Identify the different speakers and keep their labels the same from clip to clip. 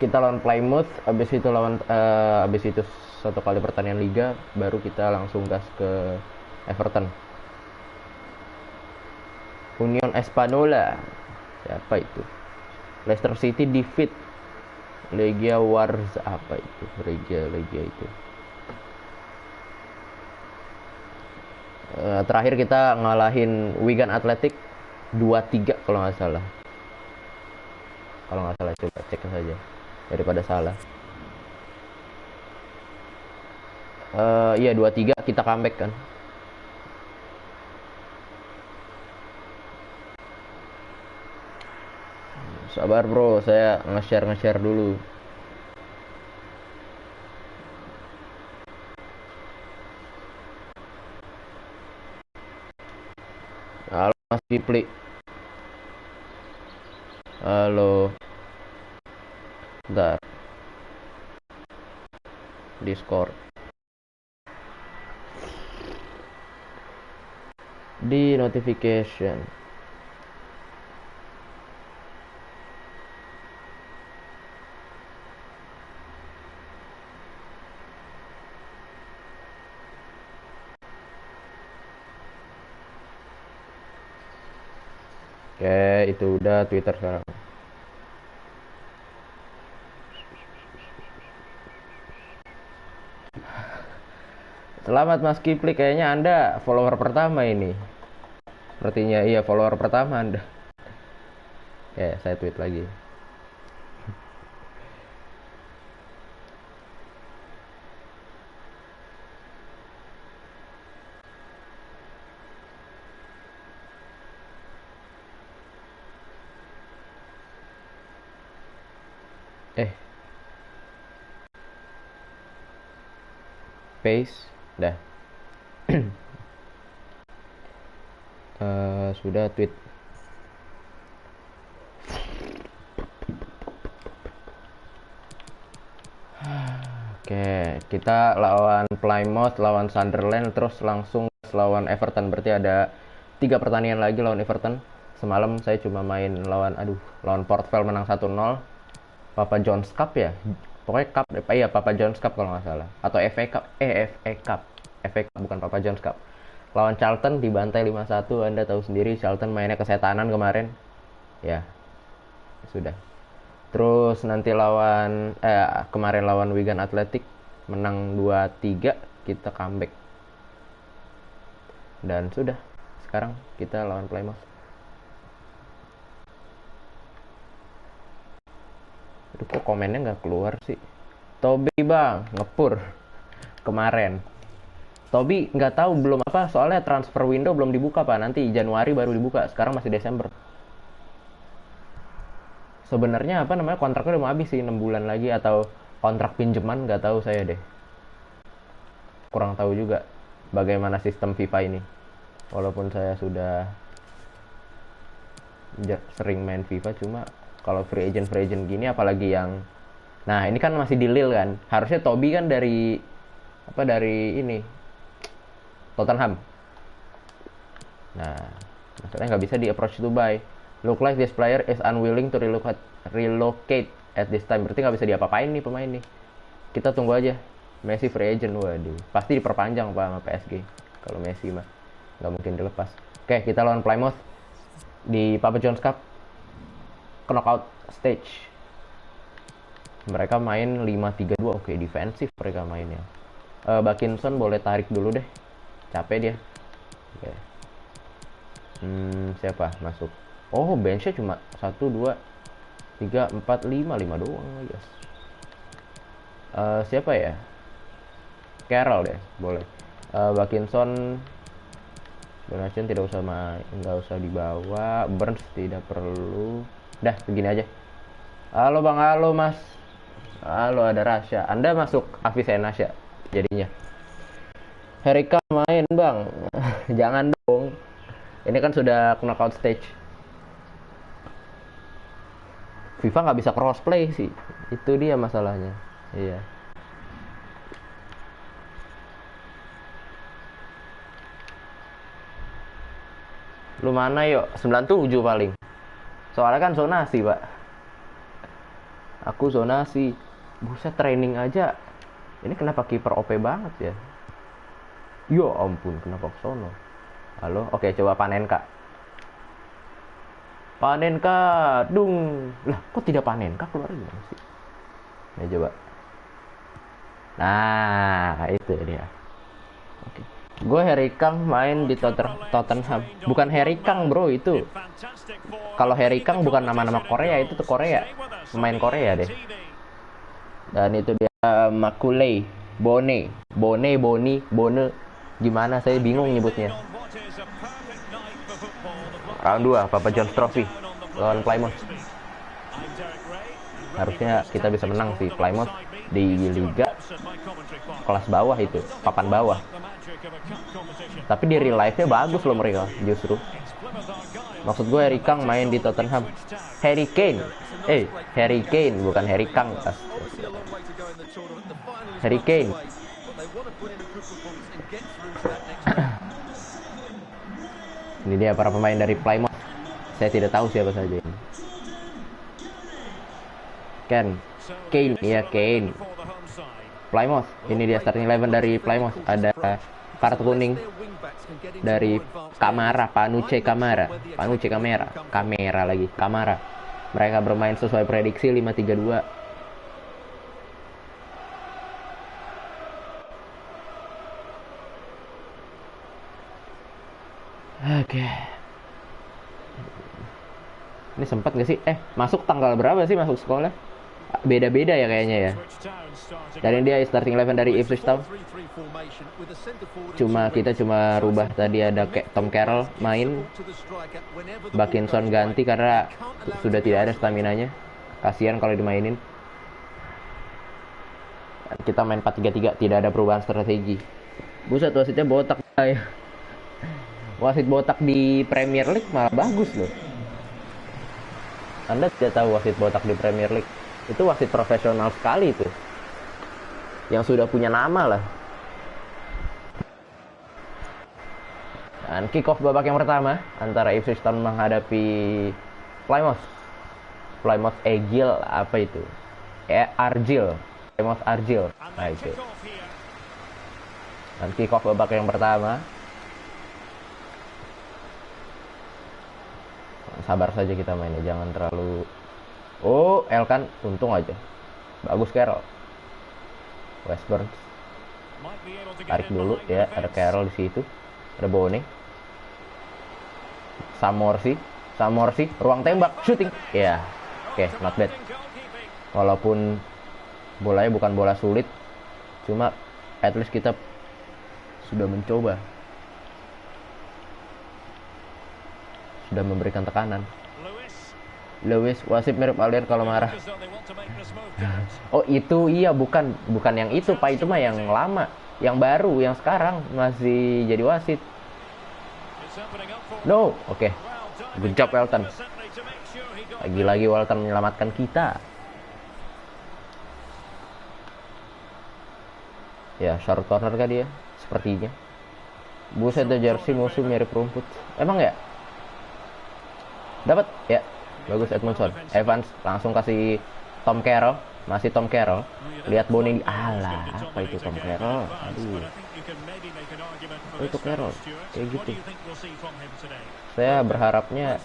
Speaker 1: Kita lawan Plymouth, abis itu satu kali pertandingan liga, baru kita langsung gas ke Everton. Union Espanola, siapa itu? Leicester City defeat Legia Warza, apa itu? Legia itu. Terakhir kita ngalahin Wigan Athletic 2-3 kalau nggak salah. Kalau nggak salah coba cek saja daripada salah. Iya 2-3 kita comeback kan. Sabar bro, saya nge-share dulu. Halo Mas Kipli. Halo. Bentar. Discord. Di notification. Oke, itu udah Twitter sekarang. Selamat Mas Kipli, kayaknya Anda follower pertama ini. Sepertinya iya follower pertama Anda. Ya, saya tweet lagi. Eh, paste. Dah. Sudah tweet. Oke, kita lawan Plymouth, lawan Sunderland, terus langsung lawan Everton. Berarti ada 3 pertandingan lagi lawan Everton. Semalam saya cuma main lawan Port Vale menang 1-0. Papa John's Cup ya? Pokoknya Cup, iya Papa John's Cup kalau nggak salah. Atau FA Cup, FA Cup. FA Cup bukan Papa John's Cup. Lawan Charlton dibantai 5-1, Anda tahu sendiri Charlton mainnya kesetanan kemarin. Ya, sudah. Terus nanti kemarin lawan Wigan Athletic menang 2-3, kita comeback. Dan sudah. Sekarang kita lawan Plymouth. Aduh, kok komennya nggak keluar sih? Tobi bang, ngepur kemarin. Tobi nggak tahu belum apa, soalnya transfer window belum dibuka pak. Nanti Januari baru dibuka. Sekarang masih Desember. Sebenarnya apa namanya kontraknya udah mau habis sih 6 bulan lagi atau kontrak pinjaman nggak tahu saya deh. Kurang tahu juga bagaimana sistem FIFA ini. Walaupun saya sudah sering main FIFA, cuma kalau free agent gini apalagi yang nah ini kan masih di Lille kan, harusnya Toby kan dari ini Tottenham. Nah maksudnya nggak bisa di approach to buy. Look like this player is unwilling to relocate at this time. Berarti nggak bisa diapa-apain nih pemain nih. Kita tunggu aja. Messi free agent, waduh pasti diperpanjang pak sama PSG. Kalau Messi mah nggak mungkin dilepas. Oke, kita lawan Plymouth di Papa John's Cup knockout stage. Mereka main 5-3-2. Oke, defensif mereka mainnya. Bakinson boleh tarik dulu deh, capek dia. Oke. Siapa masuk? Oh, benchnya cuma 1, 2, 3, 4, 5 doang, guys. Siapa ya? Carroll deh, boleh. Bakinson, Donation nggak usah dibawa. Burns tidak perlu. Dah, begini aja. Halo bang, halo mas. Halo, ada Rasya. Anda masuk Avicenna ya jadinya. Herika main bang. Jangan dong. Ini kan sudah knockout stage. FIFA nggak bisa crossplay sih. Itu dia masalahnya. Iya. Lu mana yuk? 97 paling. Soalnya kan zonasi, Pak. Aku zonasi. Buset, training aja. Ini kenapa kiper OP banget ya? Ya ampun, kenapa ke sono? Halo, oke, coba panen kak. Panen kak, dung. Lah, kok tidak panen kak, keluar gimana sih? Ya coba. Nah, itu dia. Oke. Gue Harry Kang main di Tottenham. Bukan Harry Kang bro, itu. Kalau Harry Kang bukan nama-nama Korea, itu tuh Korea. Pemain Korea deh. Dan itu dia Makulei, Bone, Boni, Bone. Gimana, saya bingung nyebutnya. Round 2, Papa John's Trophy lawan Plymouth. Harusnya kita bisa menang sih Plymouth di liga kelas bawah itu, papan bawah. Tapi di real life-nya bagus loh mereka justru. Maksud gue Harry Kang main di Tottenham. Harry Kane. Harry Kane bukan Harry Kang. Harry Kane. Ini dia para pemain dari Plymouth. Saya tidak tahu siapa saja ini. Kane, iya Kane. Plymouth, ini dia starting 11 dari Plymouth. Ada kartu kuning dari Panucci Kamara. Mereka bermain sesuai prediksi 5-3-2. Oke. Ini sempat gak sih? Masuk tanggal berapa sih masuk sekolah? Beda-beda ya kayaknya ya. Dan dia starting 11 dari Ipswich Town. Kita cuma rubah tadi ada kayak Tom Carroll main. Bakinson ganti karena sudah tidak ada stamina-nya. Kasihan kalau dimainin. Kita main 4-3-3, tidak ada perubahan strategi. Buset, wasitnya botak ya. Wasit botak di Premier League malah bagus loh. Anda tidak tahu wasit botak di Premier League? Itu wasit profesional sekali itu. Yang sudah punya nama lah. Dan kick off babak yang pertama antara Ipswich Town menghadapi Plymouth. Plymouth Argyle apa itu? Plymouth Argyle. Nah itu. Dan kick off babak yang pertama. Sabar saja kita mainnya, jangan terlalu. Elkan untung aja. Bagus Carroll. Westburn. Tarik dulu ya, ada Carroll di situ. Ada Bone. Samorsi, ruang tembak, shooting. Ya. Oke, not bad. Walaupun bolanya bukan bola sulit, cuma at least kita sudah mencoba. Sudah memberikan tekanan. Lewis, wasit mirip Alden kalau marah. Oh itu iya, bukan yang itu Pak, itu mah yang lama. Yang baru, yang sekarang masih jadi wasit. No, oke. Good job Welton. Lagi-lagi Welton menyelamatkan kita. Ya, short corner kah dia? Sepertinya. Buset, ada jersey musuh mirip rumput. Emang ya? Dapat ya, bagus Edmondson. Evans langsung kasih Tom Carroll, masih Tom Carroll. Lihat Boni, apa itu Tom Carroll? Aduh, itu Carroll kayak gitu. Saya berharapnya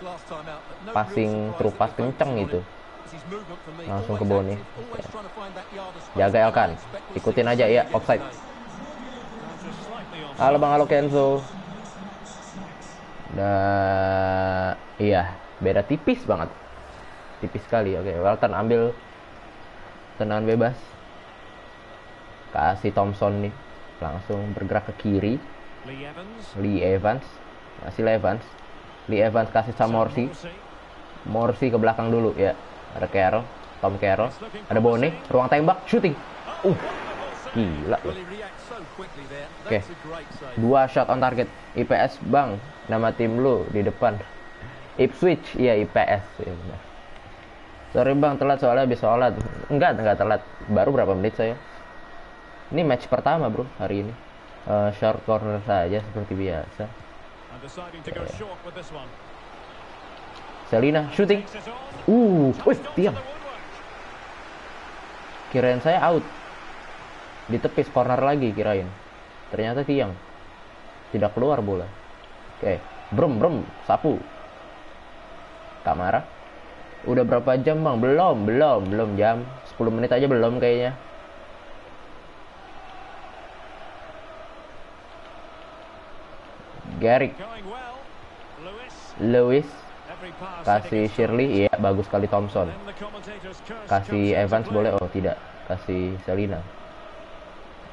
Speaker 1: passing through pass kenceng gitu, langsung ke Boni. Jaga Elkan, ikutin aja ya, offside. Halo Bang, halo Kenzo. Iya, beda tipis banget, tipis sekali. Oke, Welton ambil tendangan bebas, kasih Thompson nih, langsung bergerak ke kiri. Lee Evans kasih Morsi ke belakang dulu ya. Ada Tom Carroll, ada Bone, ruang tembak, shooting. Gila loh. Oke, 2 shot on target. IPS Bang, nama tim lu di depan. Ipswich, iya IPS ya benar. Sorry Bang, telat soalnya habis sholat. Enggak telat. Baru berapa menit saya. Ini match pertama bro hari ini. Short corner saja seperti biasa. Selina shooting. Tiang. Kirain saya out. Ditepis corner lagi kirain. Ternyata tiang. Tidak keluar bola. Oke, brum, sapu. Kamara. Udah berapa jam, Bang? Belum jam. 10 menit aja belum kayaknya. Garrick. Lewis. Kasih Shirley, iya bagus sekali Thompson. Kasih Evans boleh, oh tidak. Kasih Selina.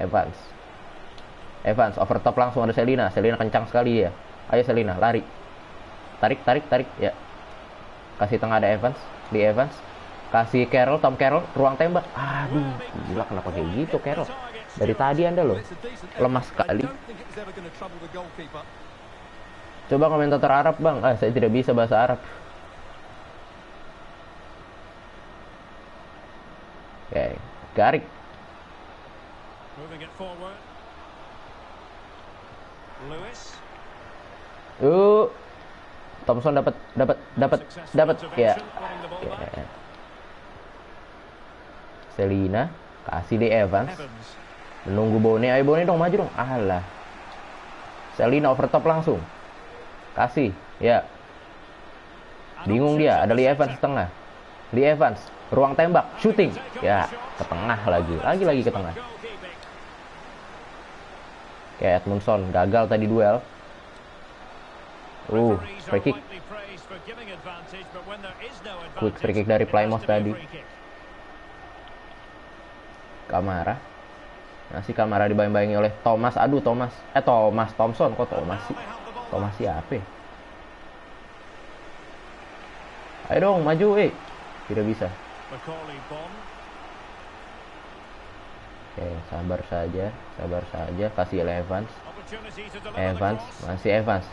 Speaker 1: Evans overtop langsung ada Selina kencang sekali ya. Ayo Selina lari. Tarik ya. Kasih tengah ada Evans, di Evans. Kasih Tom Carroll ruang tembak. Aduh, gila kenapa kayak gitu Carroll? Dari tadi Anda loh lemah sekali. Coba komentator Arab, Bang. Saya tidak bisa bahasa Arab. Oke, Garrick. Thompson dapat ya. Okay. Selina kasih di Evans. Menunggu Bone, ayo Bone dong maju dong. Alah. Selina overtop langsung. Kasih, ya. Bingung dia, ada Lee Evans tengah. Lee Evans, ruang tembak, shooting. Ya, ke tengah lagi ke tengah. Oke, Edmundson gagal tadi duel. Free kick. Quick free kick dari Plymouth tadi. Kamara. Masih Kamara dibayang-bayangi oleh Thomas. Aduh, Thompson. Kok Thomas sih? Thomas siapa? Ayo dong, maju, Tidak bisa. Oke, sabar saja. Kasih Evans.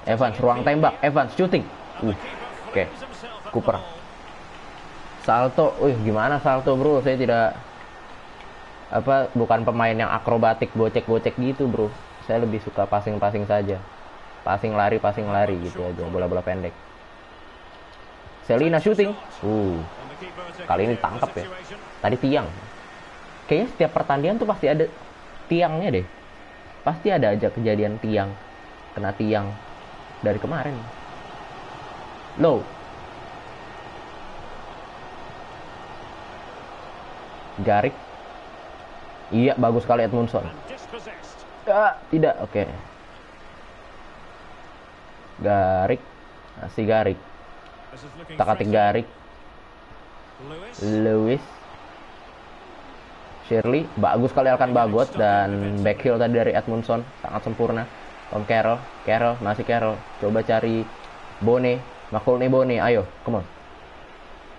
Speaker 1: Evans, ruang tembak. Evans, shooting. Oke. Cooper. Salto. Gimana salto, bro? Saya tidak... bukan pemain yang akrobatik, gocek gitu, bro. Saya lebih suka passing saja. Passing lari gitu aja. Bola-bola pendek. Selina shooting. Kali ini tangkap ya. Tadi tiang. Kayaknya setiap pertandingan tuh pasti ada tiangnya deh. Pasti ada aja kejadian tiang. Kena tiang. Dari kemarin. Low. Garrick. Iya, bagus sekali Edmundson. Tidak, oke. Garrick. Masih Garrick. Tak-atik Garrick. Lewis. Shirley, bagus sekali Alkan Bagot dan backheel tadi dari Edmundson, sangat sempurna. Tom Carroll, masih Carroll. Coba cari Bone, Makulne Bone, ayo, come on.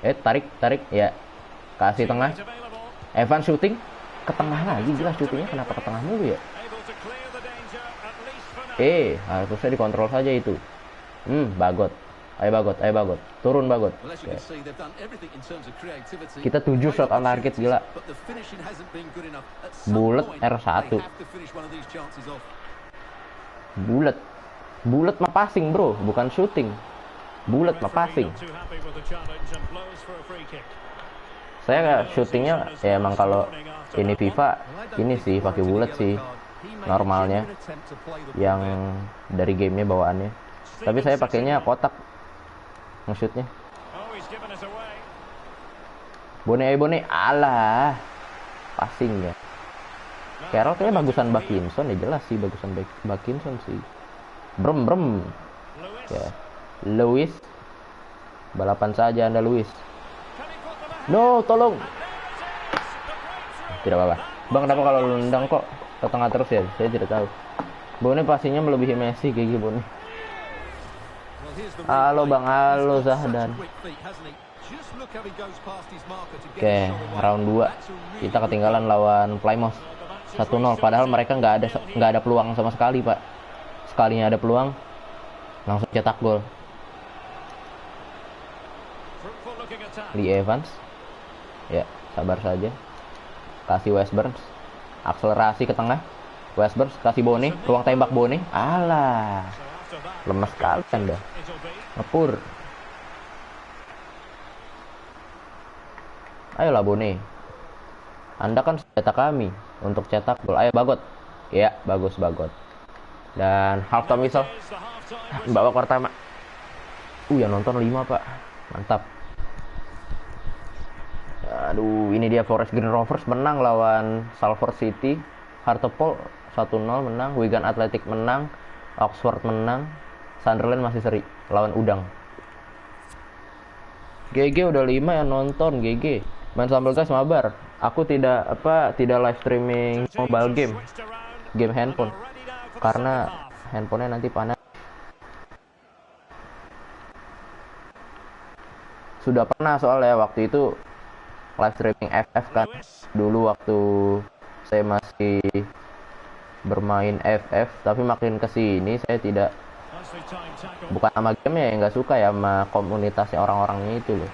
Speaker 1: Tarik, ya. Kasih tengah. Evans shooting, ke tengah lagi, jelas shootingnya kenapa ke tengah mulu ya? Harusnya dikontrol saja itu. Bagot. Ayo Bagot. Turun Bagot. Okay. Kita 7 shot on target, gila. Bulet R1. Bulet mah passing, bro, bukan shooting. Bulet mah passing. Saya shootingnya ya emang kalau ini FIFA ini sih pakai bulet sih normalnya yang dari gamenya bawaannya. Tapi saya pakainya kotak nge-shootnya. Bone, alah, passing ya. Carroll kayaknya bagusan Bakinson ya, jelas sih bagusan Bakinson sih. Brem. Ya. Lewis. Balapan saja Anda Lewis. No, tolong. Tidak apa-apa. Bang, kenapa kalau lu nendang kok ke tengah terus ya? Saya tidak tahu. Bone pastinya melebihi Messi kayak gitu Bone. Halo Bang, halo Zahdan. Oke, round 2. Kita ketinggalan lawan Plymouth 1-0. Padahal mereka nggak ada peluang sama sekali, Pak. Sekalinya ada peluang, langsung cetak gol. Lee Evans. Ya, sabar saja. Kasih Westburn. Akselerasi ke tengah. Westburn kasih Bone, ruang tembak Bone. Alah. Lemas sekali Anda. Ngepur. Ayolah Bone. Anda kan senjata kami untuk cetak gol. Ayo Bagot. Ya, bagus Bagot. Dan halftime whistle. Babak pertama. Yang nonton 5, Pak. Mantap. Aduh, ini dia Forest Green Rovers menang lawan Salford City. Hartlepool 1-0 menang. Wigan Athletic menang. Oxford menang. Sunderland masih seri lawan Udang. GG udah 5 yang nonton. GG. Main sambal guys, mabar. Aku tidak live streaming mobile game handphone karena handphonenya nanti panas. Sudah pernah soalnya waktu itu live streaming FF kan dulu waktu saya masih bermain FF, tapi makin kesini saya tidak, bukan sama game ya, nggak suka ya sama komunitasnya orang-orangnya itu loh.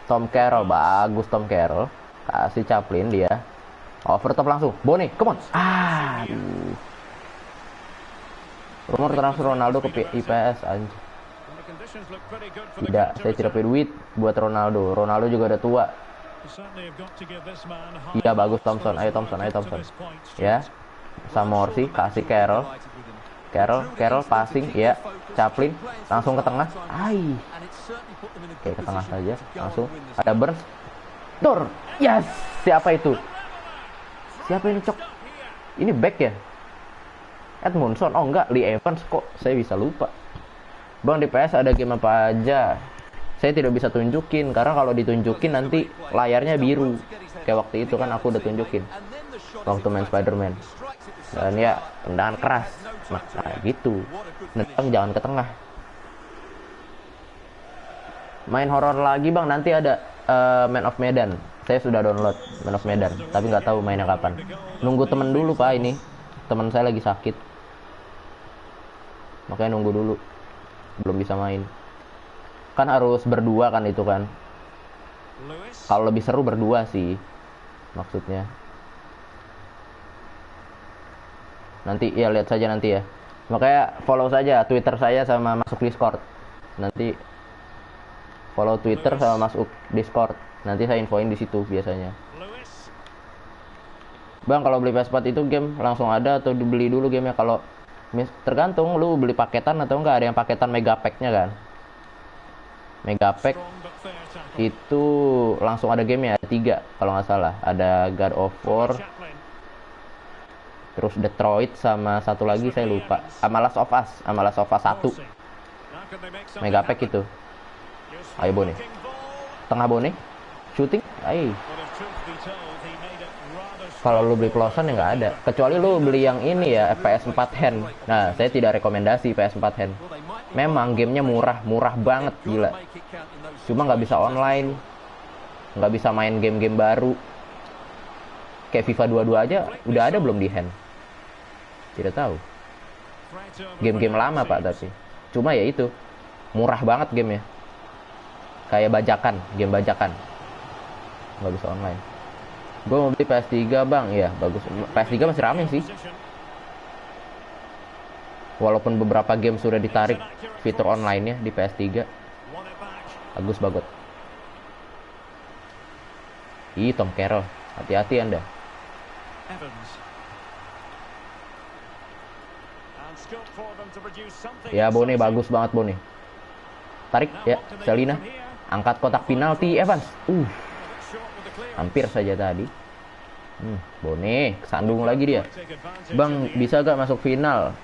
Speaker 1: Tom Carroll bagus, Tom Carroll kasih Chaplin dia overtop langsung Boni, come on. Rumor transfer Ronaldo ke IPS anjir. Tidak, saya tidak punya duit buat Ronaldo. Ronaldo juga udah tua. Iya bagus Thompson, ayo Thompson. Ya, Samorsi kasih Carroll passing, ya Chaplin langsung ke tengah. Oke, ke tengah saja langsung. Ada Burns, Dor, yes. Siapa itu? Siapa ini cok? Ini back ya? Edmundson, oh enggak, Lee Evans, kok saya bisa lupa. Bang, di PS ada game apa aja? Saya tidak bisa tunjukin, karena kalau ditunjukin nanti layarnya biru. Kayak waktu itu kan aku udah tunjukin waktu main Spider-Man. Dan ya, tendangan keras. Nah gitu. Nendang jangan ke tengah. Main horor lagi bang, nanti ada Man of Medan. Saya sudah download Man of Medan, tapi nggak tahu mainnya kapan. Nunggu temen dulu pak, ini teman saya lagi sakit, makanya nunggu dulu, belum bisa main. Kan harus berdua kan itu kan. Kalau lebih seru berdua sih maksudnya. Nanti ya lihat saja nanti ya. Makanya follow saja Twitter saya sama masuk Discord. Nanti follow Twitter sama masuk Discord. Nanti saya infoin di situ biasanya. Bang, kalau beli PS4 itu game langsung ada atau dibeli dulu gamenya? Kalau tergantung lu beli paketan atau enggak. Ada yang paketan mega pack-nya kan. Mega pack itu langsung ada gamenya, ada 3 kalau nggak salah. Ada God of War, terus Detroit, sama satu lagi saya lupa. Sama Last of Us 1. Mega pack itu. Ayo Bone. Tengah Bone. Shooting. Ayo. Kalau lu beli pelosan ya nggak ada. Kecuali lu beli yang ini ya, PS4 hand. Nah, saya tidak rekomendasi PS4 hand. Memang gamenya murah banget, gila. Cuma nggak bisa online, nggak bisa main game-game baru. Kayak FIFA 22 aja udah ada belum di hand? Tidak tahu. Game-game lama pak, tapi cuma ya itu murah banget gamenya. Kayak bajakan, game bajakan. Nggak bisa online. Gue mau beli PS3 bang, ya bagus. PS3 masih rame sih. Walaupun beberapa game sudah ditarik fitur online-nya di PS3. Bagus banget. Ih, Tom Carroll, hati-hati Anda. Ya Bone, bagus banget Bone. Tarik ya, Selina. Angkat kotak penalti Evans. Hampir saja tadi. Bone, kesandung lagi dia. Bang, bisa gak masuk final?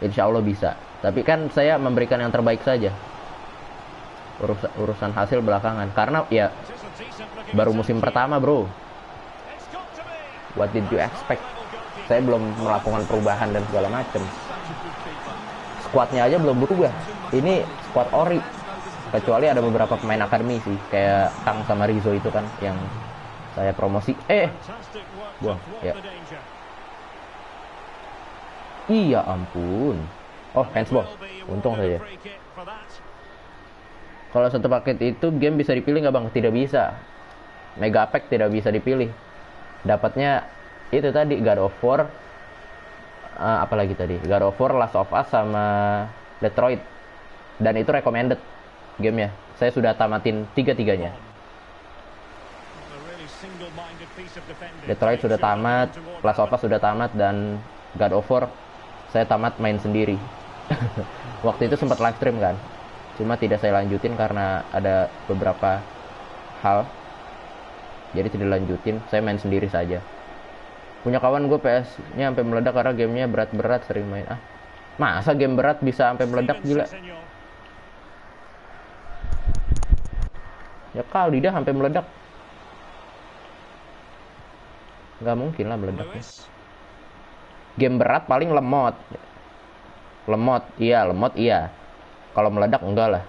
Speaker 1: Insya Allah bisa. Tapi kan saya memberikan yang terbaik saja. Urusan hasil belakangan. Karena ya baru musim pertama bro. What did you expect? Saya belum melakukan perubahan dan segala macam. Squadnya aja belum berubah. Ini squad ori. Kecuali ada beberapa pemain akademi sih, kayak Kang sama Rizzo itu kan yang saya promosi. Buang ya. Iya ampun. Oh, handsball. Untung saja. Kalau satu paket itu game bisa dipilih nggak bang? Tidak bisa. Mega pack tidak bisa dipilih. Dapatnya itu tadi God of War. Apalagi tadi? God of War, Last of Us sama Detroit. Dan itu recommended. gamenya. Saya sudah tamatin tiga-tiganya. Detroit sudah tamat, Last of Us sudah tamat, dan God of War saya tamat main sendiri. Waktu itu sempat live stream kan, cuma tidak saya lanjutin karena ada beberapa hal, jadi tidak lanjutin. Saya main sendiri saja. Punya kawan gue PS-nya sampai meledak karena gamenya berat-berat, sering main. Masa game berat bisa sampai meledak, gila? Ya kali dah sampai meledak. Nggak mungkin lah meledaknya. Game berat paling lemot. Lemot iya. Kalau meledak enggak lah.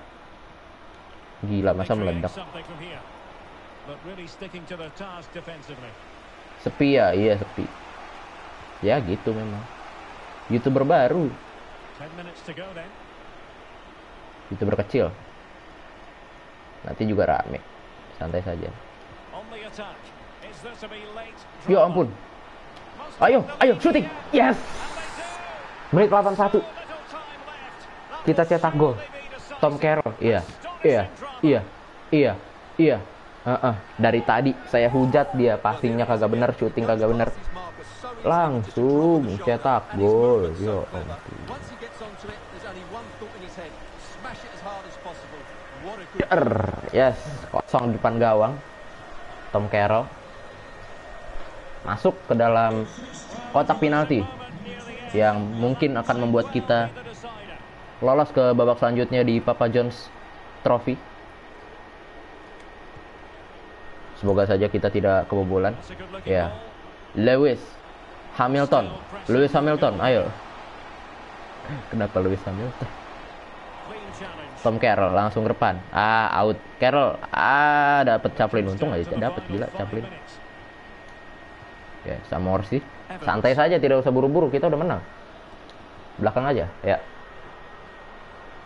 Speaker 1: Gila, masa meledak. Sepi ya, iya sepi. Ya gitu memang. YouTuber baru. YouTuber kecil. Nanti juga rame. Santai saja. Ya ampun. Ayo, shooting. Yes. Menit 81. Kita cetak gol. Tom Carroll. Iya. Dari tadi saya hujat dia, passingnya kagak bener, shooting kagak bener. Langsung cetak gol. Yo ampun. Yes, kosong di depan gawang. Tom Carroll masuk ke dalam kotak penalti yang mungkin akan membuat kita lolos ke babak selanjutnya di Papa John's Trophy. Semoga saja kita tidak kebobolan. Ya, Lewis Hamilton, ayo. Kenapa Lewis Hamilton? Tom Carroll langsung ke depan. Out. Carroll. Dapat Chaplin, untung aja dapat, gila Chaplin. Ya, sama Orsi. Santai saja, tidak usah buru-buru, kita udah menang. Belakang aja, ya.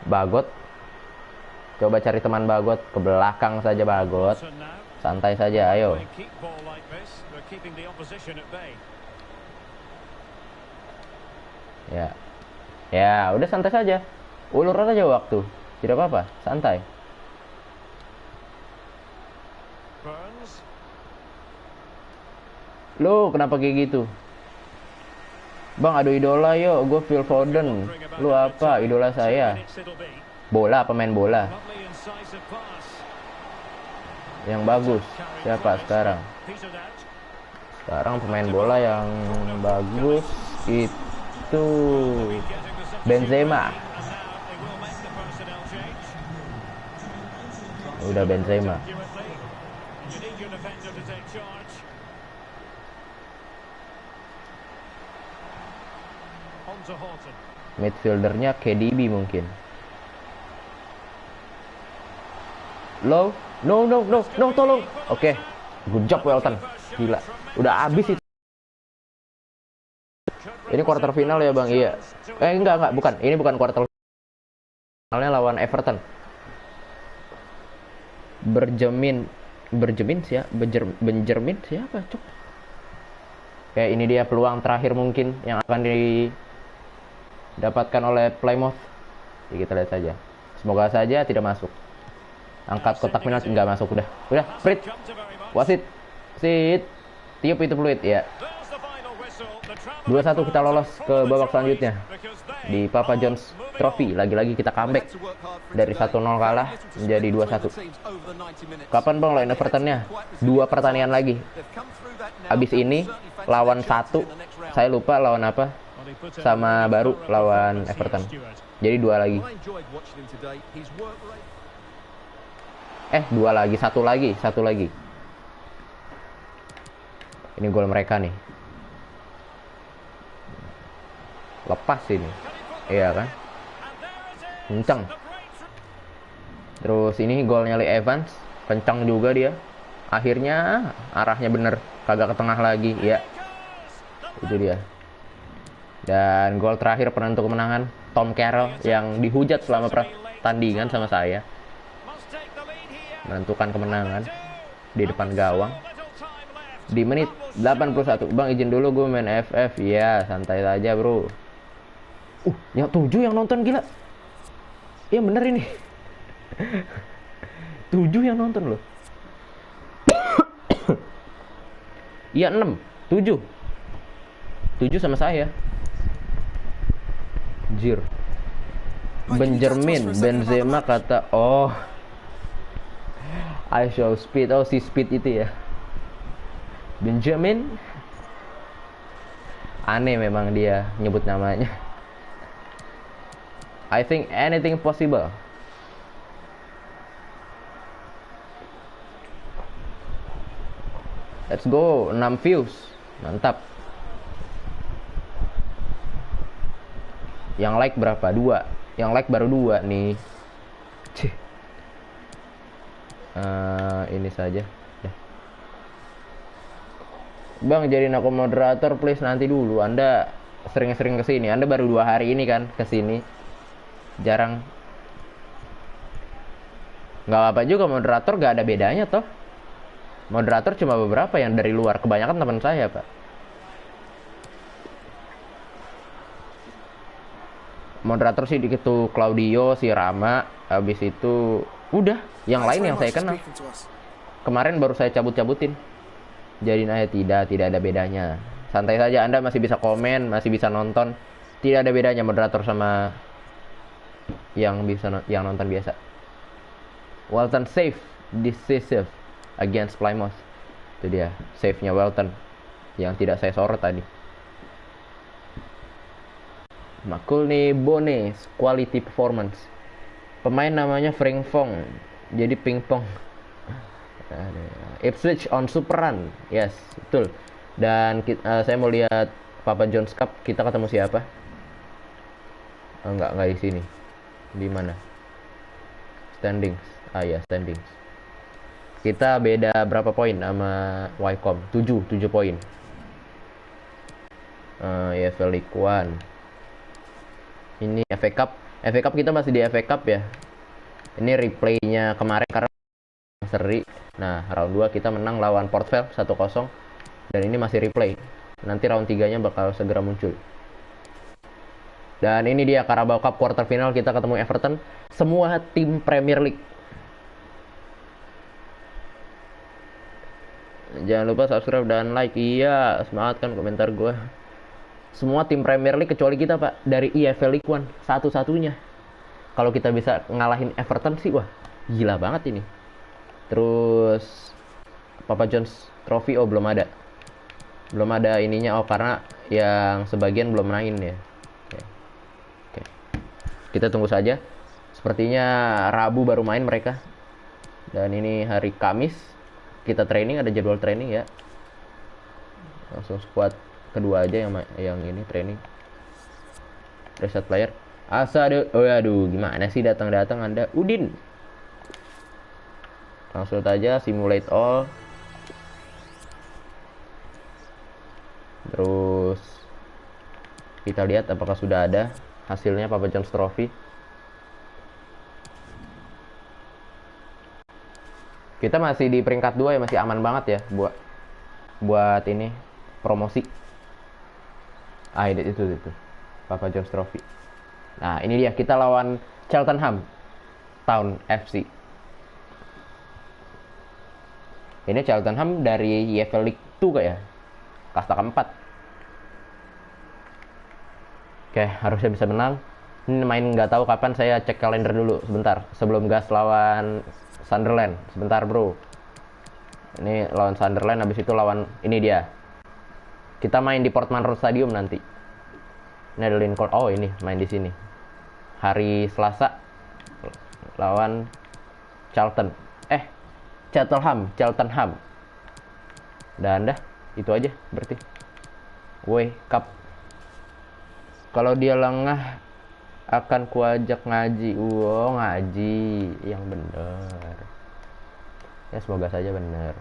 Speaker 1: Bagot. Coba cari teman Bagot, ke belakang saja Bagot. Santai saja, ayo. Ya. Ya, udah santai saja. Ulur aja waktu. Tidak apa-apa, santai. Lu kenapa kayak gitu? Bang, adu idola yuk. Gue Phil Foden. Lu apa? Idola saya. Bola, pemain bola. Yang bagus. Siapa sekarang? Sekarang pemain bola yang bagus itu Benzema. Udah Benzema. Midfieldernya KDB mungkin. No, tolong. Oke. Good job Welton. Gila. Udah habis itu. Ini quarter final ya, Bang? Iya. Enggak, bukan. Ini bukan quarter finalnya, lawan Everton. Benjamin siapa, Cok? Kayak ini dia peluang terakhir mungkin yang akan didapatkan oleh Plymouth. Ya, kita lihat saja. Semoga saja tidak masuk. Angkat kotak penalti, nggak masuk. Udah, Frit. Wasit. Sit. Tiup itu peluit ya. 2-1 kita lolos ke babak selanjutnya di Papa John's Trophy. Lagi-lagi kita comeback dari 1-0 kalah menjadi 2-1. Kapan Bang lawan Evertonnya? 2 pertandingan lagi. Abis ini lawan 1, saya lupa lawan apa, sama baru lawan Everton. Jadi 2 lagi. 2 lagi, 1 lagi. Ini gol mereka nih. Lepas ini. Iya kan? Kencang. Terus ini golnya Lee Evans. Kencang juga dia. Akhirnya arahnya bener. Kagak ke tengah lagi. Ya. Itu dia. Dan gol terakhir penentu kemenangan. Tom Carroll yang dihujat selama pertandingan sama saya. Menentukan kemenangan di depan gawang. Di menit 81. Bang izin dulu gue main FF. Ya santai saja bro. Yang 7 yang nonton, gila. Iya bener ini. 7 yang nonton loh. Iya 6, 7. 7 sama saya. Jir. Benjamin Benzema kata, oh, I show speed. Oh, si speed itu ya. Benjamin. Aneh memang dia nyebut namanya. I think anything possible. Let's go, 6 views. Mantap. Yang like berapa? 2. Yang like baru 2 nih. Cih. Ini saja. Ya. Bang, jadiin aku moderator please nanti dulu. Anda sering-sering kesini. Anda baru 2 hari ini kan kesini. Jarang. Nggak apa juga moderator, nggak ada bedanya toh. Moderator cuma beberapa yang dari luar. Kebanyakan teman saya, Pak. Moderator sih dikit tuh Claudio, si Rama. Habis itu udah. Yang lain yang saya kenal. Kemarin baru saya cabut-cabutin. Jadi tidak ada bedanya. Santai saja, Anda masih bisa komen, masih bisa nonton. Tidak ada bedanya moderator sama yang nonton biasa. Walton save decisive against Plymouth. Itu dia, save-nya Walton yang tidak saya sorot tadi. Makulni Bones quality performance. Pemain namanya Frank Fong. Jadi pingpong. Ipswich on super run. Yes, betul. Dan saya mau lihat Papa John's Cup. Kita ketemu siapa? Enggak di sini. Di mana? Standings. Ya, standings. Kita beda berapa poin sama Wycombe? 7 poin. EFL League One. Ini FA Cup. FA Cup kita masih di FA Cup ya. Ini replaynya kemarin karena seri. Nah, round 2 kita menang lawan Port Vale 1-0. Dan ini masih replay. Nanti round 3-nya bakal segera muncul. Dan ini dia Carabao Cup quarter final, kita ketemu Everton. Semua tim Premier League. Jangan lupa subscribe dan like. Iya, semangat kan komentar gue. Semua tim Premier League kecuali kita, Pak. Dari EFL League One, satu-satunya. Kalau kita bisa ngalahin Everton sih, wah, gila banget ini. Terus Papa John's Trophy, oh belum ada. Belum ada ininya, oh karena yang sebagian belum main ya. Oke. Kita tunggu saja. Sepertinya Rabu baru main mereka. Dan ini hari Kamis. Kita training, ada jadwal training ya. Langsung squad kedua aja yang ini training. Reset player. Aduh, gimana sih datang Anda? Udin. Langsung aja simulate all. Terus kita lihat apakah sudah ada hasilnya Papa John's Trophy. Kita masih di peringkat 2 ya, masih aman banget ya buat ini promosi. Itu Papa John's Trophy. Nah, ini dia kita lawan Cheltenham Town FC. Ini Cheltenham dari EFL League 2 kayak ya. Kasta keempat. Oke, harusnya bisa menang. Ini main nggak tahu kapan, saya cek kalender dulu sebentar sebelum gas lawan Sunderland. Sebentar bro. Ini lawan Sunderland, habis itu lawan ini dia. Kita main di Portman Road Stadium nanti. Ini ada Lincoln. Oh ini main di sini. Hari Selasa lawan Cheltenham. Dan dah itu aja berarti. Woi Cup. Kalau dia lengah akan kuajak ngaji. Ngaji yang bener. Ya semoga saja bener.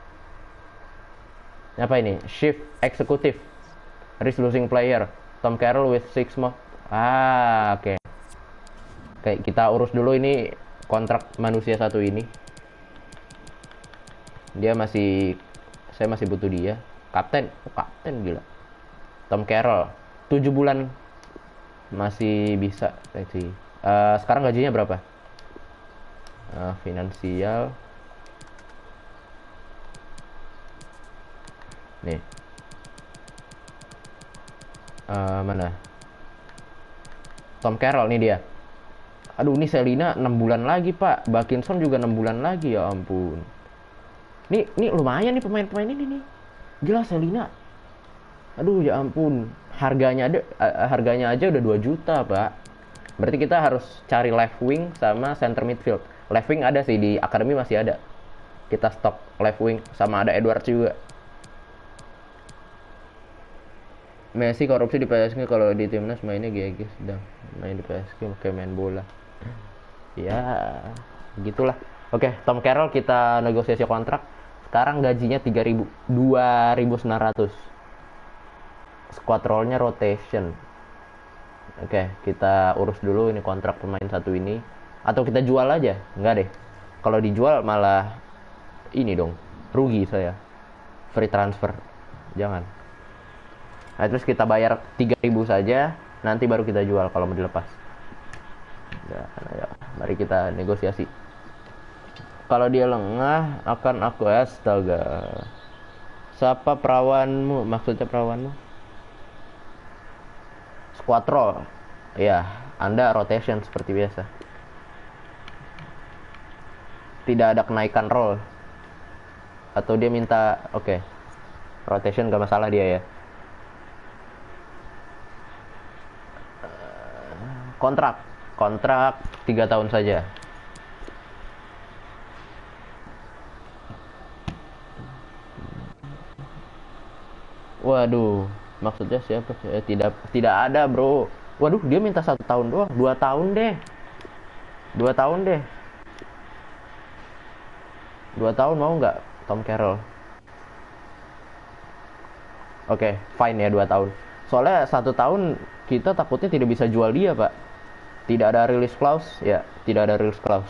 Speaker 1: Apa ini? Shift executive. Risk losing player. Tom Carroll with 6 more. Oke. Oke, kita urus dulu ini kontrak manusia satu ini. Saya masih butuh dia. Kapten gila. Tom Carroll 7 bulan masih bisa sih. Sekarang gajinya berapa? Finansial. Nih. Mana? Tom Carroll nih dia. Aduh, ini Selina 6 bulan lagi, Pak. Bakinson juga 6 bulan lagi, ya ampun. Nih lumayan nih pemain-pemain ini nih. Gila Selina. Aduh, ya ampun. Harganya aja udah 2 juta, Pak. Berarti kita harus cari left wing sama center midfield. Left wing ada sih di akademi, masih ada. Kita stok left wing, sama ada Edwards juga. Messi korupsi di PSG, kalau di timnas mainnya GG, sedang main di PSG kayak main bola. Ya, gitulah. Oke, Tom Carroll kita negosiasi kontrak. Sekarang gajinya 3.000, 2.900. Squad roll-nya rotation. Oke, kita urus dulu ini kontrak pemain satu ini. Atau kita jual aja? Enggak deh. Kalau dijual malah ini dong, rugi saya. Free transfer. Jangan. Nah, terus kita bayar 3.000 saja, nanti baru kita jual kalau mau dilepas. Ya, mari kita negosiasi. Kalau dia lengah, akan aku astaga. Siapa perawanmu? Maksudnya perawanmu? Squad roll. Ya, Anda rotation seperti biasa. Tidak ada kenaikan roll. Atau dia minta, oke. Rotation gak masalah dia ya. Kontrak 3 tahun saja. Waduh, maksudnya siapa? Tidak ada, bro. Waduh, dia minta 1 tahun doang. 2 tahun deh. 2 tahun deh. 2 tahun mau nggak, Tom Carroll? Oke, fine ya 2 tahun. Soalnya 1 tahun kita takutnya tidak bisa jual dia, Pak. Tidak ada release clause, ya, tidak ada release clause.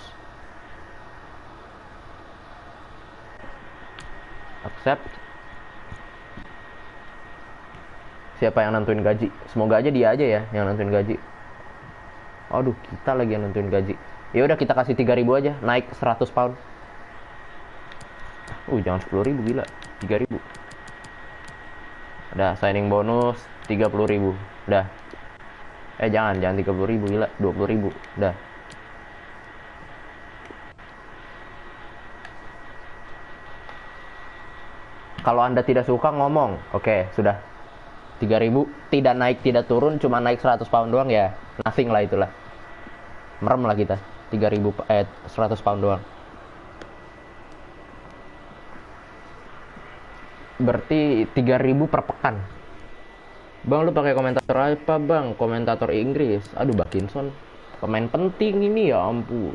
Speaker 1: Accept. Siapa yang nentuin gaji? Semoga aja dia aja ya yang nentuin gaji. Aduh, kita lagi yang nentuin gaji. Ya udah, kita kasih 3.000 aja, naik 100 pound. Jangan 10.000, gila. 3.000. Udah, signing bonus 30.000. Udah. Jangan 30.000, gila. 20.000. Udah. Kalau Anda tidak suka ngomong. Oke, sudah. 3.000, tidak naik, tidak turun, cuma naik 100 pound doang ya. Nothing lah itulah. Merem lah kita. 100 pound doang. Berarti 3.000 per pekan. Bang, lu pakai komentator apa, Bang? Komentator Inggris. Aduh, Bakinson pemain penting ini, ya ampun.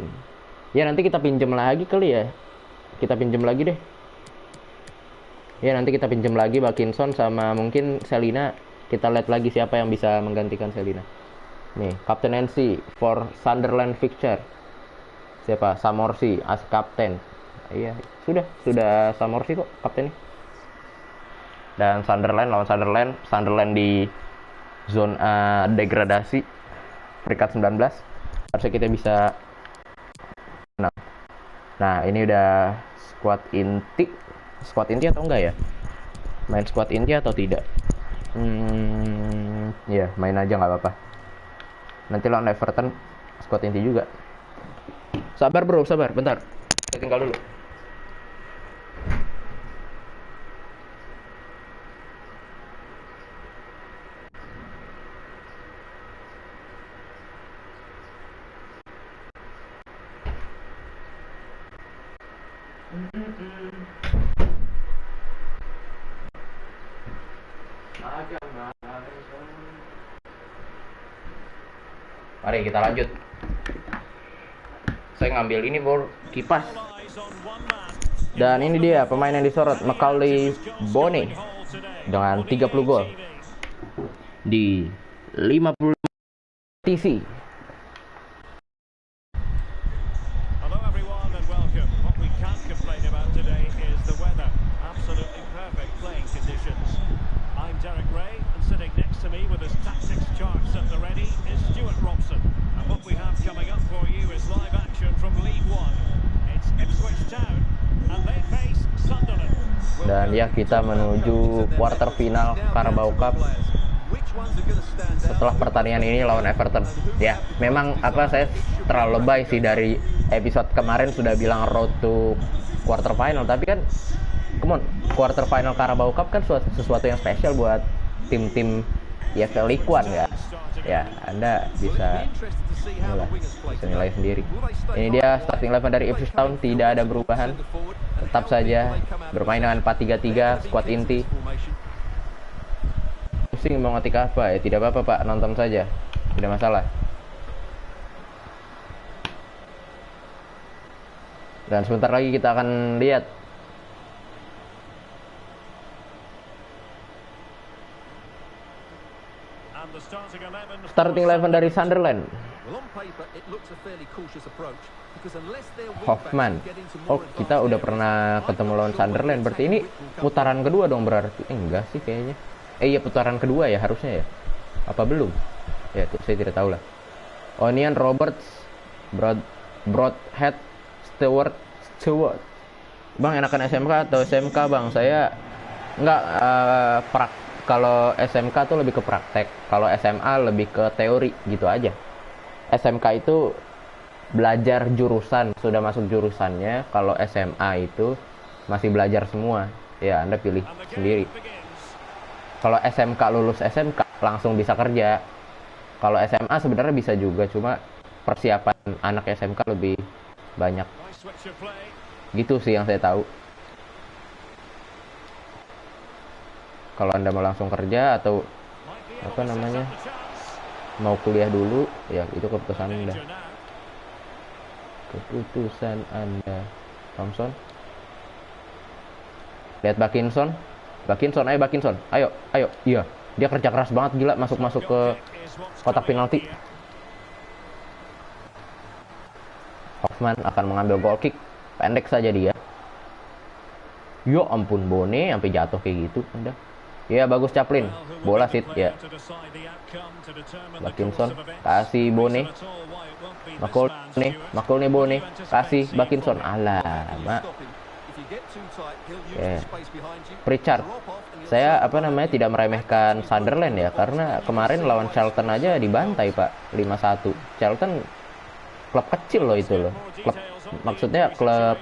Speaker 1: Ya nanti kita pinjam lagi kali ya. Kita pinjam lagi deh. Ya nanti kita pinjam lagi Bakinson sama mungkin Selina. Kita lihat lagi siapa yang bisa menggantikan Selina. Nih, kaptenensi for Sunderland fixture. Siapa? Samorsi as kapten. Iya, sudah Samorsi kok kaptennya. Dan Sunderland lawan Sunderland di zona degradasi peringkat 19. Harusnya kita bisa menang. Nah, ini udah squad inti atau enggak ya? Main squad inti atau tidak? Ya main aja nggak apa-apa. Nanti lawan Everton squad inti juga. Sabar bro, sabar, bentar. Saya tinggal dulu. Mari kita lanjut. Saya ngambil ini bor kipas. Dan ini dia pemain yang disorot, Macaulay Bonne dengan 30 gol di 50 TC.
Speaker 2: Hello everyone and welcome. What we can't complain about today is the weather. Absolutely perfect playing conditions. I'm Derek Ray, and sitting next to me with his tactics charts at the ready is Stuart Robson. And what we have coming up for you is live action from League One.
Speaker 1: Dan ya, kita menuju quarter final Carabao Cup setelah pertandingan ini lawan Everton. Ya, memang saya terlalu lebay sih dari episode kemarin sudah bilang road to quarter final, tapi kan come on, quarter final Carabao Cup kan sesuatu yang spesial buat tim-tim EFL League One ya. Ya, Anda bisa nilai sendiri. Ini dia starting 11 dari Ipswich Town, tidak ada perubahan. Tetap saja bermain dengan 4-3-3, squad inti. Pusing mau ngetik apa ya? Tidak apa-apa Pak, nonton saja. Tidak masalah. Dan sebentar lagi kita akan lihat starting 11 dari Sunderland. Hoffman. Oh, kita udah pernah ketemu lawan Sunderland. Berarti ini putaran kedua dong berarti. Enggak sih kayaknya. Iya, putaran kedua ya harusnya ya. Apa belum? Ya, itu saya tidak tahu lah. Onion, Roberts, Broadhead, Stewart. Bang, enakan SMK atau SMK Bang? Saya enggak kalau SMK tuh lebih ke praktek. Kalau SMA lebih ke teori gitu aja. SMK itu belajar jurusan, sudah masuk jurusannya. Kalau SMA itu masih belajar semua. Ya, Anda pilih sendiri. Kalau SMK lulus SMK langsung bisa kerja. Kalau SMA sebenarnya bisa juga, cuma persiapan anak SMK lebih banyak. Gitu sih yang saya tahu. Kalau Anda mau langsung kerja atau mau kuliah dulu, ya itu keputusan Anda. Thompson. Lihat Bakinson, ayo. Iya, dia kerja keras banget, gila, masuk ke kotak penalti. Hoffman akan mengambil goal kick, pendek saja dia. Yo ampun, Bone sampai jatuh kayak gitu Anda. Ya, bagus Chaplin. Bola sit ya. Bakinson kasih Bone. Makulne Bone kasih Bakinson. Alamak. Pritchard. Saya tidak meremehkan Sunderland ya, karena kemarin lawan Charlton aja dibantai Pak 5-1. Charlton klub kecil loh itu loh. Maksudnya klub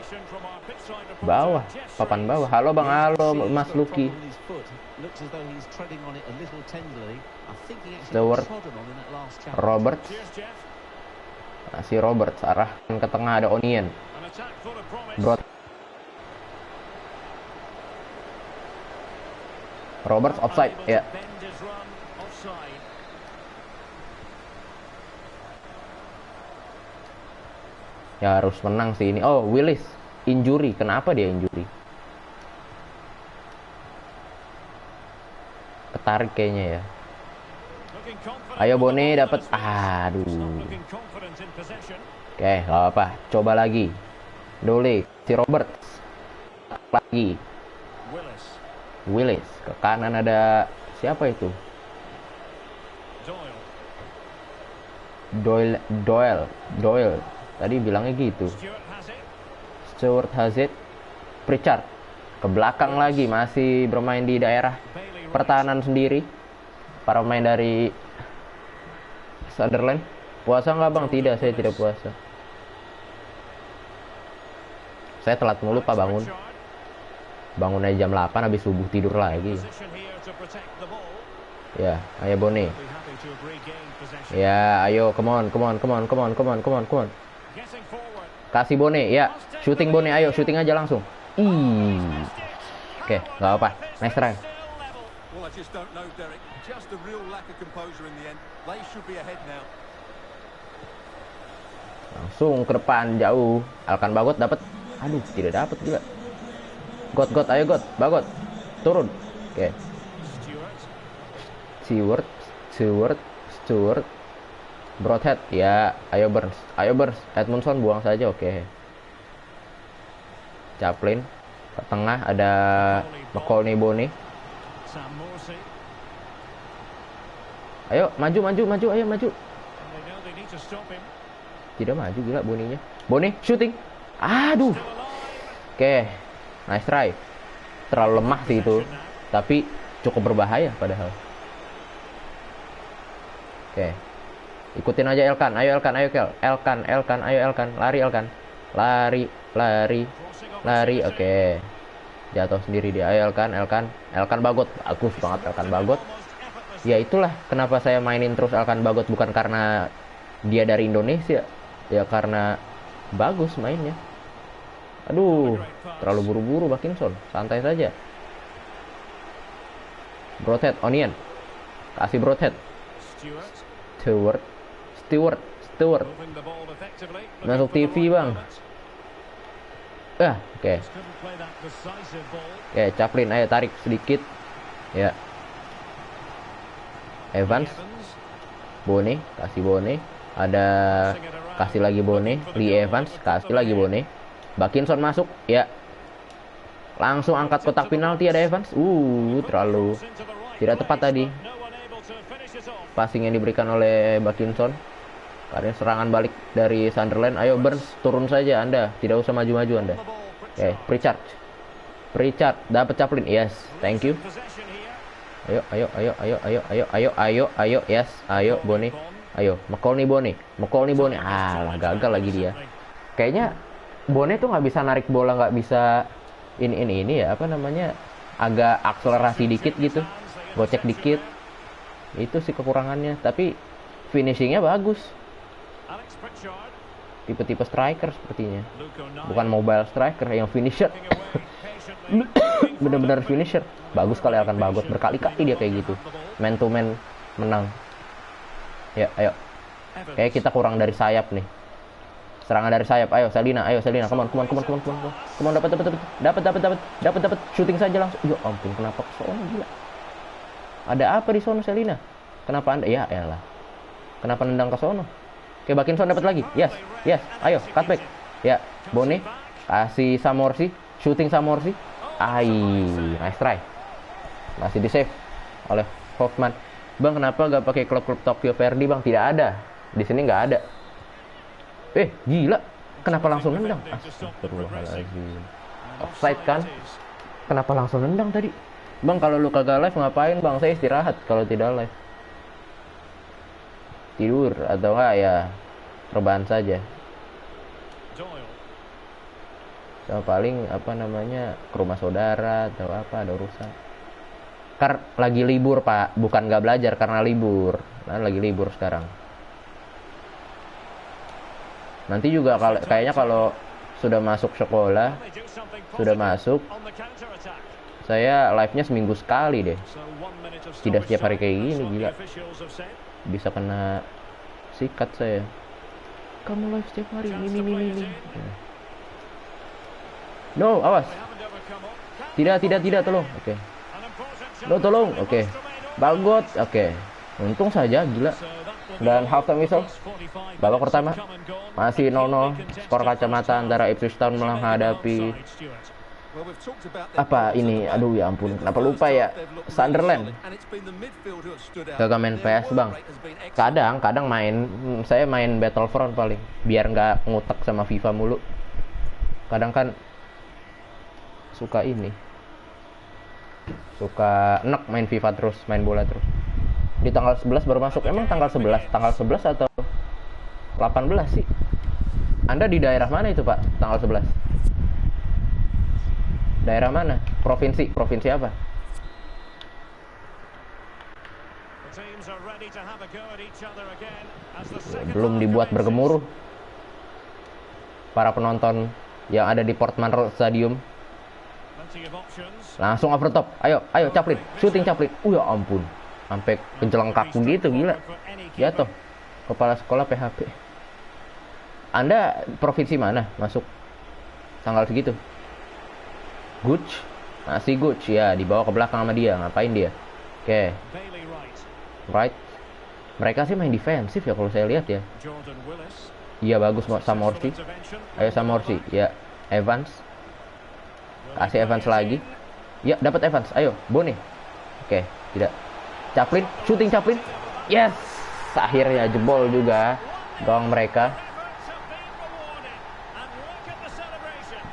Speaker 1: bawah, papan bawah. Halo Bang, halo Mas Lucky. Stewart, Roberts. Si Roberts arahkan ke tengah, ada Onion. Roberts offside ya. Ya harus menang sih ini. Oh, Willis injury. Kenapa dia injury? Ketarik kayaknya ya. Ayo Bone dapat. Aduh. Oke, gak apa. Coba lagi. Dole, si Roberts. Lagi. Willis. Ke kanan ada siapa itu? Doyle. Tadi bilangnya gitu. Stuart Hazard. Pritchard. Ke belakang lagi, masih bermain di daerah pertahanan sendiri. Para pemain dari Sunderland. Puasa nggak Bang? Tidak, saya tidak puasa. Saya telat mulu Pak bangun. Bangunnya jam 8 habis subuh, tidur lagi. Ya, ayo Bone. Ya, ayo, come on. Kasih Bone, ya. Shooting Bone, ayo, shooting aja langsung. Oke, nggak apa. Nice try. Langsung ke depan jauh. Alkan Bagot dapat. Aduh, tidak dapat juga. Got, ayo Got, Bagot. Turun. Oke. Stewart. Broadhead. Ya, ayo Burns. Edmundson buang saja, oke. Chaplin. Ke tengah ada McColney Bone. Ayo, maju, ayo maju. Tidak maju, gila Bone-nya. Bone, shooting. Aduh. Oke. Nice try. terlalu lemah sih itu, tapi cukup berbahaya padahal. Oke, ikutin aja Elkan, ayo Elkan, ayo Elkan, ayo Elkan, lari, oke, jatuh sendiri dia, ayo Elkan Bagot, bagus banget Elkan Bagot. Ya itulah kenapa saya mainin terus Elkan Bagot, bukan karena dia dari Indonesia, ya karena bagus mainnya. Aduh, terlalu buru-buru Bakinson, santai saja. Broadhead, Onion, kasih Broadhead. Stewart. Masuk TV bang. Oke. Oke, Chaplin, ayo tarik sedikit. Ya. Evans, Bone, kasih Bone. Ada kasih lagi Bone. Lee Evans, kasih lagi Bone. Bakinson masuk, ya. Langsung angkat kotak penalti, ada Evans. Terlalu tidak tepat tadi passing yang diberikan oleh Bakinson. Karena serangan balik dari Sunderland. Ayo Burns, turun saja Anda, tidak usah maju-maju Anda. Oke, Pritchard dapat Chaplin. Yes, thank you. Ayo, yes, ayo Bone. Ayo, McColney Bone. Alah, gagal lagi dia. Kayaknya Bone tuh nggak bisa narik bola, nggak bisa ini ya, apa namanya, agak akselerasi dikit gitu, gocek dikit. Itu sih kekurangannya, tapi finishingnya bagus. Tipe-tipe striker sepertinya, bukan mobile striker yang finisher. Bener-bener finisher. Bagus kali Elkan Bagot, berkali-kali dia kayak gitu, man to man menang. Ya, ayo. Kayak kita kurang dari sayap nih. Serangan dari sayap. Ayo Selina, come on, dapat shooting saja langsung. Ya ampun, kenapa ke sono gila? Ada apa di sono Selina? Kenapa Anda? Ya elah. Kenapa nendang ke sono? Oke, Bakinson dapat lagi. Yes. Ayo, cutback. Ya, Bone kasih Samorsi, shooting Samorsi. Nice try. Masih di save oleh Hoffman. Bang, kenapa gak pakai klub-klub Tokyo Verdy, Bang? Tidak ada. Di sini nggak ada. Gila. Kenapa langsung nendang? Astagfirullahaladzim. Offside kan? Kenapa langsung nendang tadi? Bang, kalau lu kagak live ngapain Bang? Saya istirahat kalau tidak live. Tidur atau enggak ya rebahan saja. Sama paling apa namanya, ke rumah saudara atau apa, ada urusan. Lagi libur Pak, bukan nggak belajar karena libur. Nah, lagi libur sekarang. Nanti juga kayaknya kalau sudah masuk sekolah, saya live-nya seminggu sekali deh. Tidak setiap hari kayak gini, gila. Bisa kena sikat saya. Kamu live setiap hari ini. No, awas. Tidak, tolong. Oke. No, tolong. Oke. Bagot. Oke. Untung saja, gila. Dan half time whistle. Babak pertama masih 0-0. Skor kacamata antara Ipswich Town menghadapi apa ini, aduh ya ampun, kenapa lupa ya, Sunderland. Kagak main PS Bang. Kadang main, saya main Battlefront paling, biar nggak ngutek sama FIFA mulu. Kadang kan suka enek main FIFA terus, main bola terus. Di tanggal 11 baru masuk. Emang tanggal 11 atau 18 sih? Anda di daerah mana itu Pak, tanggal 11? Daerah mana? Provinsi apa? Belum dibuat bergemuruh para penonton yang ada di Portman Road Stadium. Langsung over top. Ayo Chaplin, shooting Chaplin. Ya ampun, sampai kejelengkak begitu, gila. Jatuh. Kepala sekolah PHP. Anda provinsi mana masuk tanggal segitu? Gooch, masih Gooch ya, dibawa ke belakang sama dia, ngapain dia? Oke. Right. Mereka sih main defensif ya kalau saya lihat ya. Iya bagus Samorsi. Ayo Samorsi, ya. Evans. Kasih Evans lagi. Ya, dapat Evans. Ayo, Bone. Oke, tidak. Chaplin, shooting Chaplin. Yes. Akhirnya jebol juga gawang mereka.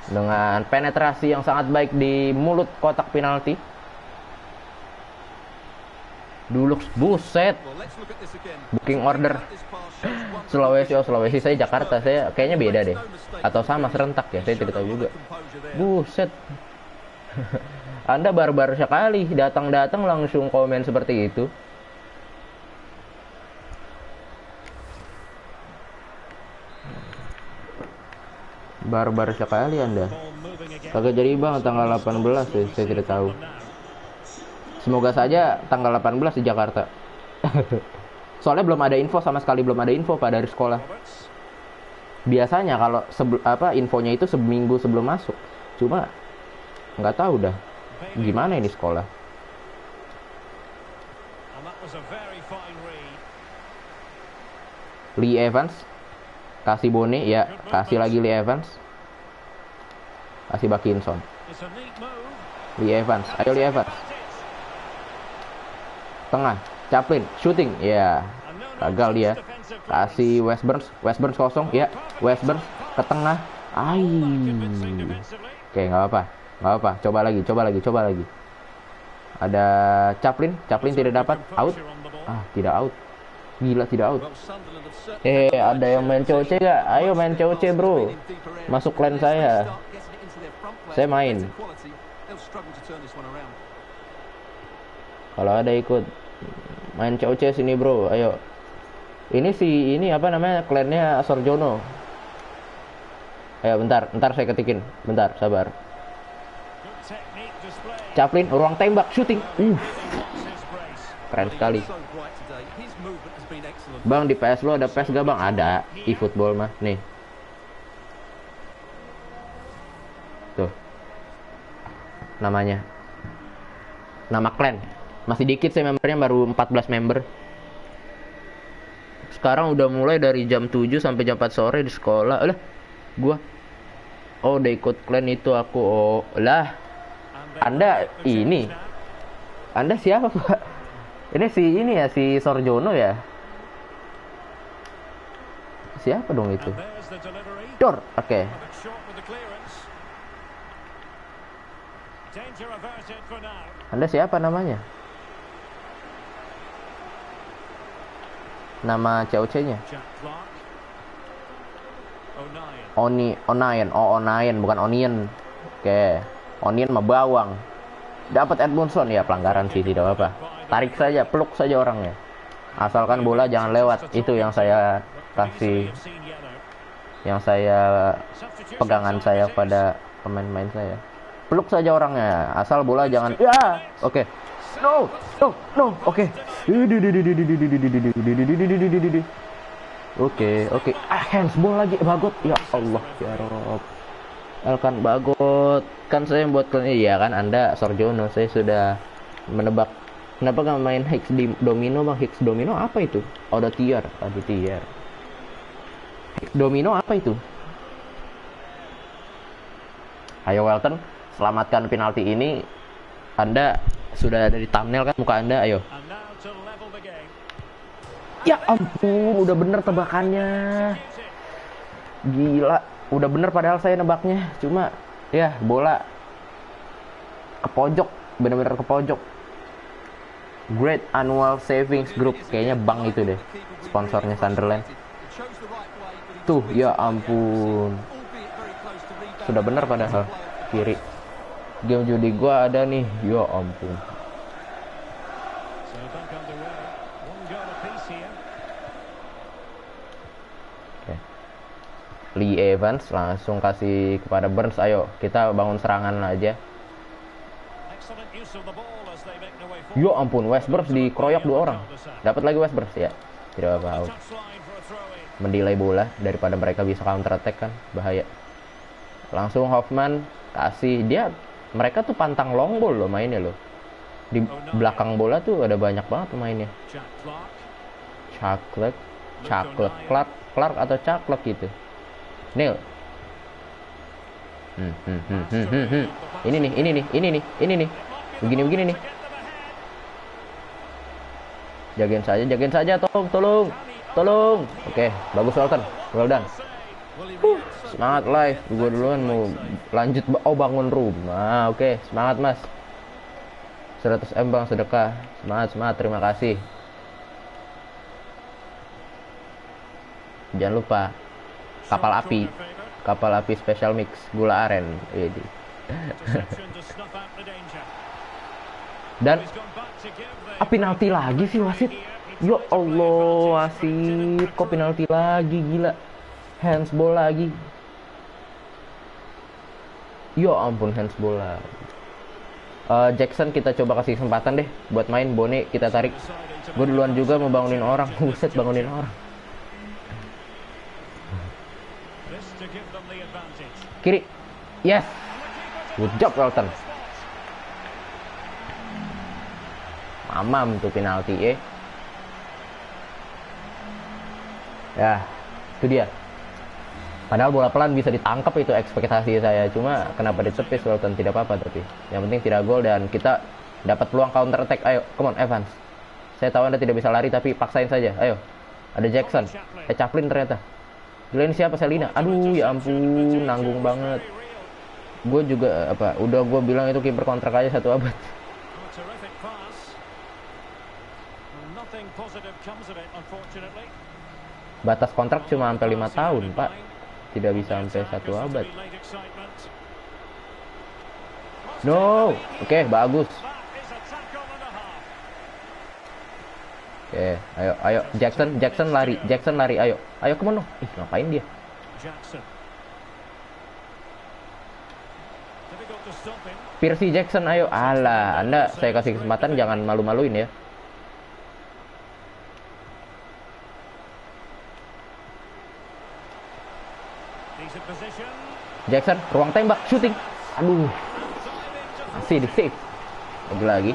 Speaker 1: dengan penetrasi yang sangat baik di mulut kotak penalti. Dulux, buset. Booking order. Sulawesi, saya Jakarta. Saya kayaknya beda deh. Atau sama serentak ya, saya tidak tahu juga. Buset. Anda barbar sekali, datang-datang langsung komen seperti itu. Barbar sekali Anda. Kagak jadi bang tanggal 18 ya, saya tidak tahu. Semoga saja tanggal 18 di Jakarta. Soalnya belum ada info, sama sekali belum ada info Pak dari sekolah. Biasanya kalau infonya itu seminggu sebelum masuk. Cuma nggak tahu dah gimana ini sekolah. Lee Evans kasih Bone ya, kasih lagi Lee Evans, kasih Bakinson. Lee Evans, ayo Lee Evans. Tengah, Chaplin, shooting, ya, gagal dia. Kasih West Burns kosong, ya, West Burns ke tengah. Oke, nggak apa-apa, coba lagi. Ada Chaplin tidak dapat, out. Tidak out. Gila, tidak out. Ada yang main COC gak? Ayo main COC bro. Masuk klan saya. Saya main. Kalau ada ikut main COC sini bro, ayo. Ini apa namanya, klannya Sorjono. Ayo bentar saya ketikin. Bentar, sabar. Chaplin, ruang tembak, shooting. Keren sekali. Bang, di PS lo ada PS gak bang? Ada, eFootball mah. Nih. Tuh. Namanya. Nama klan. Masih dikit sih membernya, baru 14 member. Sekarang udah mulai dari jam 7 sampai jam 4 sore di sekolah. Gua udah ikut klan itu aku. Anda siapa Pak? Ini si Sorjono ya. Siapa dong itu? Dor, oke. Anda siapa namanya? Nama COC-nya? Onayen, bukan Onion. Oke. Onion mah bawang. Dapat Edmundson, ya pelanggaran sih, tidak apa-apa. Tarik saja, peluk saja orangnya. Asalkan bola jangan lewat. Itu yang saya kasih, yang saya pegangan saya pada pemain-pemain saya. Peluk saja orangnya, asal bola jangan. Ya, oke. No, oke. Oke. Handsball lagi, Bagot. Ya Allah, ya Rob. Elkan Bagot. Kan saya buat kalian, ya kan Anda Sorjono, saya sudah menebak. Kenapa nggak main Hex Domino bang? Hex Domino apa itu? Ada tier, tadi tier. Hex Domino apa itu? Ayo Welton, selamatkan penalti ini. Anda sudah ada di thumbnail kan muka Anda, ayo. Ya ampun, udah bener tebakannya. Gila, udah bener padahal saya nebaknya. Cuma ya bola ke pojok, bener-bener ke pojok. Great Annual Savings Group, kayaknya bank itu deh sponsornya Sunderland. Tuh, ya ampun. Sudah bener padahal kiri. Game judi gua ada nih, ya ampun. Lee Evans langsung kasih kepada Burns, ayo kita bangun serangan aja. Yo ampun, West Burns dikeroyok 2 orang. Dapat lagi West Burns ya. Tidak apa-apa. Mendelay bola daripada mereka bisa counter attack kan, bahaya. Langsung Hoffman kasih dia, mereka tuh pantang long ball loh mainnya loh. Di belakang bola tuh ada banyak banget pemainnya. Clark atau Caklek gitu. Neil. Ini nih. Begini nih. Jagain saja, tolong. Oke, bagus Welton. Well done. Semangat live. Gue duluan mau lanjut. Oh, bangun rumah. Oke, semangat mas. 100M bang sedekah. Semangat, terima kasih. Jangan lupa kapal api. Kapal api special mix gula aren. Ini. Dan penalti lagi sih wasit. Ya Allah, wasit kok penalti lagi, gila. Handsball lagi. Ya ampun, handsball lagi. Jackson kita coba kasih kesempatan deh buat main. Bone kita tarik. Gue duluan juga mau bangunin orang. Buset, bangunin orang. Kiri. Yes. Good job Welton. Mamam tuh penalti Ya, itu dia. Padahal bola pelan bisa ditangkap, itu ekspektasi saya. Cuma kenapa ditepis Welton, tidak apa-apa tapi. Yang penting tidak gol dan kita dapat peluang counter attack. Ayo, come on Evans. Saya tahu Anda tidak bisa lari tapi paksain saja. Ayo. Ada Jackson. Chaplin ternyata. Gila, ini siapa? Selina. Aduh, ya ampun, nanggung banget. Gue juga udah gue bilang itu kiper kontrak aja 1 abad. Batas kontrak cuma sampai 5 tahun, Pak. Tidak bisa sampai 1 abad. No. Oke, bagus. Oke, ayo Jackson lari. Ayo kemana? Ngapain dia? Percy Jackson, ayo. Alah, Anda saya kasih kesempatan, jangan malu-maluin ya. Jackson, ruang tembak, shooting. Aduh. Masih di save. Lagi.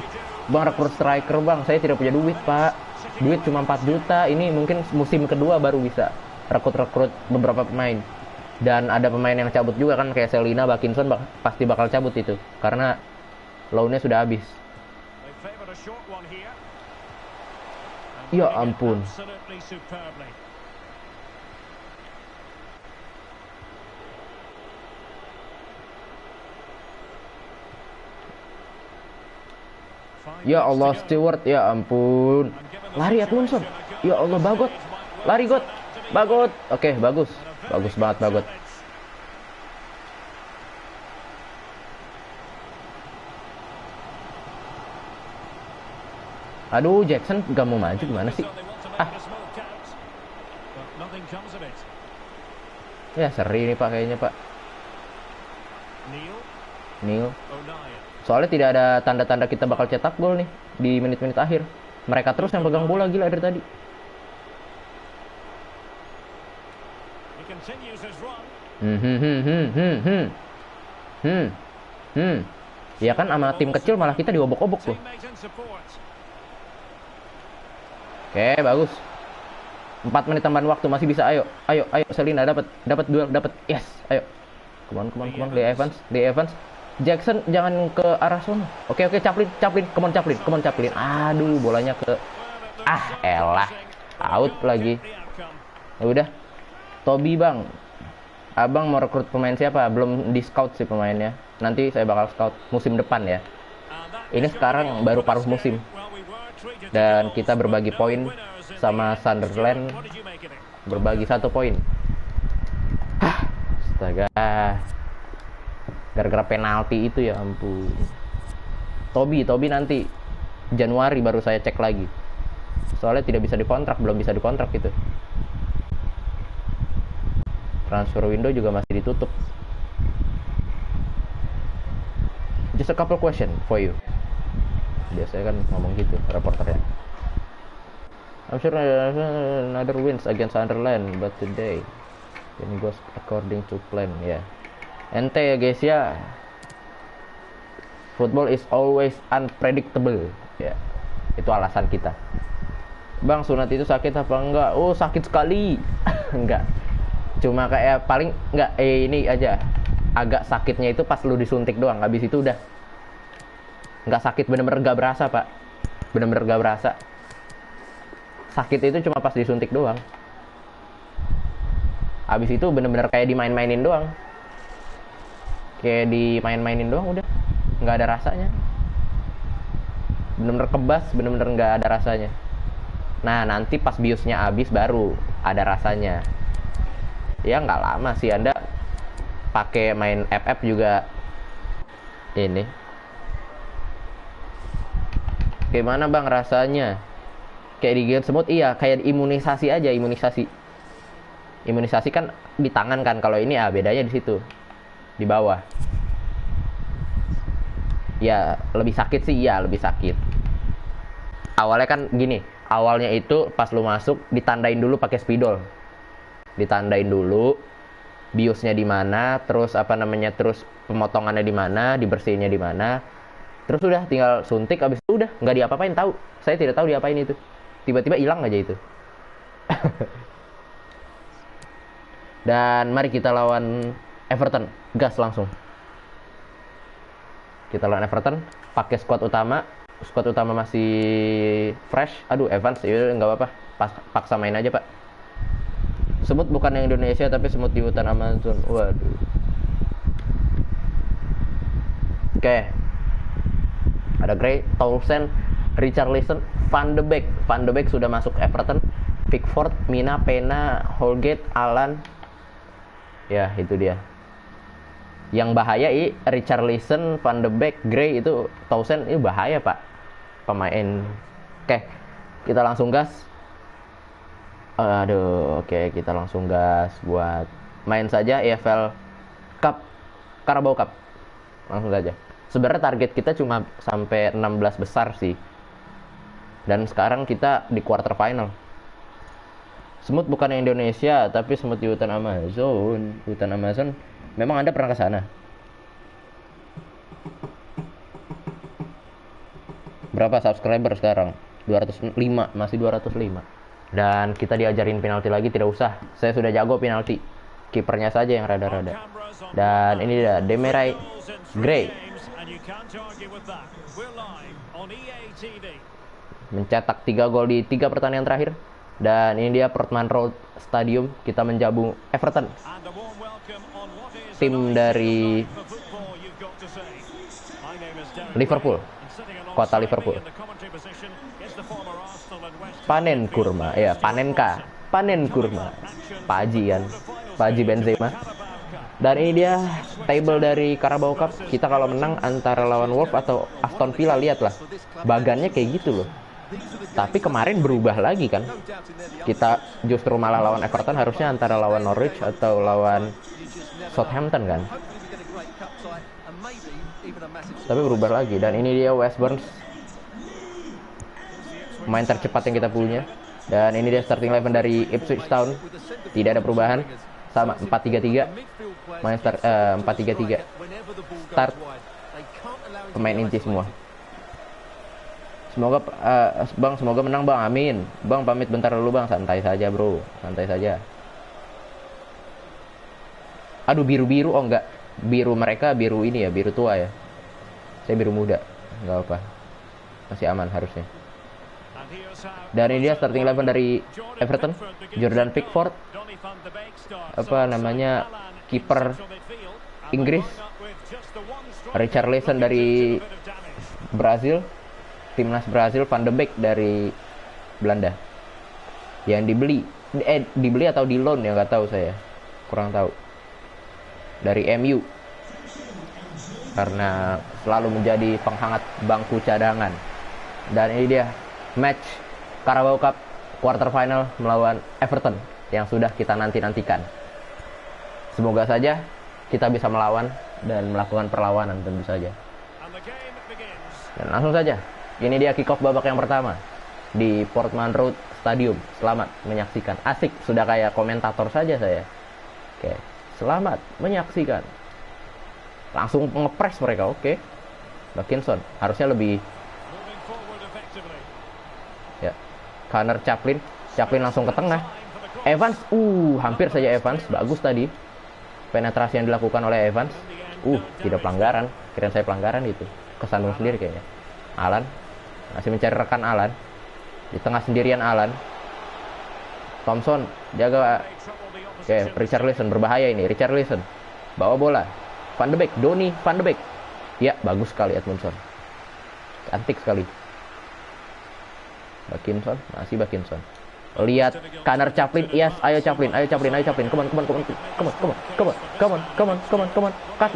Speaker 1: Bang, rekrut striker, Bang. Saya tidak punya duit, Pak. Duit cuma 4 juta. Ini mungkin musim kedua baru bisa rekrut beberapa pemain. Dan ada pemain yang cabut juga kan, kayak Selina, Bakinson pasti bakal cabut itu karena loan-nya sudah habis. Ya ampun. Ya Allah, Stewart, ya ampun. Lari Edmundson. Ya Allah, Bagot. Lari Got. Bagot. Oke, bagus. Bagus banget Bagot. Aduh, Jackson gak mau maju, gimana sih? Ya seri nih Pak kayaknya, Pak. Neil. Soalnya tidak ada tanda-tanda kita bakal cetak gol nih di menit-menit akhir. Mereka terus yang pegang bola, gila dari tadi. Ya kan sama tim kecil malah kita diobok-obok loh. Oke, bagus. 4 menit tambahan waktu masih bisa. Ayo Selina dapat duel, dapat. Yes, ayo. Come on, Lee Evans. Jackson jangan ke arah sana. Oke, Chaplin. Come on Chaplin. Aduh, bolanya ke elah. Out lagi. Ya udah. Toby, Bang. Abang mau rekrut pemain siapa? Belum di scout sih pemainnya. Nanti saya bakal scout musim depan ya. Ini sekarang baru paruh musim. Dan kita berbagi poin sama Sunderland. Berbagi 1 poin. Astaga. Gara-gara penalti itu, ya ampun. Toby nanti Januari baru saya cek lagi. Soalnya tidak bisa dikontrak, belum bisa dikontrak gitu. Transfer window juga masih ditutup. Just a couple question for you. Biasanya kan ngomong gitu reporternya. I'm sure another wins against Sunderland, but today it goes according to plan. Ya, ente ya guys ya. Football is always unpredictable. Ya, itu alasan kita. Bang, sunat itu sakit apa enggak? Oh, sakit sekali. Enggak. Cuma kayak paling enggak ini aja. Agak sakitnya itu pas lu disuntik doang. Habis itu udah nggak sakit, bener-bener gak berasa, Pak. Bener-bener gak berasa. Sakit itu cuma pas disuntik doang. Habis itu bener-bener kayak dimain-mainin doang. Kayak dimain-mainin doang udah. Nggak ada rasanya. Bener-bener kebas, bener-bener nggak ada rasanya. Nah, nanti pas biusnya habis baru ada rasanya. Ya nggak lama sih, Anda pakai main FF juga ini. Gimana bang rasanya? Kayak di game semut, iya kayak imunisasi aja, imunisasi. Imunisasi kan di tangan kan, kalau ini bedanya di situ, di bawah. Ya lebih sakit sih, iya lebih sakit. Awalnya kan gini, awalnya itu pas lu masuk ditandain dulu pakai spidol, ditandain dulu biusnya di mana, terus apa namanya, terus pemotongannya di mana, dibersihinnya di mana, terus udah tinggal suntik, abis itu udah nggak diapa-apain. Tahu, saya tidak tahu diapain itu, tiba-tiba hilang aja itu. Dan mari kita lawan Everton, gas langsung. Kita lawan Everton pakai squad utama masih fresh. Aduh, Evans ya nggak apa-apa, paksa main aja pak. Semut bukan yang Indonesia tapi semut di hutan Amazon. Waduh. Oke. Ada Gray, Townsend, Richarlison, Van de Beek. Van de Beek sudah masuk Everton. Pickford, Mina, Pena, Holgate, Alan. Ya, itu dia. Yang bahaya Richarlison, Van de Beek, Gray itu, Townsend itu bahaya, Pak. Pemain. Oke. Kita langsung gas. Aduh, oke, kita langsung gas buat main saja EFL Cup, Carabao Cup. Langsung saja. Sebenarnya target kita cuma sampai 16 besar sih. Dan sekarang kita di quarter final. Semut bukan Indonesia, tapi semut di hutan Amazon. Hutan Amazon, memang Anda pernah ke sana? Berapa subscriber sekarang? 205, masih 205. Dan kita diajarin penalti lagi, tidak usah. Saya sudah jago penalti. Kipernya saja yang rada-rada. Dan ini dia, Demarai Gray. Mencetak 3 gol di 3 pertandingan terakhir. Dan ini dia Portman Road Stadium. Kita menjamu Everton. Tim dari Liverpool. Kota Liverpool. Panen kurma, ya panenka, panen kurma, Pak Haji kan, Pak Haji Benzema. Dan ini dia table dari Carabao Cup. Kita kalau menang antara lawan Wolves atau Aston Villa, lihatlah, bagannya kayak gitu loh. Tapi kemarin berubah lagi kan, kita justru malah lawan Everton, harusnya antara lawan Norwich atau lawan Southampton kan. Tapi berubah lagi. Dan ini dia West Burns, pemain tercepat yang kita punya. Dan ini dia starting 11 dari Ipswich Town. Tidak ada perubahan, sama 4-3-3. Main start 4-3-3. Start pemain inti semua. Semoga Bang, semoga menang Bang. Amin. Bang pamit bentar dulu Bang, santai saja bro, santai saja. Aduh, biru-biru, oh enggak. Biru mereka biru ini ya, biru tua ya. Saya biru muda. Enggak apa. Masih aman harusnya. Dan ini dia starting 11 dari Everton. Jordan Pickford, apa namanya, kiper Inggris. Richarlison dari Brazil, timnas Brazil. Van de Beek dari Belanda. Yang dibeli atau di loan ya, nggak tahu saya, kurang tahu. Dari MU, karena selalu menjadi penghangat bangku cadangan. Dan ini dia match Carabao Cup quarter final melawan Everton yang sudah kita nanti-nantikan. Semoga saja kita bisa melawan dan melakukan perlawanan tentu saja. Dan langsung saja, ini dia kick off babak yang pertama di Portman Road Stadium. Selamat menyaksikan. Asik, sudah kayak komentator saja saya. Oke, selamat menyaksikan. Langsung ngepres mereka, oke. Dickinson harusnya lebih. Ya, Connor Chaplin langsung ke tengah. Evans, hampir saja Evans, bagus tadi penetrasi yang dilakukan oleh Evans. Tidak pelanggaran, kirain saya pelanggaran itu. Kesandung sendiri kayaknya. Alan masih mencari rekan Alan. Di tengah sendirian Alan. Thompson jaga. Oke, Richarlison berbahaya ini. Richarlison bawa bola. Van de Beek, Donny Van de Beek. Ya, bagus sekali Edmundson. Cantik sekali. Bakinson, masih Bakinson. Lihat Connor Chaplin, yes, ayo Chaplin. Come on. Cut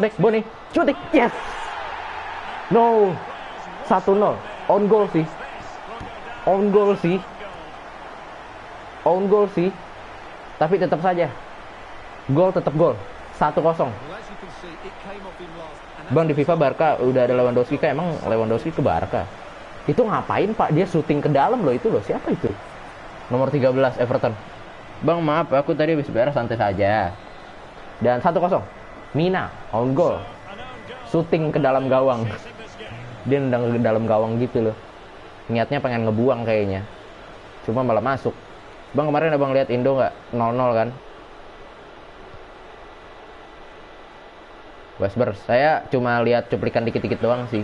Speaker 1: back, Boni, shooting, yes. No, 1-0, on goal sih. Tapi tetap saja, tetap gol, 1-0. Bang, di FIFA Barca udah ada Lewandowski, kan emang Lewandowski ke Barca. Itu ngapain Pak? Dia syuting ke dalam loh, itu loh. Siapa itu? Nomor 13 Everton. Bang, maaf, aku tadi habis beres, santai saja. Dan 1-0. Mina, on goal. Syuting ke dalam gawang. Dia nendang ke dalam gawang gitu loh. Niatnya pengen ngebuang kayaknya. Cuma malah masuk. Bang, kemarin abang lihat Indo nggak? 0-0 kan? Westberg, saya cuma lihat cuplikan dikit-dikit doang sih.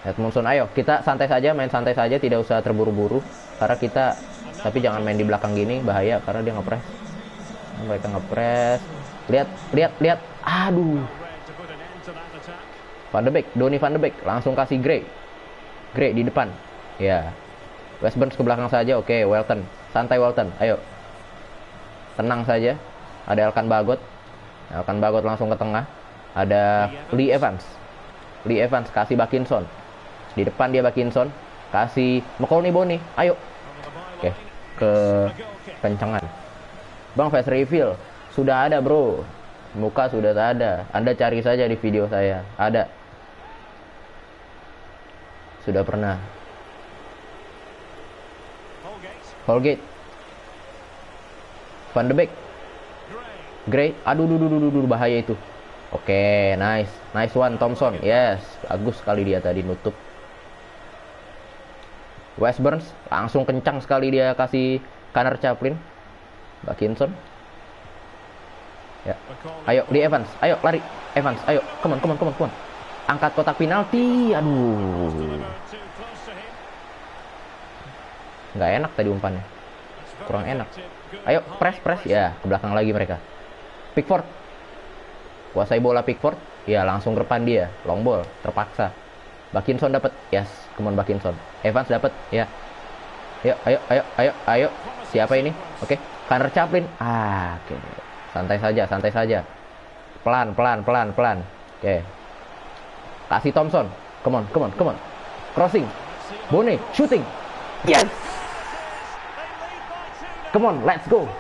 Speaker 1: Edmundson, ayo kita santai saja, main santai saja, tidak usah terburu-buru. Karena kita, tapi jangan main di belakang gini, bahaya karena dia ngepres. Mereka ngepres. Lihat. Aduh. Van de Beek, Donny Van de Beek, langsung kasih Gray di depan. Ya. Westburn ke belakang saja, oke, Welton. Santai Welton, ayo. Tenang saja. Ada Elkan Bagot langsung ke tengah. Ada Lee Evans kasih Bakinson. Di depan dia Bakinson, kasih McColney Boni, ayo. Oke, ke kencengan. Bang, face reveal sudah ada bro, muka sudah ada. Anda cari saja di video saya, ada. Sudah pernah. Holgate, Van de Beek, Gray, aduh, bahaya itu. Oke, nice one Thompson, yes, bagus sekali dia tadi nutup. Westburn langsung kencang sekali dia kasih Connor Chaplin. Bakinson. Ya, ayo di Evans, ayo lari Evans, ayo, come on. Angkat kotak penalti, aduh. Nggak enak tadi umpannya, kurang enak. Ayo press, ya ke belakang lagi mereka. Pickford, kuasai bola Pickford, ya langsung ke depan dia, long ball, terpaksa. Bakinson dapat, yes, come on Bakinson. Evans dapat, ya. Ayo. Siapa ini? Oke, Connor Chaplin. Oke. Santai saja. Pelan. Oke. Kasih Thompson. Come on. Crossing. Boni, shooting. Yes. Come on, let's go.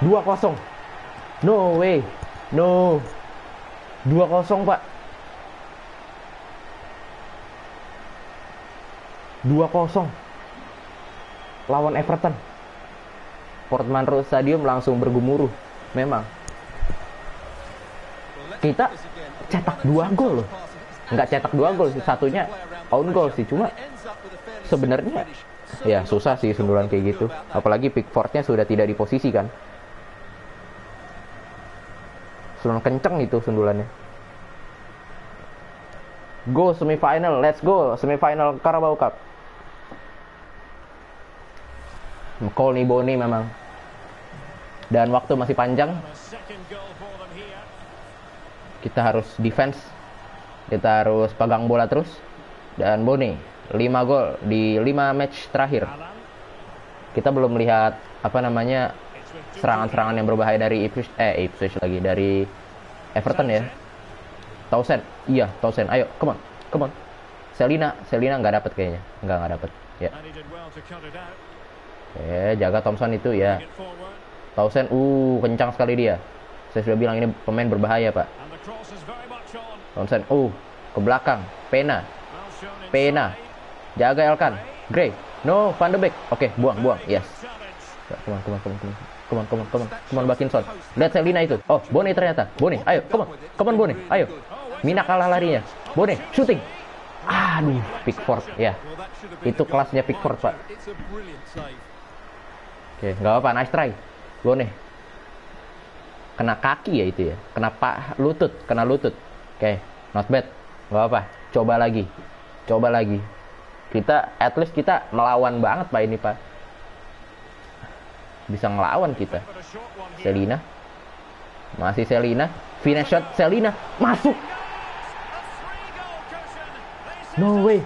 Speaker 1: 2-0. No way. No. 2-0, Pak. 2-0 lawan Everton. Portman Road Stadium langsung bergemuruh. Memang kita cetak 2 gol loh. Nggak cetak 2 gol sih, satunya own goal sih. Cuma sebenarnya ya susah sih sundulan kayak gitu. Apalagi Pickfordnya sudah tidak di posisi kan. Sundulan kenceng itu sundulannya. Go semifinal, let's go semifinal Carabao Cup. McColney Boni memang. Dan waktu masih panjang. Kita harus defense. Kita harus pegang bola terus. Dan Boni 5 gol di 5 match terakhir. Kita belum lihat serangan-serangan yang berbahaya dari Ipswich lagi, dari Everton ya. Townsend, iya Townsend, ayo, come on. Selina nggak dapet kayaknya, nggak dapet. Ya. Oke, jaga Thompson itu ya. Townsend, kencang sekali dia. Saya sudah bilang ini pemain berbahaya Pak. Townsend, ke belakang, Pena, jaga Elkan, Gray, no, Van de Beek, oke, buang, yes. Come on Bakinson. Lihat Selina itu. Oh, Boni ternyata. Boni, ayo, come on Boni, ayo. Mina kalah larinya. Boni, shooting. Aduh, Pickford, ya. Itu kelasnya Pickford, Pak. Oke, nggak apa-apa, nice try. Boni. Kena kaki ya itu ya. Kena lutut. Oke, not bad. Nggak apa-apa. Coba lagi. Kita at least kita melawan banget Pak ini Pak. Bisa ngelawan kita. Selina. Masih Selina. Finish shot Selina. Masuk. No way.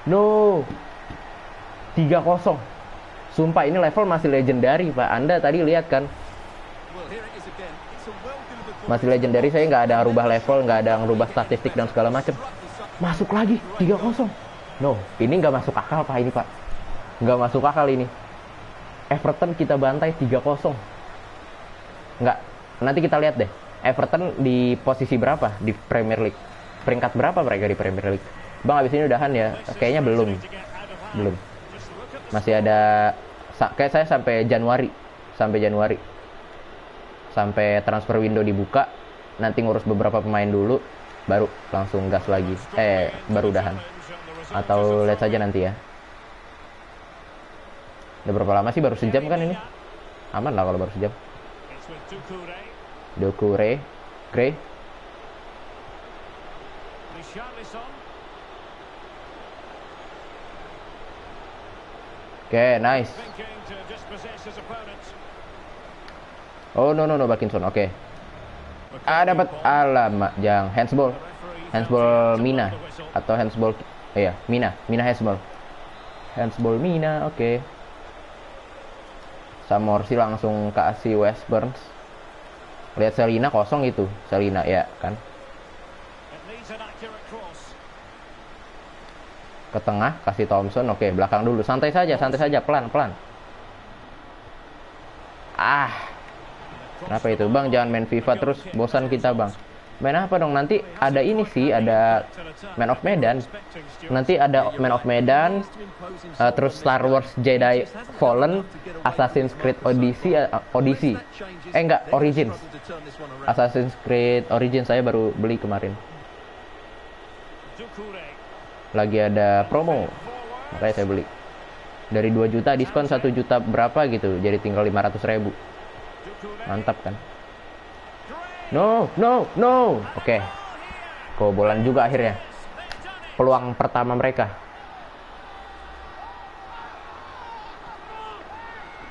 Speaker 1: No. 3-0. Sumpah ini level masih legendary Pak. Anda tadi lihat kan? Masih legendary, saya nggak ada ngerubah level, nggak ada ngerubah statistik dan segala macam. Masuk lagi 3-0. No, ini nggak masuk akal Pak ini Pak. Nggak masuk akal ini. Everton kita bantai 3-0. Nggak. Nanti kita lihat deh. Everton di posisi berapa di Premier League? Peringkat berapa mereka di Premier League? Bang, abis ini udahan ya? Kayaknya belum. Belum. Masih ada, kayak saya sampai Januari. Sampai transfer window dibuka. Nanti ngurus beberapa pemain dulu. Baru langsung gas lagi. Baru udahan. Atau lihat saja nanti ya. Udah berapa lama sih? Baru sejam kan ini? Aman lah kalau baru sejam. Doucouré, Gray. Oke, nice. Oh no, Parkinson. Oke. Dapat alamak, jangan handsball Mina atau handsball Mina handsball. Handsball Mina, oke. Samorsi langsung kasih West Burns. Lihat Selina kosong itu. Selina ya kan. Ke tengah kasih Thompson. Oke, belakang dulu. Santai saja, pelan-pelan. Kenapa itu, Bang? Jangan main FIFA terus, bosan kita, Bang. Main apa dong? Nanti ada ini sih, ada Man of Medan. Nanti ada Man of Medan, terus Star Wars Jedi Fallen, Assassin's Creed Odyssey. Enggak, Origins. Assassin's Creed Origins saya baru beli kemarin. Lagi ada promo, makanya saya beli. Dari 2 juta diskon 1 juta berapa gitu, jadi tinggal 500.000. Mantap kan? No. Oke. Kebobolan juga akhirnya. Peluang pertama mereka.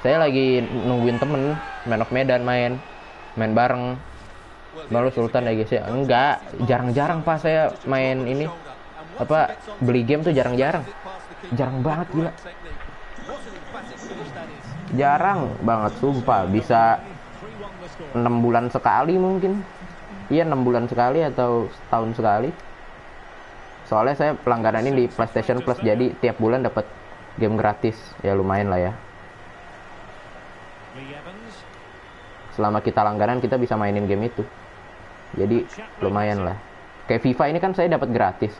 Speaker 1: Saya lagi nungguin temen Man of Medan main bareng. Malu Sultan ya guys ya. Enggak, jarang-jarang Pak saya main ini. Beli game tuh jarang-jarang. Jarang banget gila. Jarang banget sumpah, bisa 6 bulan sekali mungkin. Iya 6 bulan sekali atau setahun sekali. Soalnya saya pelangganan ini di PlayStation Plus, jadi tiap bulan dapat game gratis. Ya lumayan lah ya. Selama kita langganan kita bisa mainin game itu. Jadi lumayan lah. Kayak FIFA ini kan saya dapat gratis.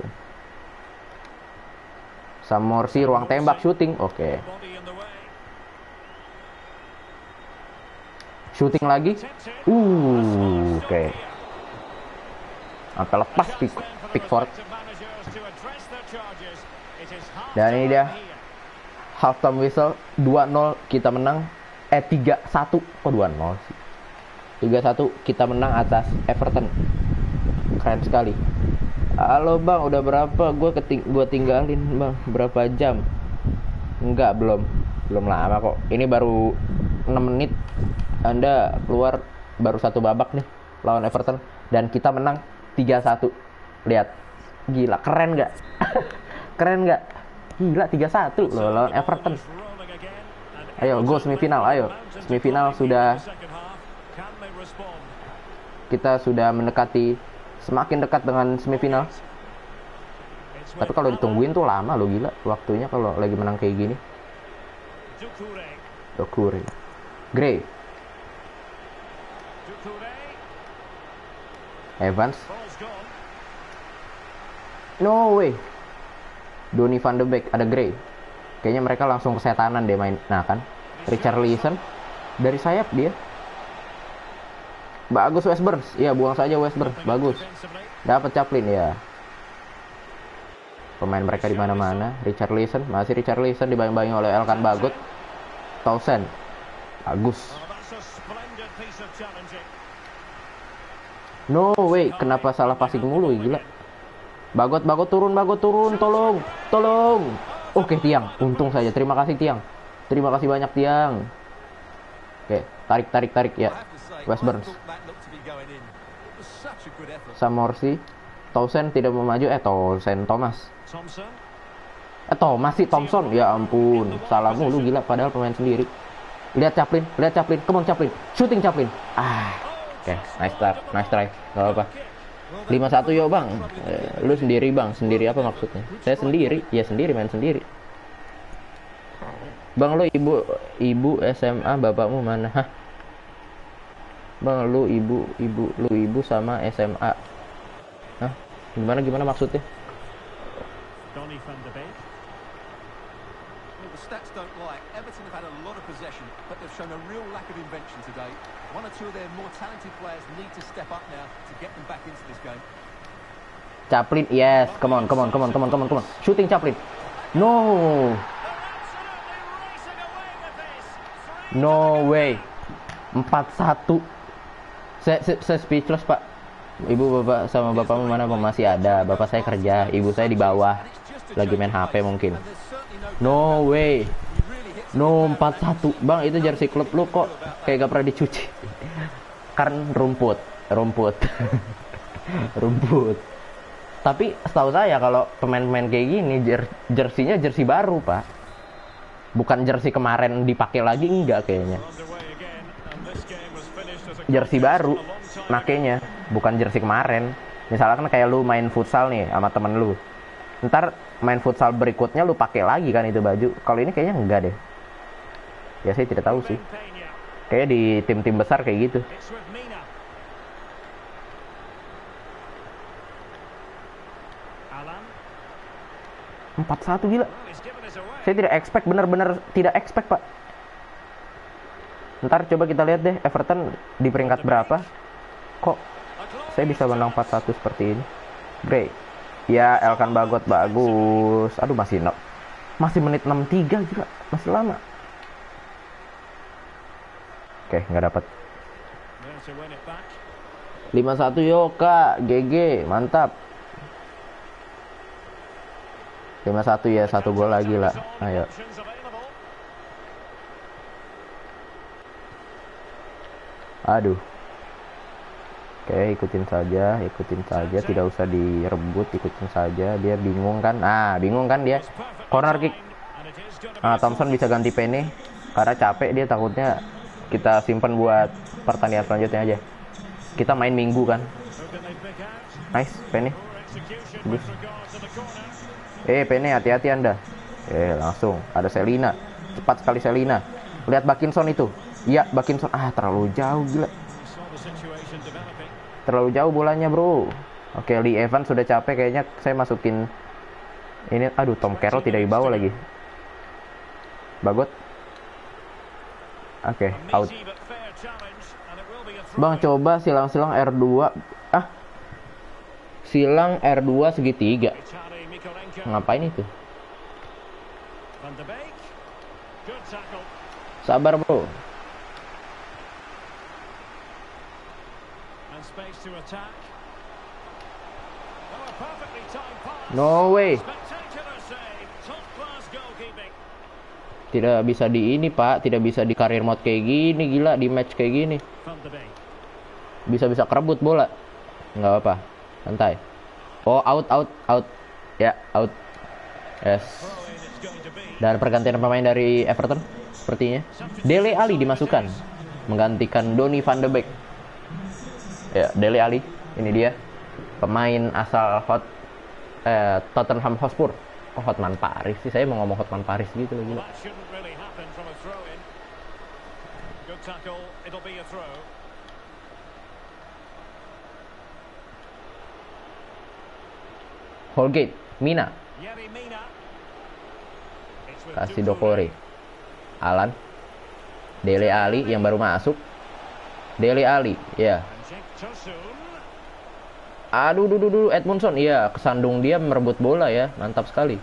Speaker 1: Samorsi ruang tembak shooting. Oke. Shooting lagi. Oke. Sampai lepas Pickford. Dan ini dia halftime whistle. 2-0 kita menang. 3-1. Kok 2-0 sih? 3-1 kita menang atas Everton. Keren sekali. Halo Bang, udah berapa? Gue tinggalin Bang. Berapa jam? Enggak, belum lama kok. Ini baru 6 menit. Anda keluar baru 1 babak nih lawan Everton. Dan kita menang 3-1. Lihat. Gila, keren nggak? Keren nggak? Gila, 3-1 loh lawan Everton. Ayo, go semifinal, ayo. Semifinal sudah. Kita sudah mendekati, semakin dekat dengan semifinal. Tapi kalau ditungguin tuh lama loh, gila waktunya kalau lagi menang kayak gini. Doucouré. Gray. Evans. No way. Donny van de Beek, ada Gray. Kayaknya mereka langsung kesetanan deh main. Nah kan, Richarlison dari sayap dia. Bagus West Burns. Iya, buang saja West Burns. Bagus. Dapat Chaplin ya. Pemain mereka di mana-mana. Richarlison, masih Richarlison dibayang-bayangi oleh Elkan Bagot. Townsend. Bagus. No way, kenapa salah passing mulu gila. Bagot, Bagot turun, tolong. Oke, Tiang, untung saja. Terima kasih, Tiang. Terima kasih banyak, Tiang. Oke, tarik ya. West Burns. Samorsi. Townsend tidak mau maju. Thomas sih, Thompson. Ya ampun, salah mulu gila, padahal pemain sendiri. Lihat Chaplin. Come on, Chaplin. Shooting Chaplin. Oke, nice try. Gak apa-apa. 5-1 yo bang. Lu sendiri bang. Sendiri apa maksudnya? Saya sendiri. Ya sendiri, main sendiri. Bang, lu ibu SMA, bapakmu mana? Hah? Bang, lu ibu sama SMA. Hah? Gimana maksudnya?
Speaker 2: Donny van de Beek.
Speaker 3: The stats don't lie. Everton have had a lot of possession, but they've shown a real lack of invention today. One or two of their more talented players need to step up now to get them back into this game.
Speaker 1: Chaplin, yes. Come on. Shooting Chaplin. No way. 4-1. Saya speechless, Pak. Ibu, bapak sama bapakmu mana? Masih ada. Bapak saya kerja, ibu saya di bawah. Lagi main HP mungkin. No way. No, 4-1. Bang, itu jersey klub lu kok kayak gak pernah dicuci. Kan rumput. Rumput. Tapi setahu saya kalau pemain-pemain kayak gini jersinya jersey baru, Pak. Bukan jersey kemarin dipakai lagi, enggak kayaknya. Jersey baru makanya, bukan jersey kemarin. Misalkan kayak lu main futsal nih sama temen lu. Ntar main futsal berikutnya lu pakai lagi kan itu baju. Kalau ini kayaknya enggak deh. Ya saya tidak tahu sih. Kayaknya di tim-tim besar kayak gitu. 4-1 gila. Saya tidak expect, benar-benar tidak expect, Pak. Ntar coba kita lihat deh Everton di peringkat berapa. Kok saya bisa menang 4-1 seperti ini. Great. Ya, Elkan Bagot bagus. Aduh, masih menit 63 gila. Masih lama. Oke, nggak dapat. 5-1 Yoka, GG, mantap. 5-1 ya, 1 gol lagi lah. Ayo. Aduh. Oke, ikutin saja, tidak usah direbut, ikutin saja. Dia bingung kan? Bingung kan dia. Corner kick. Thompson bisa ganti Penne karena capek dia, takutnya kita simpan buat pertandingan selanjutnya aja. Kita main Minggu kan. Nice, Penne. Bagus. Penne, hati-hati Anda. Langsung ada Selina. Cepat sekali Selina. Lihat Bakinson itu. Iya, Bakinson. Terlalu jauh gila. Terlalu jauh bolanya, bro. Oke, Lee Evans sudah capek kayaknya. Saya masukin ini. Aduh, Tom Carroll tidak dibawa lagi. Bagot. Oke, out. Bang, coba silang-silang R2. Silang R2 segitiga. Ngapain itu? Sabar, bro. No way. Tidak bisa di ini, Pak. Tidak bisa di career mode kayak gini. Gila, di match kayak gini. Bisa-bisa kerebut bola. Nggak apa. Santai. Out. Ya, out. Yes. Dan pergantian pemain dari Everton sepertinya. Dele Alli dimasukkan menggantikan Donny van de Beek. Ya, Dele Alli. Ini dia. Pemain asal Tottenham Hotspur. Hotman Paris sih, saya mau ngomong Hotman Paris gitu loh, gila. Holgate, Mina. Kasih Dokore. Alan. Dele Alli yang baru masuk. Dele Alli, ya. Aduh, Edmundson, iya, kesandung dia merebut bola ya, mantap sekali.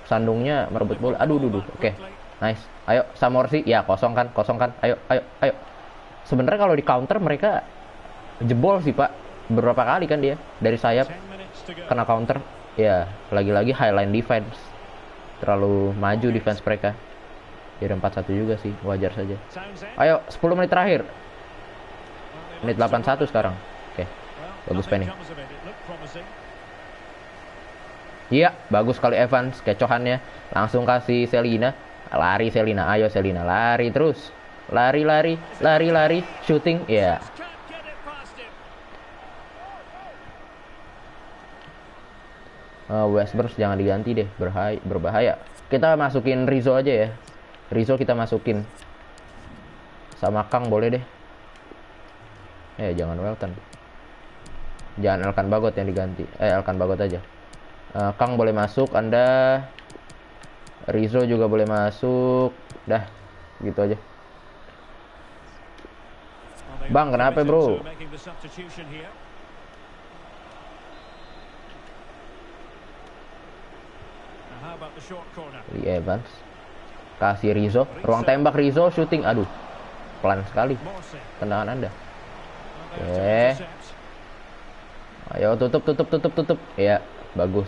Speaker 1: Sandungnya merebut bola, oke, nice. Ayo, Samorsi, ya kosong kan, ayo. Sebenarnya kalau di counter mereka jebol sih, Pak. Beberapa kali kan dia dari sayap kena counter. Ya, lagi-lagi highline defense. Terlalu maju defense mereka. Ya udah 4-1 juga sih, wajar saja. Ayo, 10 menit terakhir. Menit 81 sekarang. Oke. Bagus Penny. Iya, bagus sekali Evans kecohannya. Langsung kasih Selina. Lari Selina, ayo Selina, lari terus. Lari, shooting. Ya. Westbrook jangan diganti deh, berbahaya. Kita masukin Rizzo aja ya. Rizzo kita masukin. Sama Kang boleh deh. Jangan Welton. Jangan Elkan Bagot yang diganti. Elkan Bagot aja. Kang boleh masuk, Anda. Rizzo juga boleh masuk. Dah, gitu aja. Bang, kenapa bro? Lee Evans. Kasih Rizzo. Ruang tembak Rizzo, shooting. Aduh, pelan sekali tendangan Anda. Oke. Ayo tutup. Ya, bagus.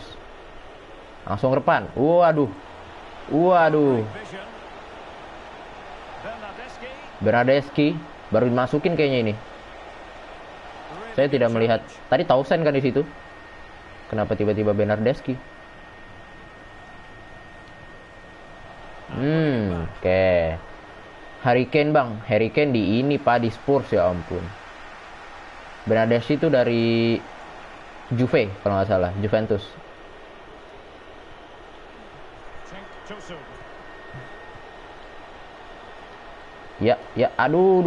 Speaker 1: Langsung ke depan. Waduh. Bernardeschi baru dimasukin kayaknya ini. Saya tidak melihat. Tadi Tausen kan di situ. Kenapa tiba-tiba Bernardeschi? Oke. Harry Kane bang. Harry Kane di ini Pak, di Spurs, ya ampun. Bernardeschi itu dari Juve kalau nggak salah, Juventus. Ya, aduh,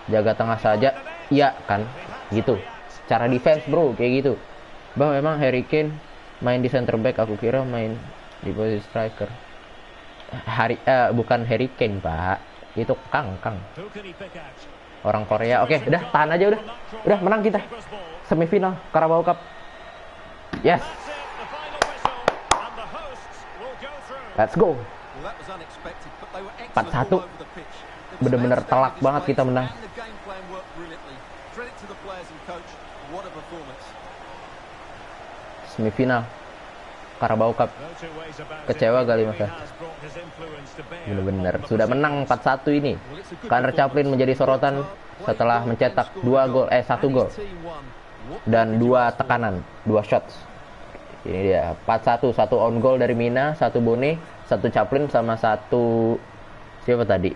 Speaker 1: jaga tengah saja. Iya kan, gitu. Cara defense bro, kayak gitu. Bang, memang Harry Kane main di center back, aku kira main di posisi striker. Bukan Harry Kane pak, itu Kang. Orang Korea. Oke, udah tahan aja udah menang kita. Semifinal Carabao Cup. Yes. Let's go. 4-1. Bener-bener telak banget kita menang. Semifinal Carabao Cup. Kecewa kali Mas. Bener-bener sudah menang 4-1 ini. Connor Chaplin menjadi sorotan setelah mencetak 1 gol dan 2 tekanan, 2 shots. Ini dia 4-1, 1 on goal dari Mina, 1 Bone, 1 Chaplin sama 1 siapa tadi?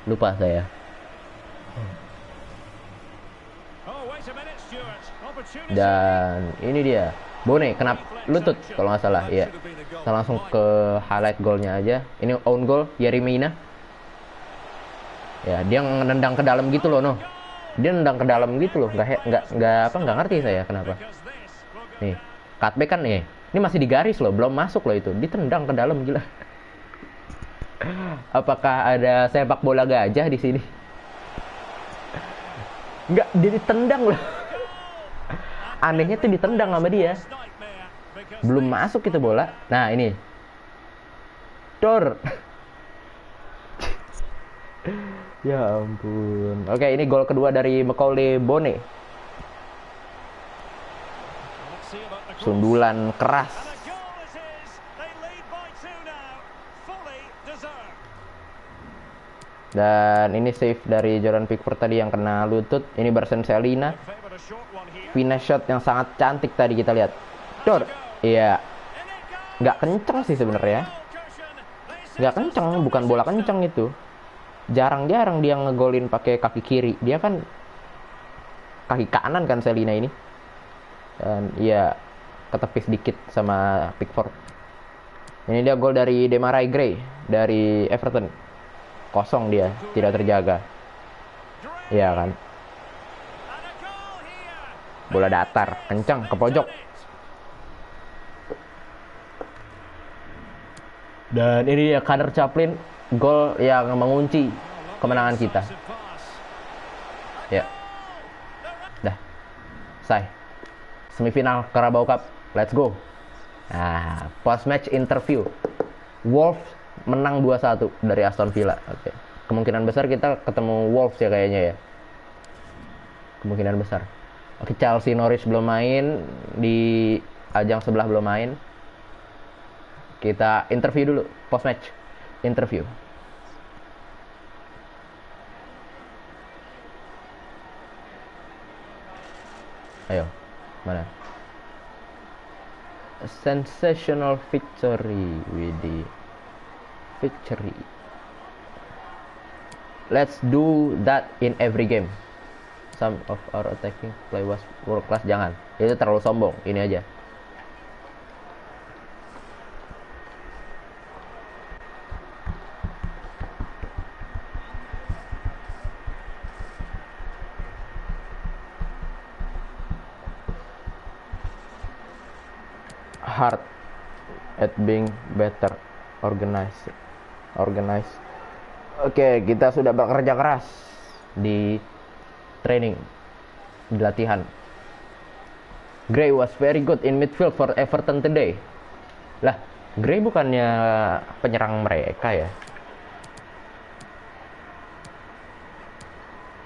Speaker 1: Lupa saya. Dan ini dia Bone kena lutut kalau nggak salah. Iya. Kita langsung ke highlight golnya aja. Ini own goal Yeremina. Ya, dia nendang ke dalam gitu loh, no. Dia nendang ke dalam gitu loh. Nggak ngerti saya kenapa. Nih, cutback kan nih. Ini masih di garis loh, belum masuk loh itu. Ditendang ke dalam, gila. Apakah ada sepak bola gajah di sini? Nggak, dia ditendang loh. Anehnya tuh ditendang sama dia. Belum masuk itu bola. Nah, ini. Dor. Ya ampun. Oke, ini gol kedua dari Macaulay Bone. Sundulan keras. Dan ini save dari Jordan Pickford tadi yang kena lutut. Ini Barsen Selina. Finish shot yang sangat cantik tadi kita lihat. Dor. Iya. Nggak kenceng sih sebenarnya. Nggak kenceng, bukan bola kenceng itu. Jarang-jarang dia ngegolin pakai kaki kiri. Dia kan kaki kanan kan Selina ini. Dan iya ketepis dikit sama Pickford. Ini dia gol dari Demarai Gray dari Everton. Kosong dia, tidak terjaga. Iya kan. Bola datar, kencang ke pojok. Dan ini dia Connor Chaplin, gol yang mengunci kemenangan kita. Ya. Dah. Selesai. Semifinal Carabao Cup. Let's go. Nah, post match interview. Wolves menang 2-1 dari Aston Villa. Oke. Kemungkinan besar kita ketemu Wolves ya kayaknya ya. kemungkinan besar. Oke, Chelsea Norwich belum main, di ajang sebelah belum main. Kita interview dulu, post match interview. Ayo, mana? A sensational victory with the victory. Let's do that in every game. Some of our attacking play was world class. Jangan, itu terlalu sombong. Ini aja. Hard at being better organized. Oke, kita sudah bekerja keras di training, di latihan. Gray was very good in midfield for Everton today. Lah, Gray bukannya penyerang mereka ya?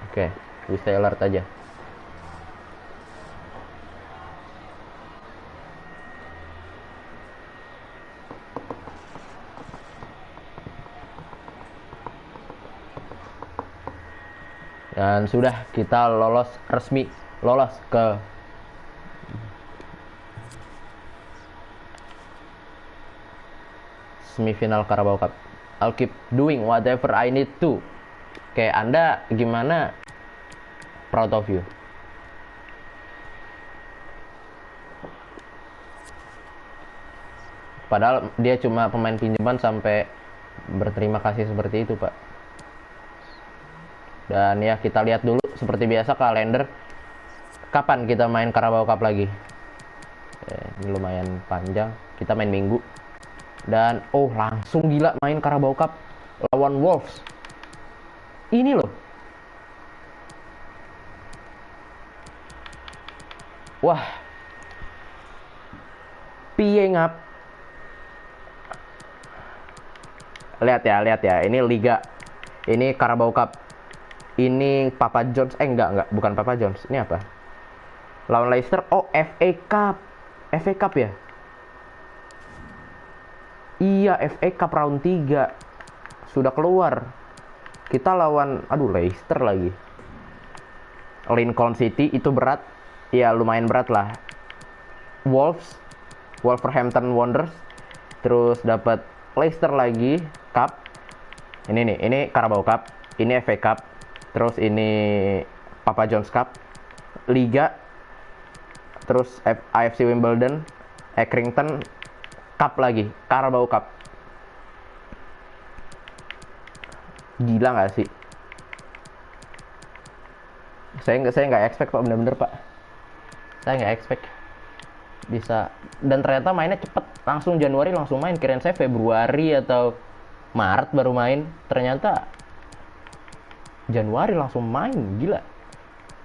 Speaker 1: Oke, bisa alert aja. Dan sudah, kita resmi lolos ke semifinal Carabao Cup. I'll keep doing whatever I need to. Kayak Anda gimana? Proud of you. Padahal dia cuma pemain pinjaman sampai berterima kasih seperti itu, Pak. Dan ya, kita lihat dulu seperti biasa kalender kapan kita main Carabao Cup lagi. Ini lumayan panjang. Kita main Minggu. Dan langsung gila main Carabao Cup lawan Wolves. Ini loh. Wah. Piye ngap. Lihat ya. Ini Liga. Ini Carabao Cup. Ini Papa John's, enggak, bukan Papa John's. Ini apa? Lawan Leicester. FA Cup. FA Cup ya? Iya, FA Cup round 3. Sudah keluar. Kita lawan, Leicester lagi. Lincoln City, itu berat. Ya, lumayan berat lah. Wolverhampton Wanderers. Terus dapat Leicester lagi, Cup. Ini Carabao Cup. Ini FA Cup. Terus ini Papa John's Cup, Liga, terus AFC Wimbledon, Accrington Cup lagi, Carabao Cup. Gila nggak sih? Saya nggak expect, Pak, bener-bener, Pak. Saya nggak expect bisa, dan ternyata mainnya cepet, langsung Januari langsung main. Kirain saya Februari atau Maret baru main, ternyata Januari langsung main. Gila,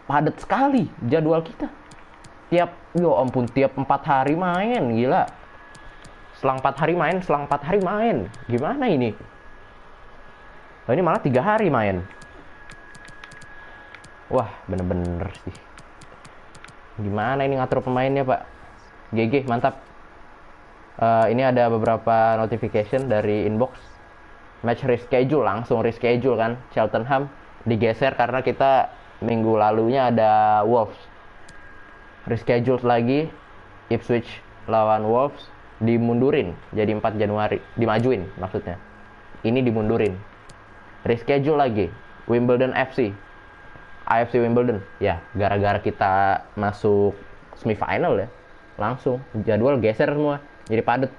Speaker 1: padat sekali jadwal kita. Tiap 4 hari main. Gila, selang 4 hari main. Gimana ini? Ini malah 3 hari main. Wah, bener-bener sih. Gimana ini ngatur pemainnya, Pak? GG, mantap. Ini ada beberapa notification dari inbox. Match reschedule, langsung reschedule kan. Cheltenham digeser karena kita minggu lalunya ada Wolves. Reschedule lagi, Ipswich lawan Wolves dimundurin jadi 4 Januari, dimajuin maksudnya. Ini dimundurin. Reschedule lagi, Wimbledon FC, AFC Wimbledon. Ya, gara-gara kita masuk semifinal ya, langsung jadwal geser semua, jadi padet.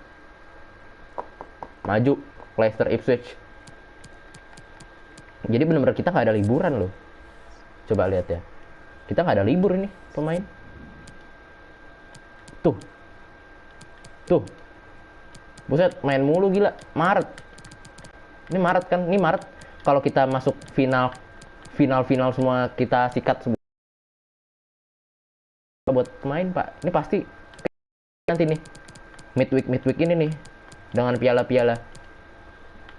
Speaker 1: Maju Leicester Ipswich. Jadi benar-benar kita nggak ada liburan loh. Coba lihat ya. Kita nggak ada libur ini pemain. Tuh. Buset, main mulu gila. Maret. Ini Maret kan? Ini Maret. Kalau kita masuk final semua kita sikat buat pemain, Pak. Ini pasti nanti nih. Midweek ini nih. Dengan piala-piala.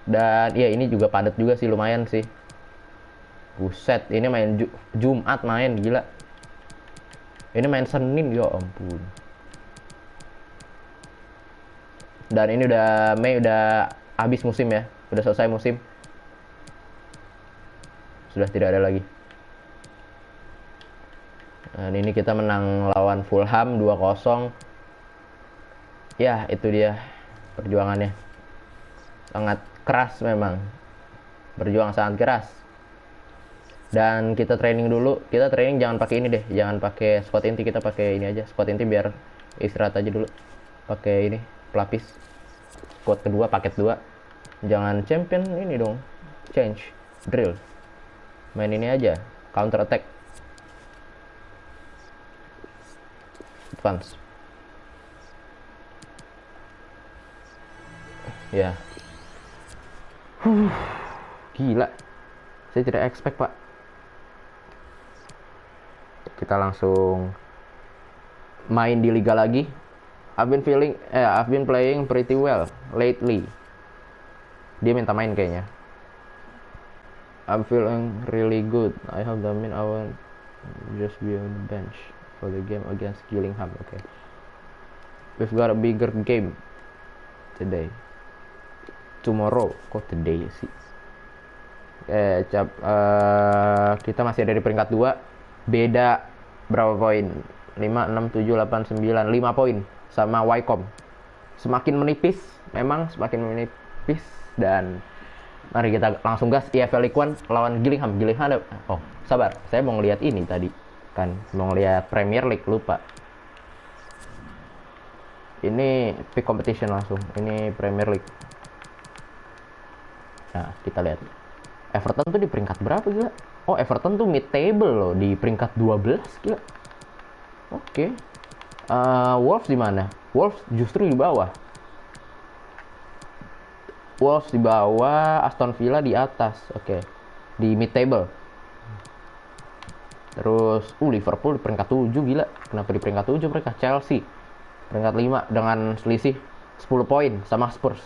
Speaker 1: Dan ya ini juga padat juga sih, lumayan sih. Buset, ini main Jumat main, gila. Ini main Senin, ya ampun. Dan ini udah Mei, udah habis musim ya. Udah selesai musim. Sudah tidak ada lagi. Dan ini kita menang lawan Fulham 2-0. Ya, itu dia perjuangannya. Sangat keras memang. Berjuang sangat keras. Dan kita training dulu. Kita training jangan pakai ini deh. Jangan pakai squad inti, kita pakai ini aja. Squad inti biar istirahat aja dulu. Pakai ini, pelapis. Squad kedua, paket 2. Jangan champion ini dong. Change, drill. Main ini aja, counter attack. Advance. Ya. Gila. Saya tidak expect, Pak. Kita langsung main di liga lagi. I've been playing pretty well lately. Dia minta main kayaknya. I'm feeling really good. I hope that mean I won't just be on the bench for the game against Gillingham. Okay. We've got a bigger game today. Tomorrow. Kok today sih? Kita masih ada di peringkat 2. Beda berapa poin? 5, 6, 7, 8, 9. 5 poin sama Wycombe. Semakin menipis. Memang semakin menipis. Dan mari kita langsung gas EFL League One lawan Gillingham. Gillingham oh, sabar. Saya mau ngeliat ini tadi. Kan mau ngeliat Premier League, lupa. Ini pick competition langsung. Ini Premier League. Nah, kita lihat. Everton tuh di peringkat berapa, gila? Oh, Everton tuh mid table loh, di peringkat 12, gila. Oke. Wolves di mana? Wolves justru di bawah. Wolves di bawah, Aston Villa di atas. Oke. Di mid table. Terus Liverpool di peringkat 7, gila. Kenapa di peringkat 7 mereka? Chelsea peringkat 5 dengan selisih 10 poin sama Spurs.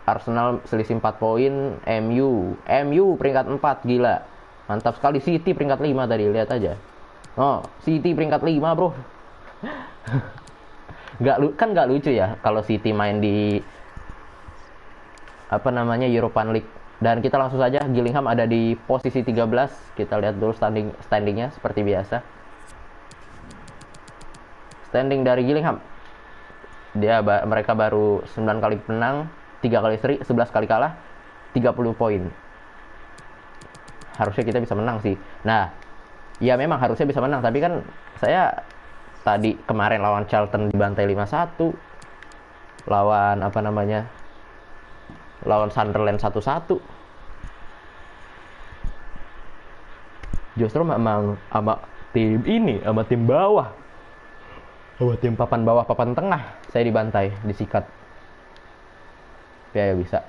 Speaker 1: Arsenal selisih 4 poin. MU peringkat 4, gila. Mantap sekali. City peringkat 5 tadi, lihat aja. Oh, City peringkat 5, bro. Nggak lucu ya kalau City main di European League. Dan kita langsung saja, Gillingham ada di posisi 13. Kita lihat dulu standingnya seperti biasa. Standing dari Gillingham. Mereka baru 9 kali menang, 3 kali seri, 11 kali kalah, 30 poin. Harusnya kita bisa menang sih. Nah, ya memang harusnya bisa menang, tapi kan saya tadi kemarin lawan Charlton dibantai 5-1. Lawan lawan Sunderland 1-1. Justru memang sama tim ini, sama tim bawah. Sama tim papan bawah, papan tengah saya dibantai, disikat. Ya bisa.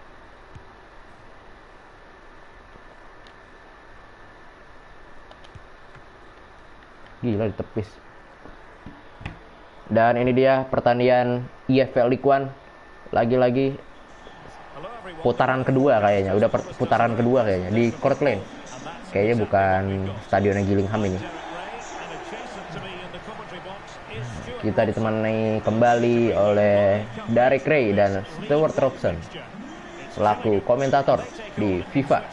Speaker 1: Gila, ditepis. Dan ini dia pertandingan EFL League One. Lagi-lagi putaran kedua kayaknya. Udah putaran kedua kayaknya di Court Lane. Kayaknya bukan stadion Gillingham ini. Kita ditemani kembali oleh Derek Ray dan Stuart Robson selaku komentator di FIFA.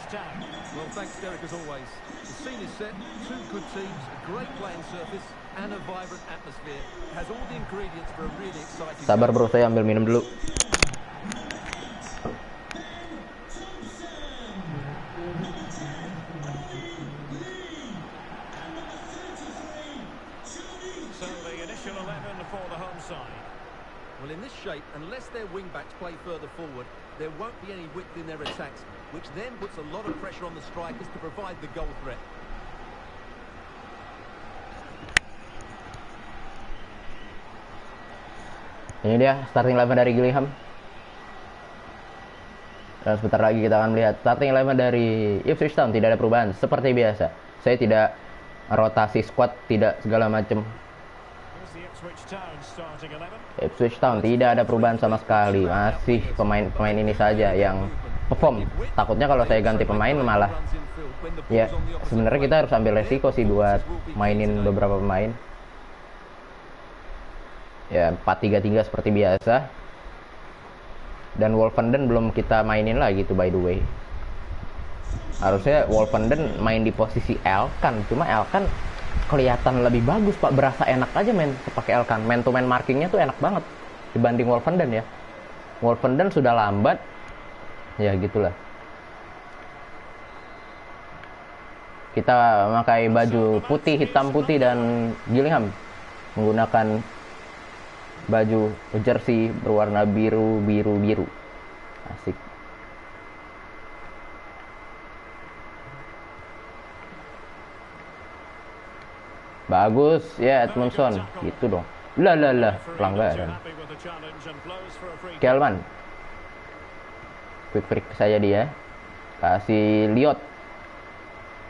Speaker 1: Sabar bro, saya ambil minum dulu.
Speaker 3: Well, in this shape, unless their wing-backs play further forward, there won't be any width in their attacks, which then puts a lot of pressure on the strikers to provide the goal threat.
Speaker 1: Ini dia starting 11 dari Gillingham. Dan sebentar lagi kita akan melihat starting 11 dari Ipswich Town. Tidak ada perubahan seperti biasa. Saya tidak rotasi squad, tidak segala macam. Ipswich Town tidak ada perubahan sama sekali. Masih pemain ini saja yang perform. Takutnya kalau saya ganti pemain malah, ya sebenarnya kita harus ambil resiko sih buat mainin beberapa pemain. Ya 4-3-3 seperti biasa. Dan Wolfenden belum kita mainin lagi tuh by the way. Harusnya Wolfenden main di posisi Elkan, cuma Elkan kelihatan lebih bagus Pak, berasa enak aja main pakai Elkan. Man to man markingnya tuh enak banget dibanding Wolfenden ya. Wolfenden sudah lambat. Ya gitulah. Kita memakai baju putih, hitam putih, dan Gillingham menggunakan baju jersey berwarna biru. Asik. Bagus ya Edmondson, gitu dong. Lah, pelanggaran. Kelman. Quick freak saja dia. Kasih Liot.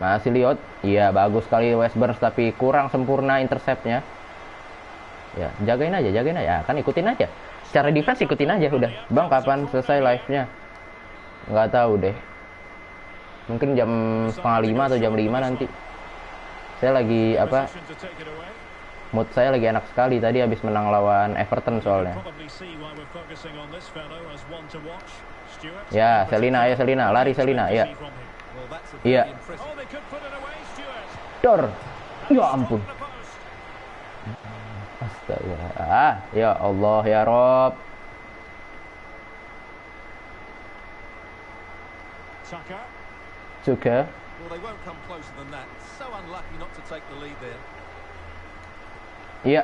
Speaker 1: Masih Liot. Iya, bagus sekali West Burns, tapi kurang sempurna interceptnya. Ya, jagain aja. Kan ikutin aja. Secara defense ikutin aja udah. Bang, kapan selesai live-nya? Nggak tahu deh. Mungkin jam 4:30 atau jam 5 nanti. Saya lagi mood saya lagi enak sekali tadi habis menang lawan Everton soalnya. Ya, Selina, lari Selina, ya. Iya. Dor. Ya ampun. Astaga. Ya Allah, ya Rob. Suka. Iya.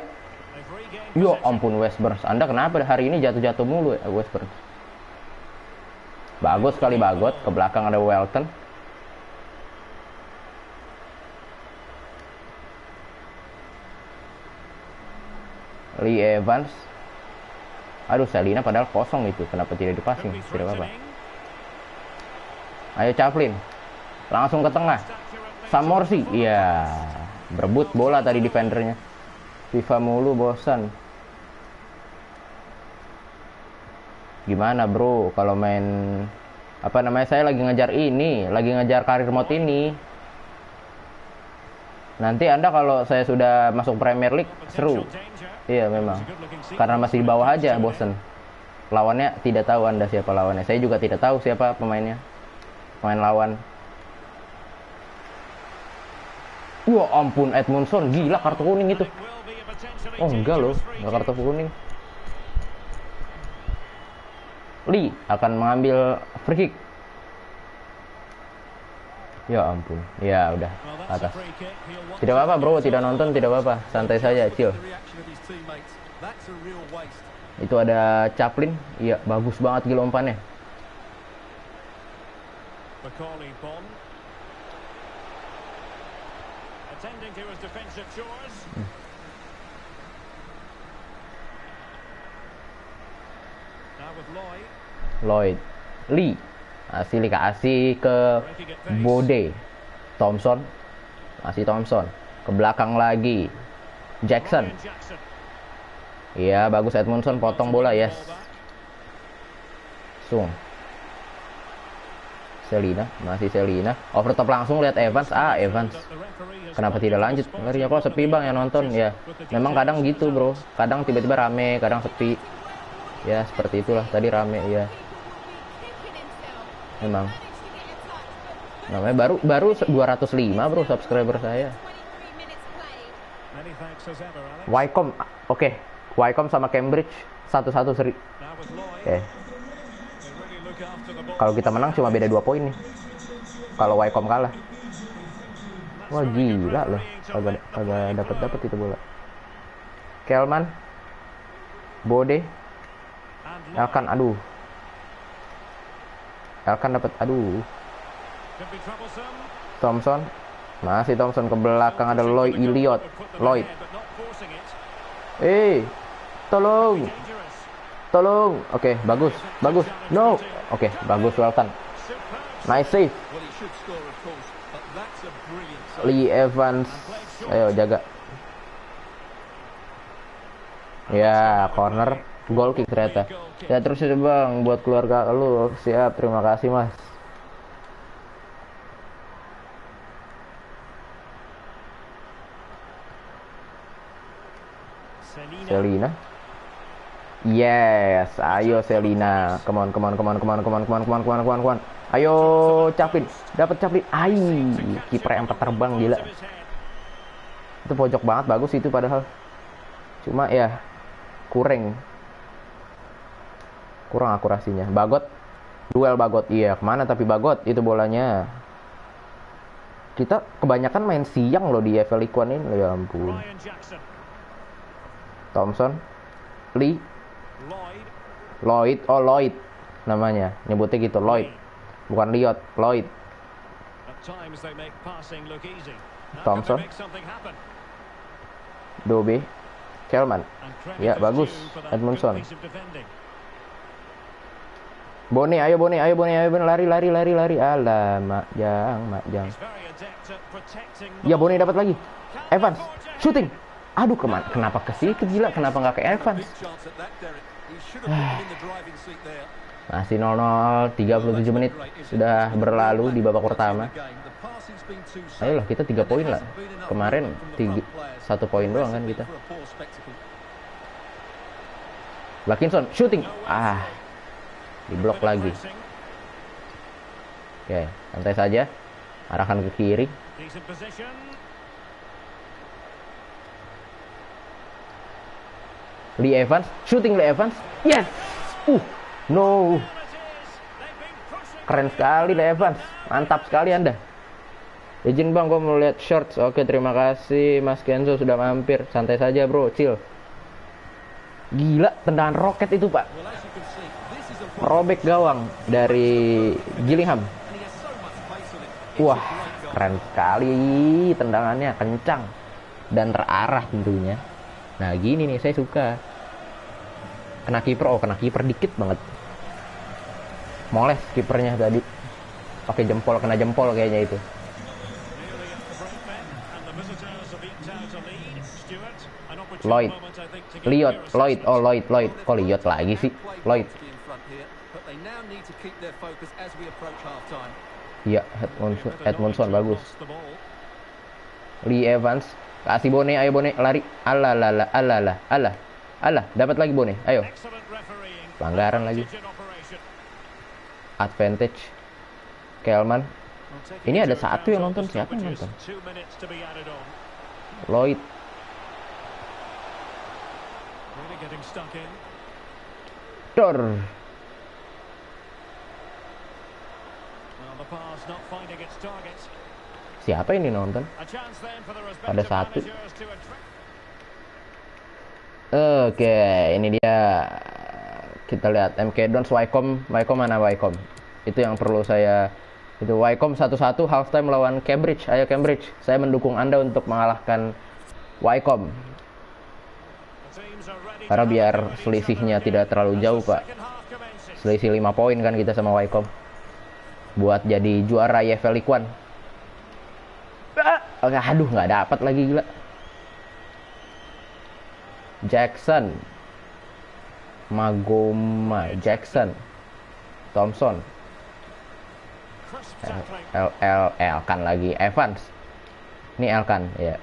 Speaker 1: Ya ampun West Burns. Anda kenapa hari ini jatuh-jatuh mulu ya West Burns? Bagus sekali Bagot. Ke belakang ada Welton. Lee Evans. Aduh, Selina padahal kosong itu. Kenapa tidak dipasing? Tidak apa-apa. Ayo Chaplin. Langsung ke tengah. Samorsi. Iya. Berebut bola tadi defendernya. FIFA mulu, bosan. Gimana bro kalau main apa namanya, saya lagi ngejar karir mode ini. Nanti Anda kalau saya sudah masuk Premier League seru. Iya memang. Karena masih di bawah aja bosen. Lawannya tidak tahu Anda siapa lawannya. Saya juga tidak tahu siapa pemainnya. Pemain lawan. Wah ampun Edmondson, gila kartu kuning itu. Oh enggak loh, enggak kartu kuning. Lee akan mengambil free kick. Ya ampun. Ya udah atas. Tidak apa-apa bro, tidak nonton tidak apa-apa. Santai saja, chill. Itu ada Chaplin. Iya, bagus banget gila umpannya. Lloyd. Lee. Kasih ke Bode. Thompson. Masih Thompson. Ke belakang lagi. Jackson. Iya, bagus Edmondson potong bola, yes. Selina, masih Selina. Over top langsung lihat Evans. Evans. Kenapa tidak lanjut? Ngerinya kok sepi bang yang nonton ya. Memang kadang gitu bro. Kadang tiba-tiba rame, kadang sepi. Ya seperti itulah. Tadi rame ya. Memang. Namanya baru 205 bro subscriber saya. Wycombe, oke. Wycombe sama Cambridge 1-1 seri. Oke. Kalau kita menang cuma beda 2 poin nih. Kalau Wycombe kalah. Wah gila loh. Agak dapat itu bola. Kelman. Bode. Elkan, aduh. Elkan dapat, aduh. Thompson. Masih Thompson ke belakang ada Lloyd. Tolong. Oke, bagus. No. Oke, bagus Welton. Nice save. Lee Evans. Ayo jaga. Ya, corner. Goal kick ternyata. Ya terus ya bang, buat keluarga lu. Siap, terima kasih mas. Selina. Yes, ayo Selina. Come on, come on, come on, come on, come on, come on, come on, come on, come on, come on. Ayo Chaplin, dapat Chaplin. Ai, kiper yang terbang gila. Itu pojok banget, bagus itu padahal. Cuma ya kurang akurasinya. Bagot, duel Bagot. Iya, kemana tapi Bagot itu bolanya. Kita kebanyakan main siang loh di FL League One ini. Ya ampun. Thompson, Lee, Lloyd, oh Lloyd namanya, nyebutnya gitu, Lloyd, bukan Liot, Lloyd. Thompson, Dobe, Kelman, ya bagus, Edmondson. Bone, ayo Bone, ayo Bone, ayo Bone, lari, alah, Makjang. Ya Bone dapat lagi, Evans, shooting. Aduh, kenapa ke situ gila? Kenapa nggak ke Evans? Masih 0-0, 37 menit sudah berlalu di babak pertama. Ayolah, kita 3 poin lah. Kemarin 1 poin doang kan kita. Lakinson, shooting. Diblok lagi. Oke, santai saja. Arahkan ke kiri. Lee Evans, shooting Lee Evans, yes, no, keren sekali Lee Evans, mantap sekali Anda. Izin bang, gue mau lihat shorts. Oke, terima kasih Mas Kenzo sudah mampir. Santai saja bro, chill. Gila, tendangan roket itu pak, robek gawang dari Gillingham. Wah, keren sekali tendangannya, kencang dan terarah tentunya. Nah gini nih saya suka. Kena kiper dikit banget. Moles kipernya tadi. Pakai jempol, kena jempol kayaknya itu. Lloyd. Oh Lloyd. Kok Liot lagi sih? Lloyd. Iya, Edmondson bagus. Lee Evans. Kasih Bone, ayo Bone, lari. Alah. Dapat lagi Bone, ayo. Pelanggaran lagi. Advantage. Kelman. Ini ada satu yang nonton, siapa yang nonton? Lloyd. Dor. Siapa ini nonton? Ada satu. Oke, ini dia. Kita lihat MK Dons, Wycombe mana Wycombe? Itu yang perlu saya. Itu Wycombe 1-1 halftime lawan Cambridge. Ayo Cambridge, saya mendukung Anda untuk mengalahkan Wycombe. Karena biar selisihnya tidak terlalu jauh, Pak. Selisih 5 poin kan kita sama Wycombe. Buat jadi juara EFL League One. Aduh, nggak dapat lagi gila. Jackson, Magoma, Jackson, Thompson, Elkan lagi, Evans. Ini Elkan ya.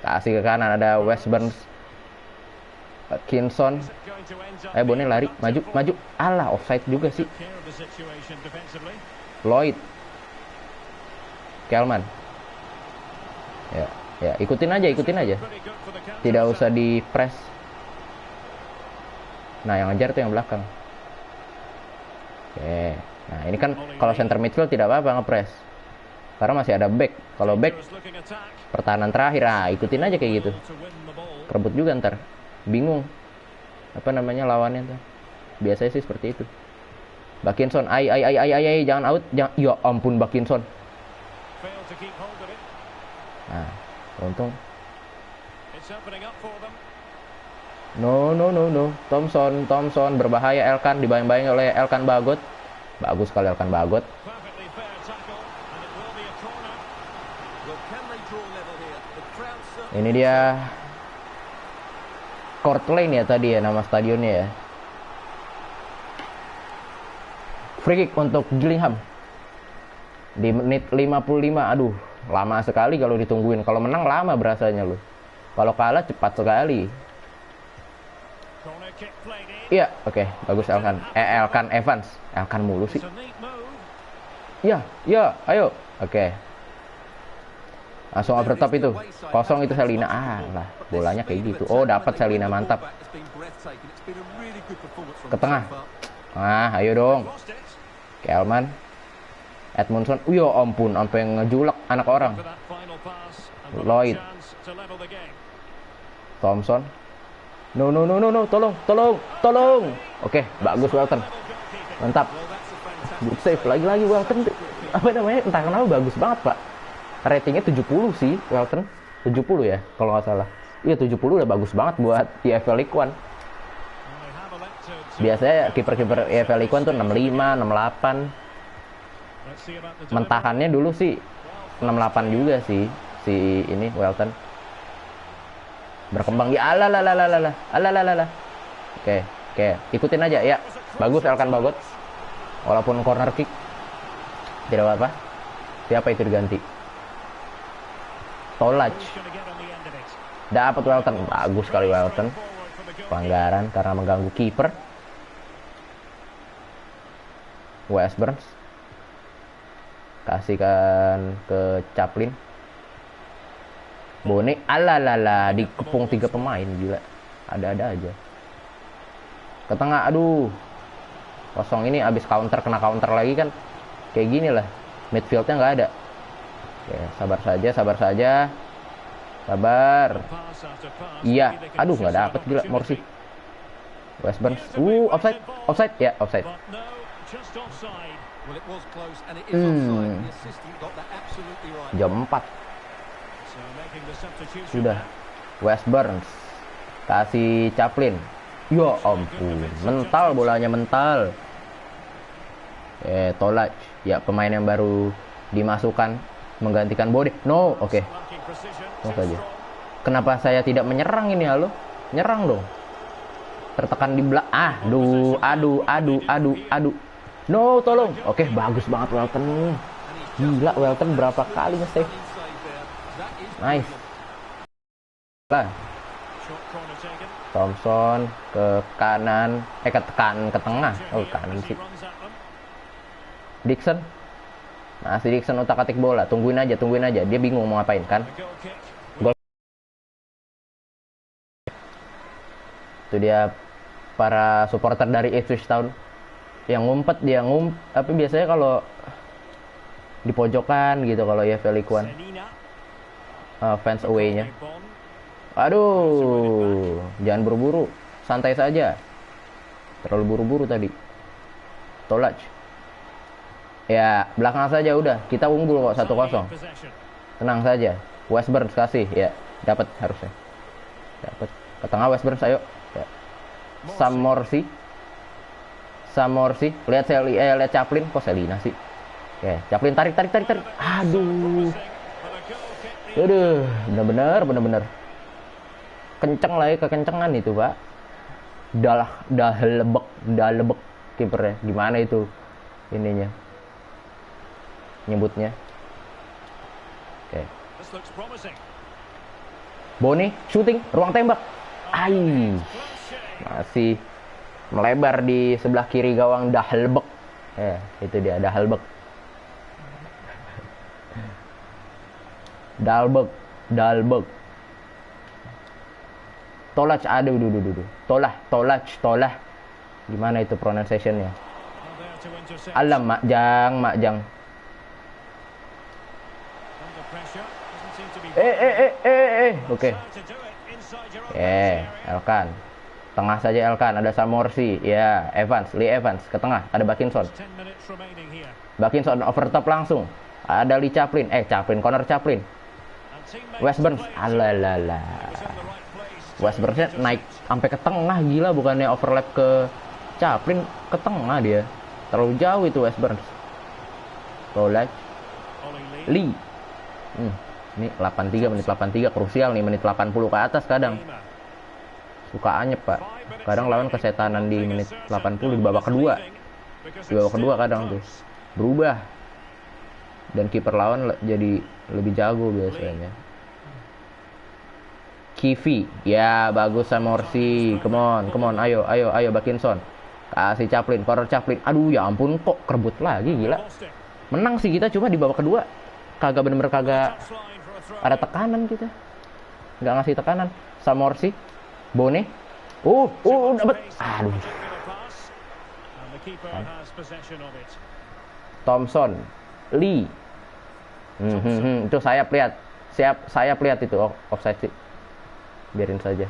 Speaker 1: Kasih ke kanan ada Westburn, Kinson. Bone lari, maju. Alah, offside juga sih. Lloyd, Kelman. Ya, ikutin aja. Tidak usah di press. Nah, yang ngejar tuh yang belakang. Oke. Nah, ini kan kalau center midfield tidak apa-apa nge-press. Karena masih ada back. Kalau back pertahanan terakhir, ikutin aja kayak gitu. Kerebut juga ntar. Bingung. Apa namanya lawannya tuh. Biasanya sih seperti itu. Bakinson, jangan out. Ya ampun Bakinson. Nah, untung. No. Thompson berbahaya. Elkan dibayang-bayang oleh Elkan Bagot. Bagus sekali Elkan Bagot. Ini dia Court Lane ya tadi ya nama stadionnya ya. Free kick untuk Gillingham. Di menit 55. Aduh, lama sekali kalau ditungguin. Kalau menang lama berasanya loh. Kalau kalah cepat sekali. Iya, oke, bagus Elkan. Elkan Evans. Elkan mulu sih.
Speaker 2: It's a neat move.
Speaker 1: Ya, ya, ayo. Oke. Langsung over top itu. Kosong itu Selina. Ah, lah, bolanya kayak gitu. Oh, dapat Selina, mantap. Ke tengah. Ah, ayo dong.
Speaker 2: Lost it.
Speaker 1: Kelman. Edmundson. Ya ampun, sampai ngejulak anak orang.
Speaker 2: For that final pass and the
Speaker 1: Lloyd.
Speaker 2: chance to level the game.
Speaker 1: Thompson. No, no, no, no, no. Tolong, tolong, tolong. Oke, bagus Welton.
Speaker 2: Level goalkeeping.
Speaker 1: Mantap. Good save. Lagi-lagi Welton. Apa namanya? Entah kenapa bagus banget, Pak. Ratingnya 70 sih, Welton. 70 ya, kalau nggak salah. Iya, 70 udah bagus banget buat EFL League One.
Speaker 2: And they have elected to-
Speaker 1: Biasanya kiper-kiper EFL League One tuh 65, 68.
Speaker 2: Let's see about the
Speaker 1: Mentahannya dulu sih 68 juga sih si ini Welton. Berkembang ya ala. Oke, ikutin aja ya. Bagus Elkan Bagot. Walaupun corner kick tidak apa-apa. Siapa itu diganti? Tolaj.
Speaker 2: who's gonna get on the end of it.
Speaker 1: Dapat Welton. Bagus sekali Welton.
Speaker 2: Forward for the goal.
Speaker 1: Pelanggaran karena mengganggu kiper. Wes Burns. Kasihkan ke Chaplin. Bone, alalala, dikepung 3 pemain, gila. Ada-ada aja. Ke tengah, aduh. Kosong ini abis counter, kena counter lagi kan. Kayak gini lah. Midfieldnya nggak ada. Oke, sabar saja, sabar saja. Sabar.
Speaker 2: Pass after pass.
Speaker 1: Iya,
Speaker 2: Maybe they can
Speaker 1: aduh nggak
Speaker 2: seize
Speaker 1: dapet
Speaker 2: that
Speaker 1: gila,
Speaker 2: opportunity.
Speaker 1: Morsi. West Burns, offside, offside, ya offside.
Speaker 2: But no, just offside.
Speaker 3: Well, it was close and it is offside. The assistant got that absolutely right.
Speaker 1: Jam 4,
Speaker 2: So making the substitution
Speaker 1: sudah.
Speaker 2: now.
Speaker 1: West Burns, kasih Chaplin. Ya ampun, mental bolanya mental. Tolaj, ya pemain yang baru dimasukkan menggantikan Bode. No, oke.
Speaker 2: Lacking precision.
Speaker 1: Oh,
Speaker 2: Too
Speaker 1: saja.
Speaker 2: strong.
Speaker 1: Kenapa saya tidak menyerang ini, halo? Nyerang dong. Tertekan di belakang. Aduh. No, tolong. Oke, bagus banget Welton. Gila, Welton berapa kali nge-save.
Speaker 3: Save there. That is
Speaker 1: Nice. Lah,
Speaker 2: Short corner taken.
Speaker 1: Thompson ke kanan, ke tengah. Oh, kanan
Speaker 2: He
Speaker 1: sih.
Speaker 2: runs at them.
Speaker 1: Dixon. Masih Dixon utak-atik bola. Tungguin aja. Dia bingung mau ngapain kan.
Speaker 2: The goal kick.
Speaker 1: Itu dia para supporter dari Ipswich Town yang ngumpet, tapi biasanya kalau di pojokan gitu kalau EFL League One,
Speaker 2: Selina.
Speaker 1: fans away-nya.
Speaker 2: Bon.
Speaker 1: Aduh, jangan buru-buru, santai saja. Terlalu buru-buru tadi. Tolaj. Ya, belakang saja udah. Kita unggul kok 1-0.
Speaker 2: Possession.
Speaker 1: Tenang saja. West Burns kasih, ya. Dapat harusnya. Dapat. Ke tengah West Burns, ayo. Ya. Sam Morsi. Lihat Chaplin, kok Selina sih. Oke, Chaplin tarik. Aduh.
Speaker 2: But a goal kick.
Speaker 1: Bener-bener. Kenceng lah ya, kekencengan itu, Pak. Lebek kipernya. Gimana itu ininya? Nyebutnya. Oke.
Speaker 2: This looks promising.
Speaker 1: Boni, shooting, ruang tembak. Ai, masih melebar di sebelah kiri gawang Dahlbek. Ya, itu dia Dahlbek. Dalbek. Tolaj, aduh. Tolah. Gimana itu pronunciation-nya?
Speaker 2: Well, there to intercept.
Speaker 1: Alam, Makjang.
Speaker 2: Under pressure. Doesn't seem to be.
Speaker 1: Oke.
Speaker 2: Trying to do it inside your own area.
Speaker 1: Elkan. Tengah saja Elkan, ada Samorsi. Ya, Lee Evans ke tengah, ada Bakinson.
Speaker 2: 10 minutes remaining here.
Speaker 1: Bakinson over top langsung. Ada Lee Chaplin. Corner Chaplin.
Speaker 2: And teammates
Speaker 1: West Burns.
Speaker 2: players
Speaker 1: Alalala.
Speaker 2: was in the right place.
Speaker 1: West Burns-nya naik sampai ke tengah, gila, bukannya overlap ke Chaplin, ke tengah dia. Terlalu jauh itu West Burns. Tolaj.
Speaker 2: Ollie
Speaker 1: Lee.
Speaker 2: Lee.
Speaker 1: Ini 83, krusial nih, menit 80 ke atas kadang.
Speaker 2: Lima.
Speaker 1: Suka anyep, Pak. Kadang lawan kesetanan di menit 80 di babak kedua.
Speaker 2: Because
Speaker 1: Di babak
Speaker 2: it's
Speaker 1: kedua
Speaker 2: still
Speaker 1: kadang tuh.
Speaker 2: close.
Speaker 1: Berubah. Dan kiper lawan jadi lebih jago biasanya. Kivi. Ya, bagus Samorsi. Come on. Ayo, Bakinson. Kasih Chaplin, corner Chaplin. Aduh, ya ampun, kok kerebut lagi, gila. Menang sih kita, cuma di babak kedua kagak bener-bener kagak ada tekanan kita. Nggak ngasih tekanan. Samorsi, Bone. Dapat. Aduh. Thompson, Lee. Itu sayap lihat. Sayap lihat itu offside sih. Biarin saja.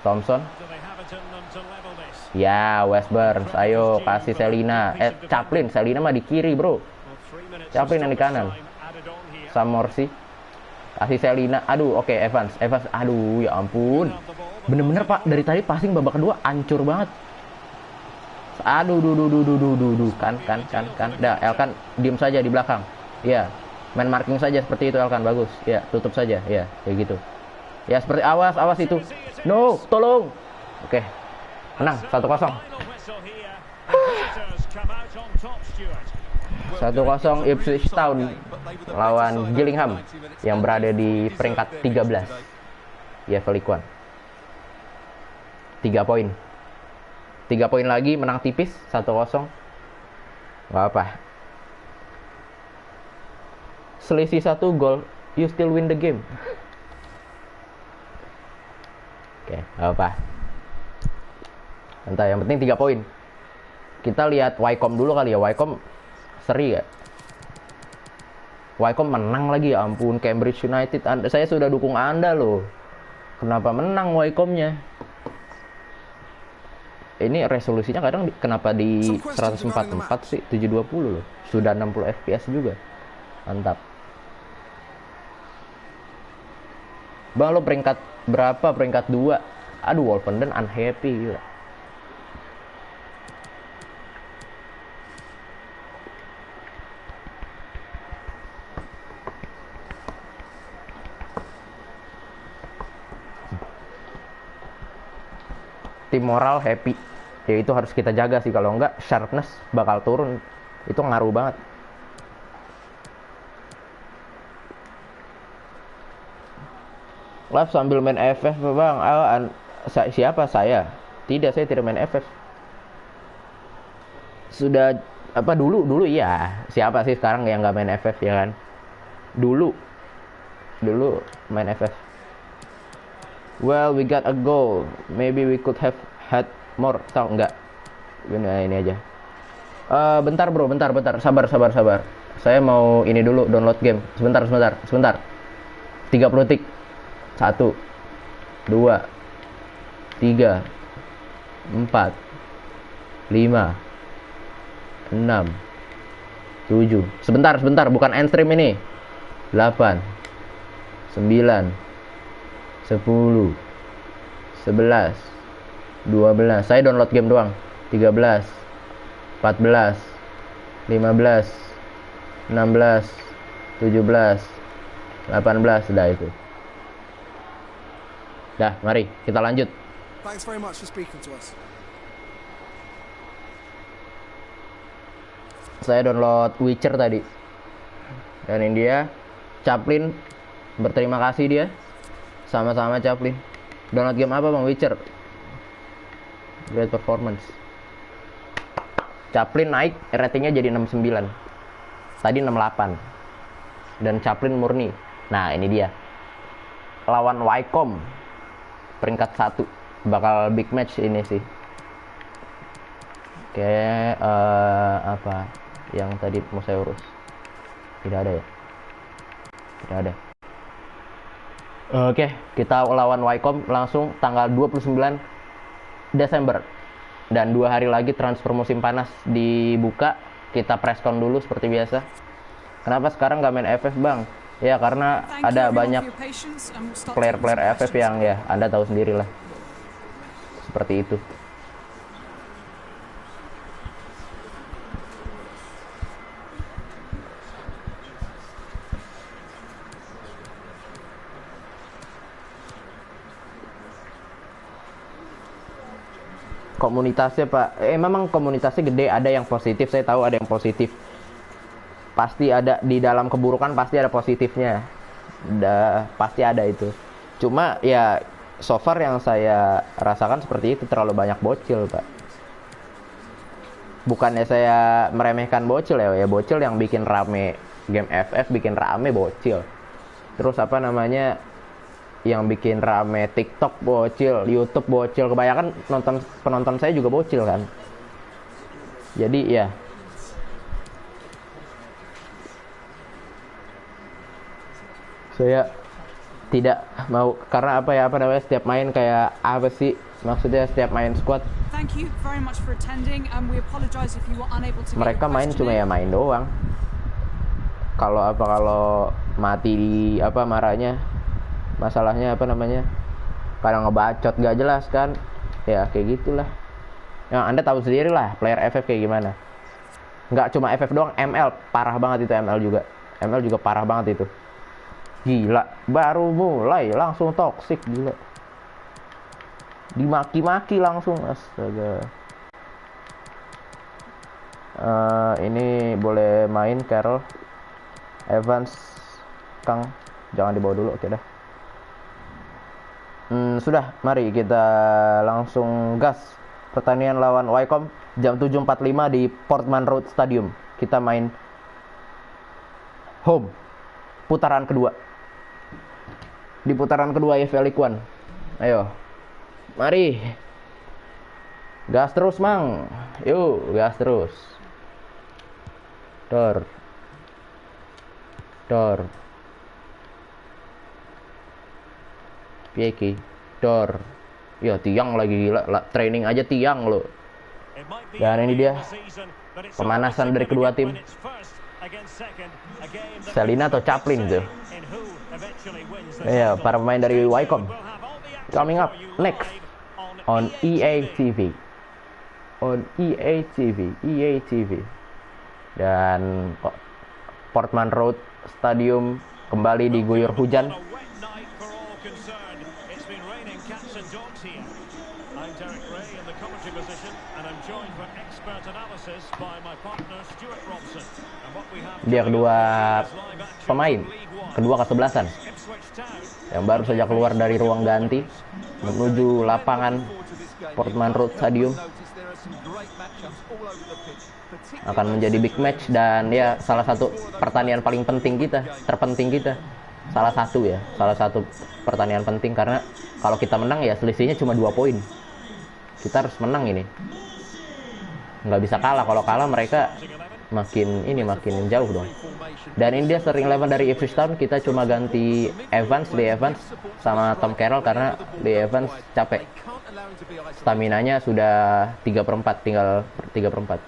Speaker 1: Thompson. Ya, West Burns. Ayo kasih Selina. Chaplin. Selina mah di kiri, bro. Chaplin yang di kanan. Samorsi. Kasih Selina. Aduh, oke, Evans. Aduh, ya ampun. Bener-bener, Pak. Dari tadi passing babak kedua hancur banget. Aduh. Kan. Dah, Elkan diem saja di belakang. Ya. Main marking saja seperti itu, Elkan. Bagus. Ya, tutup saja. Ya, kayak gitu. Ya, seperti awas itu. No, tolong. Oke. Menang 1-0. 1-0 Ipswich Town lawan Gillingham yang berada di peringkat 13. Ya, League One. 3 poin. 3 poin lagi, menang tipis 1-0. Gak apa. Selisih 1 gol, you still win the game. Oke, gak apa. Entah, yang penting 3 poin. Kita lihat Wycombe dulu kali ya. Wycombe seri gak? Wycombe menang lagi, ya ampun. Cambridge United, saya sudah dukung Anda loh. Kenapa menang Wycombe-nya? Ini resolusinya kadang kenapa di 144 sih? 720 loh. Sudah 60 fps juga. Mantap. Bang, lo peringkat berapa? Peringkat 2. Aduh, Wolverhampton unhappy gila. Tim moral happy. Ya itu harus kita jaga sih, kalau enggak sharpness bakal turun. Itu ngaruh banget. Live sambil main FF, Bang. Siapa saya? Tidak, saya tidak main FF. Sudah dulu iya. Siapa sih sekarang yang nggak main FF ya kan? Dulu main FF. Well, we got a goal. Maybe we could have had more. Tahu enggak? Ini aja. Bentar bro, bentar. Sabar. Saya mau ini dulu, download game. Sebentar. 30 detik. 1 2 3 4 5 6 7. Sebentar, bukan end stream ini. 8 9 10 11 12. Saya download game doang. 13 14 15 16 17 18. Dah itu. Dah, mari kita lanjut.
Speaker 4: Thanks very much for speaking to us.
Speaker 1: Saya download Witcher tadi. Dan ini dia Chaplin. Berterima kasih dia. Sama-sama Chaplin. Download game apa Bang? Witcher. Great performance. Chaplin naik ratingnya jadi 69. Tadi 68. Dan Chaplin murni. Nah, ini dia. Lawan Wycombe. Peringkat 1. Bakal big match ini sih. Oke, apa yang tadi mau saya urus? Tidak ada ya? Tidak ada. Oke, kita lawan Wycombe langsung tanggal 29 Desember. Dan 2 hari lagi transfer musim panas dibuka. Kita presscon dulu seperti biasa. Kenapa sekarang nggak main FF Bang? Ya karena ada banyak player-player FF yang ya Anda tahu sendiri lah. Seperti itu. Komunitasnya Pak, memang komunitasnya gede, ada yang positif, saya tahu ada yang positif. Pasti ada, di dalam keburukan pasti ada positifnya. Pasti ada itu. Cuma ya so far yang saya rasakan seperti itu, terlalu banyak bocil, Pak. Bukannya saya meremehkan bocil ya bocil yang bikin rame game FF, bikin rame bocil. Terus apa namanya, yang bikin rame TikTok bocil, YouTube bocil. Kebanyakan penonton saya juga bocil kan. Jadi ya saya tidak mau, karena apa namanya, setiap main kayak apa sih maksudnya, setiap main squad
Speaker 5: Thank you very much for attending and we apologize if you were unable to get
Speaker 1: mereka
Speaker 5: your
Speaker 1: main
Speaker 5: question
Speaker 1: cuma
Speaker 5: in.
Speaker 1: ya main doang. Kalau mati di apa marahnya, masalahnya apa namanya, kadang ngebacot gak jelas kan, ya kayak gitulah. Yang Anda tahu sendiri lah player FF kayak gimana. Nggak cuma FF doang, ML parah banget itu, ML juga parah banget itu. Gila, baru mulai langsung toxic, gila. Dimaki-maki langsung, astaga. Ini boleh main Carroll, Evans, Kang, jangan dibawa dulu, oke dah. Sudah, mari kita langsung gas. Pertandingan lawan Wycombe jam 7.45 di Portman Road Stadium. Kita main home, putaran kedua. Di putaran kedua EFL League One. Ayo, mari gas terus, Mang. Yuk, gas terus. Dor Pieki Dor. Ya tiang lagi, gila, training aja tiang lo. Dan ini dia pemanasan dari kedua tim. Selina atau Chaplin tuh. Ya, para pemain dari Wycombe. Coming up next on EA TV. EA TV. Dan Portman Road Stadium kembali diguyur hujan. Dia kedua pemain, kedua kesebelasan yang baru saja keluar dari ruang ganti menuju lapangan Portman Road Stadium. Akan menjadi big match dan ya salah satu pertandingan paling penting kita, terpenting kita. Salah satu pertandingan penting, karena kalau kita menang ya selisihnya cuma 2 poin. Kita harus menang ini. Nggak bisa kalah, kalau kalah mereka makin jauh dong. Dan ini dia starting 11 dari Ipswich Town. Kita cuma ganti Lee Evans sama Tom Carroll karena Lee Evans capek. Staminanya sudah 3/4, tinggal 3/4.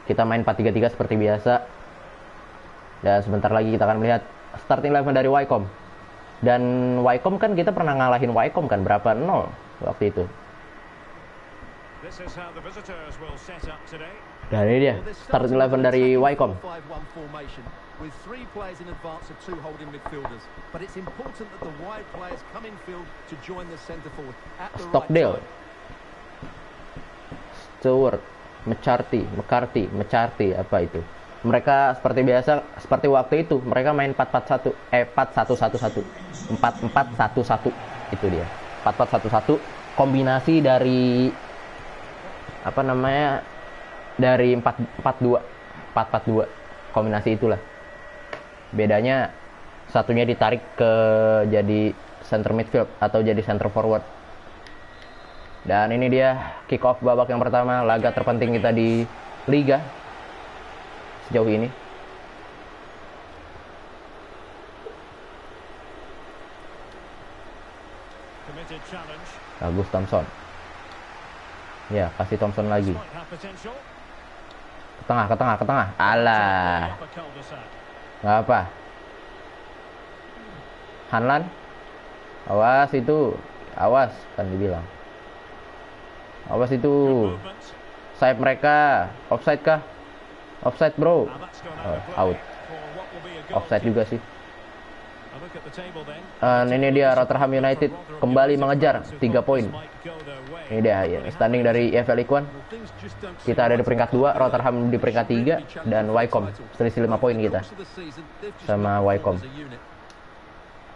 Speaker 1: Kita main 4-3-3 seperti biasa. Dan sebentar lagi kita akan melihat starting 11 dari Wycombe. Dan Wycombe kan kita pernah ngalahin Wycombe kan, berapa 0 waktu itu. Dan ini dia starting 11 dari Wycombe. Stockdale, Stewart, McCarthy, apa itu? Mereka seperti biasa, seperti waktu itu, mereka main 4-4-1, 4-1-1-1, 4-4-1-1, itu dia. 4-4-1-1, kombinasi dari apa namanya? Dari 4-4-2, 4-4-2, kombinasi itulah. Bedanya satunya ditarik ke jadi center midfield atau jadi center forward. Dan ini dia kick off babak yang pertama, laga terpenting kita di Liga sejauh ini. Bagus Thompson. Ya, kasih Thompson lagi. Ke tengah. Alah. Nggak apa. Hanlan. Awas itu. Awas kan dibilang. Awas itu. Sayap mereka. Offside kah? Offside, bro. Out. Offside juga sih. Ini dia Rotherham United kembali mengejar 3 poin. Ini dia ya, standing dari EFL League One. Kita ada di peringkat 2, Rotherham di peringkat 3, dan Wycombe selisih 5 poin kita sama Wycombe.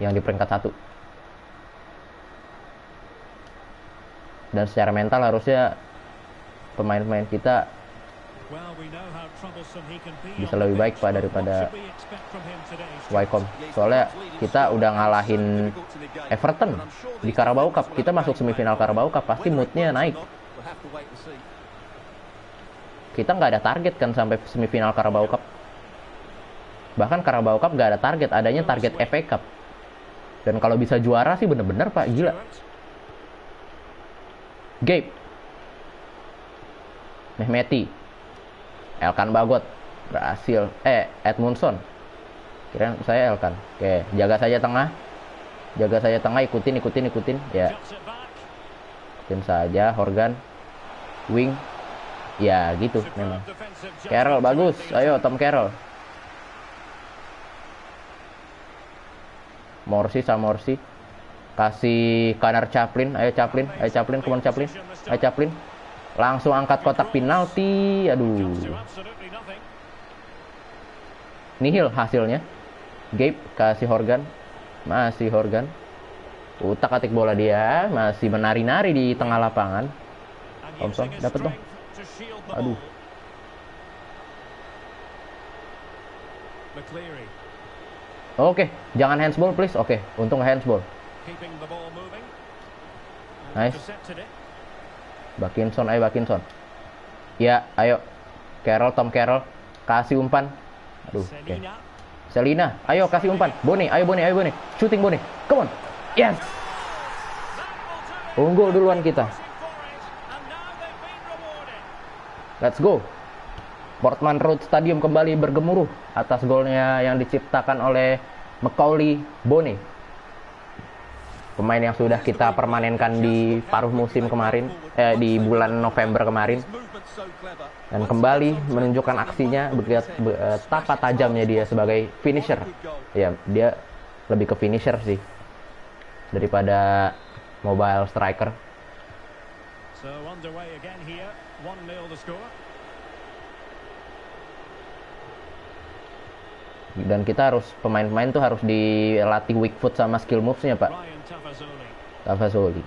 Speaker 1: yang di peringkat 1. Dan secara mental harusnya pemain-pemain kita bisa lebih baik Pak daripada Wycombe. Soalnya kita udah ngalahin Everton di Carabao Cup. Kita masuk semifinal Carabao Cup, pasti moodnya naik. Kita nggak ada target kan sampai semifinal Carabao Cup. Bahkan Carabao Cup nggak ada target, adanya target FA Cup. Dan kalau bisa juara sih bener-bener Pak, gila. Gabe, Mehmeti, Elkan Bagot berhasil. Edmundson. Kira saya Elkan. Oke, jaga saja tengah. Ikutin ya. Ikutin saja Horgan. Wing. Ya, gitu memang. Carroll bagus. Ayo Tom Carroll. Morsi. Kasih Connor Chaplin. Ayo Chaplin, come on Chaplin. Ayo Chaplin. Langsung angkat kotak penalti. Aduh. Nihil hasilnya. Gabe kasih Horgan. Masih Horgan. Utak-atik bola dia, masih menari-nari di tengah lapangan. Thompson dapat dong. Aduh. Oke, jangan handsball please. Oke, untung handsball. Nice. Bakinson. Ya, ayo. Tom Carroll. Kasih umpan. Aduh, oke. Selina, ayo kasih umpan. Boni. Shooting Boni. Come on. Yes. Unggul duluan kita. Let's go. Portman Road Stadium kembali bergemuruh atas golnya yang diciptakan oleh Macaulay Boni. Pemain yang sudah kita permanenkan di paruh musim kemarin, di bulan November kemarin. Dan kembali menunjukkan aksinya, betapa tajamnya dia sebagai finisher. Ya, dia lebih ke finisher sih daripada mobile striker. Dan kita harus, pemain-pemain tuh harus dilatih weak foot sama skill moves-nya Pak. Tafazoli.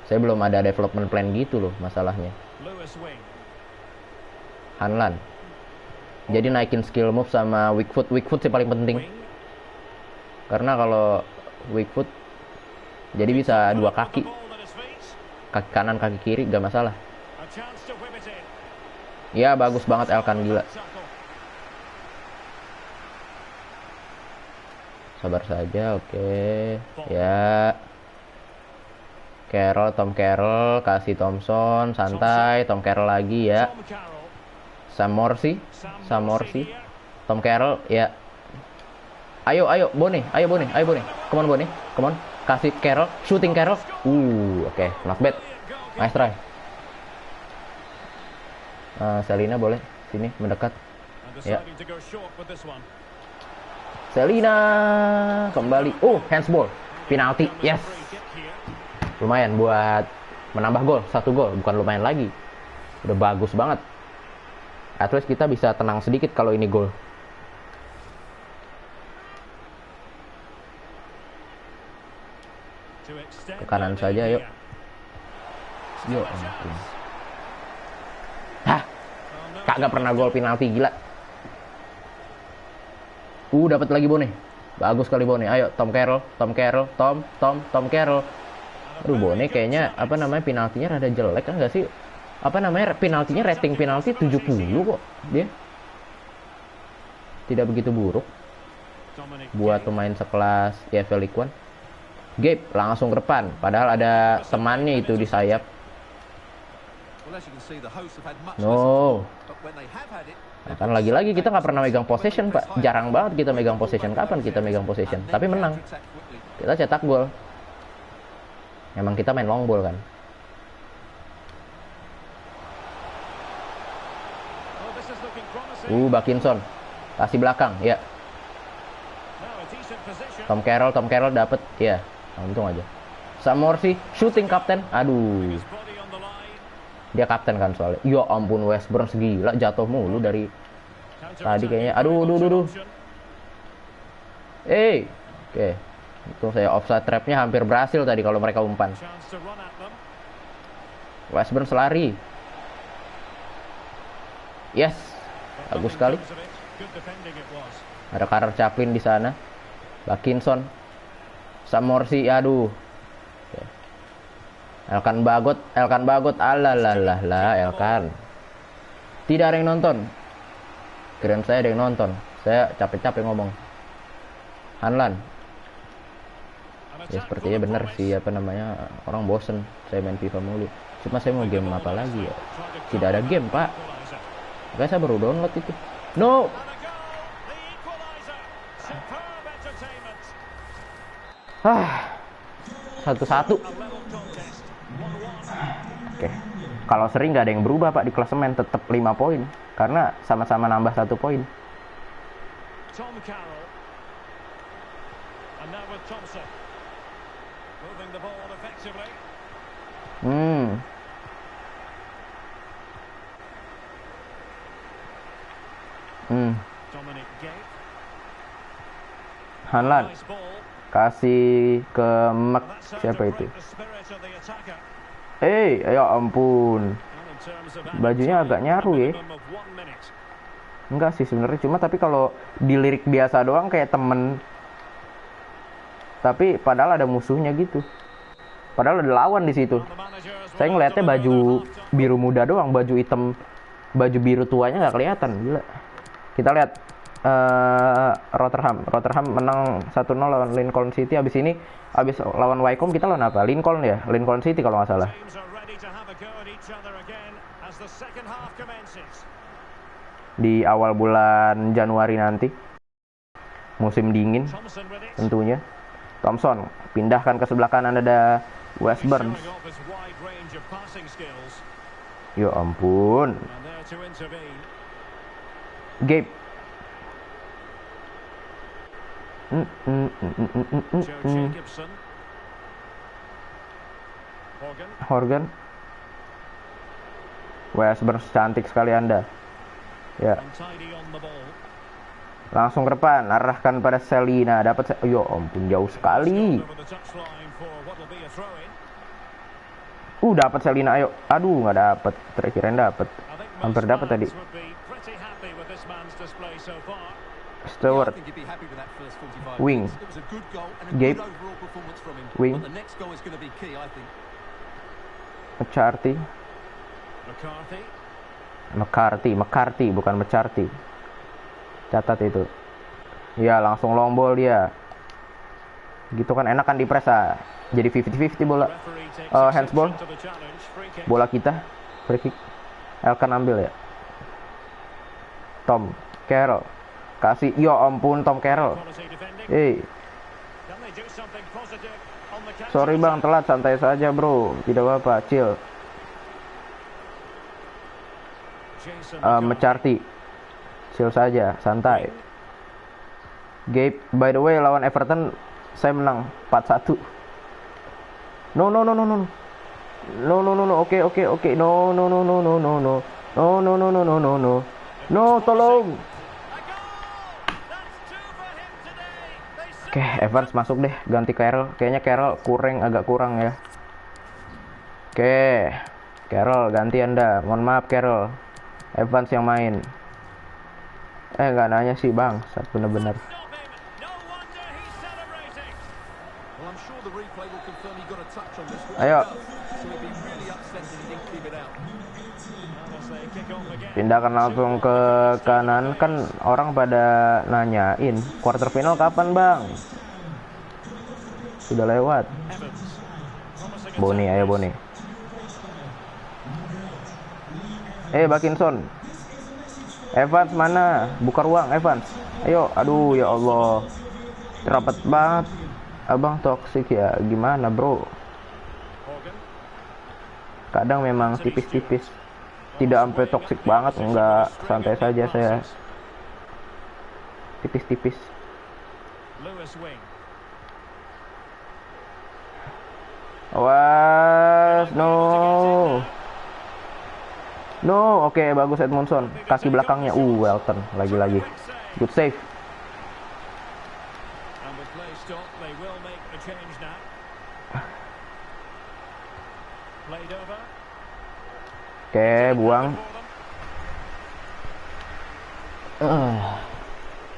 Speaker 1: Saya belum ada development plan gitu loh masalahnya. Hanlan. Jadi naikin skill move sama weak foot. Weak foot sih paling penting. Karena kalau weak foot jadi bisa dua kaki. Kaki kanan, kaki kiri, gak masalah. Ya bagus banget Elkan, gila. Sabar saja, oke. Ya. Tom Carroll, kasih Thompson, santai. Tom Carroll lagi ya. Sam Morsi. Tom Carroll, ya. Ayo Boni. Come on Boni, come on. Kasih Carroll, shooting Carroll. Oke, not bad. Nice try. Selina boleh sini mendekat. Ya. Selina kembali. Handsball. Penalti. Yes. Lumayan buat menambah gol, 1 gol, bukan lumayan lagi. Udah bagus banget. At least kita bisa tenang sedikit kalau ini gol. Ke kanan saja, yuk. Yuk, ampun. Kagak pernah gol penalti, gila. Dapat lagi Boni. Bagus kali Boni. Ayo Tom Carroll. Tom Carroll. Aduh Boni kayaknya penaltinya rada jelek kan nggak sih? Penaltinya rating penalti 70 kok dia. Tidak begitu buruk buat pemain sekelas EFL League One. Gabe langsung ke depan, padahal ada temannya itu di sayap. No. Nah, kan lagi-lagi kita nggak pernah megang possession Pak. Jarang banget kita megang possession. Kapan kita megang possession? Tapi menang. Kita cetak gol. Emang kita main long ball kan. Bakinson. Kasih belakang, ya. Tom Carroll dapat, ya. Untung aja. Sam Morsi, shooting kapten. Aduh. Dia kapten kan soalnya. Ya ampun, West Brom gila, jatuh mulu dari tadi kayaknya. Aduh. Oke. Itu saya offside trapnya hampir berhasil tadi kalau mereka umpan.
Speaker 2: Chance to run at them.
Speaker 1: Westburn selari. Yes. Bagus sekali.
Speaker 2: Good defending it was.
Speaker 1: Ada Carter Chaplin di sana. Bakinson. Samorsi, aduh. Oke. Elkan Bagot, alalah, Elkan. Tidak ada yang nonton. Keren saya ada yang nonton. Saya capek-capek ngomong. Hanlan. Ya sepertinya bener sih apa namanya, orang bosen saya main FIFA mulu. Cuma saya mau game apa lagi ya? Tidak ada game, Pak. Makanya saya baru download itu. No. Satu-satu. Oke. Kalau sering nggak ada yang berubah, Pak, di klasemen tetap 5 poin karena sama-sama nambah 1 poin.
Speaker 2: Tom Carroll. And now with Thompson. Moving the ball effectively. Dominic Gate.
Speaker 1: Hanlan
Speaker 2: Nice ball.
Speaker 1: kasih ke Mek,
Speaker 2: That's how
Speaker 1: siapa
Speaker 2: to
Speaker 1: itu?
Speaker 2: break the spirit of the attacker.
Speaker 1: Ya ampun.
Speaker 2: And in terms of
Speaker 1: Bajunya
Speaker 2: added
Speaker 1: agak
Speaker 2: time,
Speaker 1: nyaru
Speaker 2: a
Speaker 1: ya.
Speaker 2: minimum of 1 minute.
Speaker 1: Enggak sih sebenarnya, cuma tapi kalau dilirik biasa doang kayak temen. Tapi padahal ada musuhnya gitu. Padahal ada lawan di situ.
Speaker 2: And the managers
Speaker 1: Saya
Speaker 2: will
Speaker 1: ngeliatnya
Speaker 2: deliver
Speaker 1: baju
Speaker 2: their half-time.
Speaker 1: biru muda doang, baju hitam, baju biru tuanya nggak kelihatan. Gila. Kita lihat Rotherham menang 1-0 lawan Lincoln City. Abis lawan Wycombe kita lawan apa? Lincoln City kalau nggak salah.
Speaker 2: Teams are ready to have a go at each other again as the second half commences.
Speaker 1: Di awal bulan Januari nanti, musim dingin
Speaker 2: Thompson with it.
Speaker 1: tentunya. Thompson pindahkan ke sebelah kanan, ada Westburn.
Speaker 2: Showing off his wide range of passing skills.
Speaker 1: Ya ampun.
Speaker 2: And there to intervene.
Speaker 1: Gabe.
Speaker 2: Joe Jacobson.
Speaker 1: Horgan. Westburn cantik sekali Anda. Ya,
Speaker 2: Untidy on the ball.
Speaker 1: langsung ke depan, arahkan pada Selina, dapat yo ampun jauh sekali.
Speaker 2: Over the touchline for what will be a throw-in.
Speaker 1: Dapat Selina, ayo. Aduh, nggak dapat. Terakhir dapat.
Speaker 2: I think
Speaker 1: Hampir
Speaker 2: most
Speaker 1: dapat tadi.
Speaker 2: fans would be pretty happy with this man's display so far.
Speaker 1: Stewart,
Speaker 3: I think he'd be happy with that first 45
Speaker 1: Wing.
Speaker 3: minutes. It was a good goal and a
Speaker 1: Gabe.
Speaker 3: good overall performance from him.
Speaker 1: Wing.
Speaker 3: But the next goal is going to be key, I think.
Speaker 2: McCarthy.
Speaker 1: Bukan McCarthy. Catat itu. Ya, langsung long ball dia. Gitu kan enak kan di press ah. Jadi 50-50 bola.
Speaker 2: Referee takes
Speaker 1: Handsball.
Speaker 2: exception to the challenge. Free kick.
Speaker 1: Bola kita. Free kick. Elkan ambil ya. Tom Carroll. Kasih. Ya ampun Tom Carroll.
Speaker 2: Quality defending. Can they do something positive on the counter
Speaker 1: Sorry bang,
Speaker 2: attack?
Speaker 1: telat, santai saja bro. Tidak apa-apa, chill.
Speaker 2: Jason
Speaker 1: McCarthy. Chill saja, santai. Gabe, by the way lawan Everton saya menang 4-1. No. Oke. No. No, tolong.
Speaker 2: A goal! That's 2 for him today. They
Speaker 1: Oke, Evans masuk deh, ganti Carroll. Kayaknya Carroll agak kurang ya. Oke, Carroll ganti Anda. Mohon maaf Carroll. Evans yang main. Nggak nanya sih bang, bener-bener.
Speaker 2: stop him. No wonder he's celebrating.
Speaker 3: Well, I'm sure the replay will confirm he got a touch on this. which
Speaker 1: Ayo.
Speaker 3: he does. So he'd be really upset that he didn't keep it out.
Speaker 2: And as they kick off again.
Speaker 1: Pindahkan langsung ke kanan, kan orang pada nanyain quarter final kapan bang? Sudah lewat.
Speaker 2: Evans. Promising
Speaker 1: Boni,
Speaker 2: attack.
Speaker 1: ayo Boni. Bakinson. Evans mana? Buka ruang Evans. Ayo, aduh ya Allah. Rapat banget. Abang toksik ya. Gimana bro?
Speaker 2: Horgan.
Speaker 1: Kadang memang tipis-tipis. Tidak sampai toksik banget, enggak, santai saja saya. Tipis-tipis.
Speaker 2: Lewis Wing.
Speaker 1: Awas, no, oke, bagus Edmondson. Kaki belakangnya, Welton, lagi-lagi. Good save.
Speaker 2: stop. They will make a change now. Played over.
Speaker 1: Oke, buang.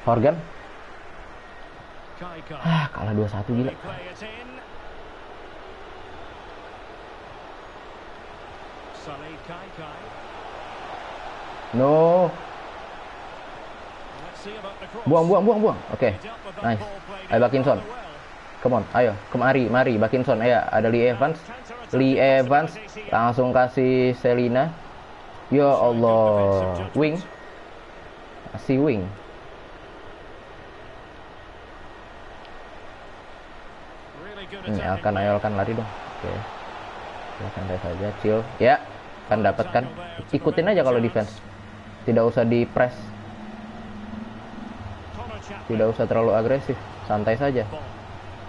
Speaker 1: Horgan. Kalah 2-1 gila.
Speaker 2: Play it in. Saleh Kai.
Speaker 1: No.
Speaker 2: Let's see about the cross.
Speaker 1: Buang. Oke.
Speaker 2: He dealt with that
Speaker 1: Nice.
Speaker 2: ball played
Speaker 1: Ayo
Speaker 2: in
Speaker 1: Bakinson.
Speaker 2: rather well.
Speaker 1: Come on, ayo. Mari Bakinson. Ayo, ada Lee Evans. Langsung kasih Selina. Ya Allah. Wing. Si wing.
Speaker 2: Really good
Speaker 1: Elkan,
Speaker 2: attacking.
Speaker 1: ayo Elkan lari dong. Oke. Santai saja, chill. Ya, kan dapat kan. Ikutin aja kalau defense. Tidak usah di press.
Speaker 2: Connor Chapman.
Speaker 1: Tidak usah terlalu agresif. Santai saja.
Speaker 2: Ball.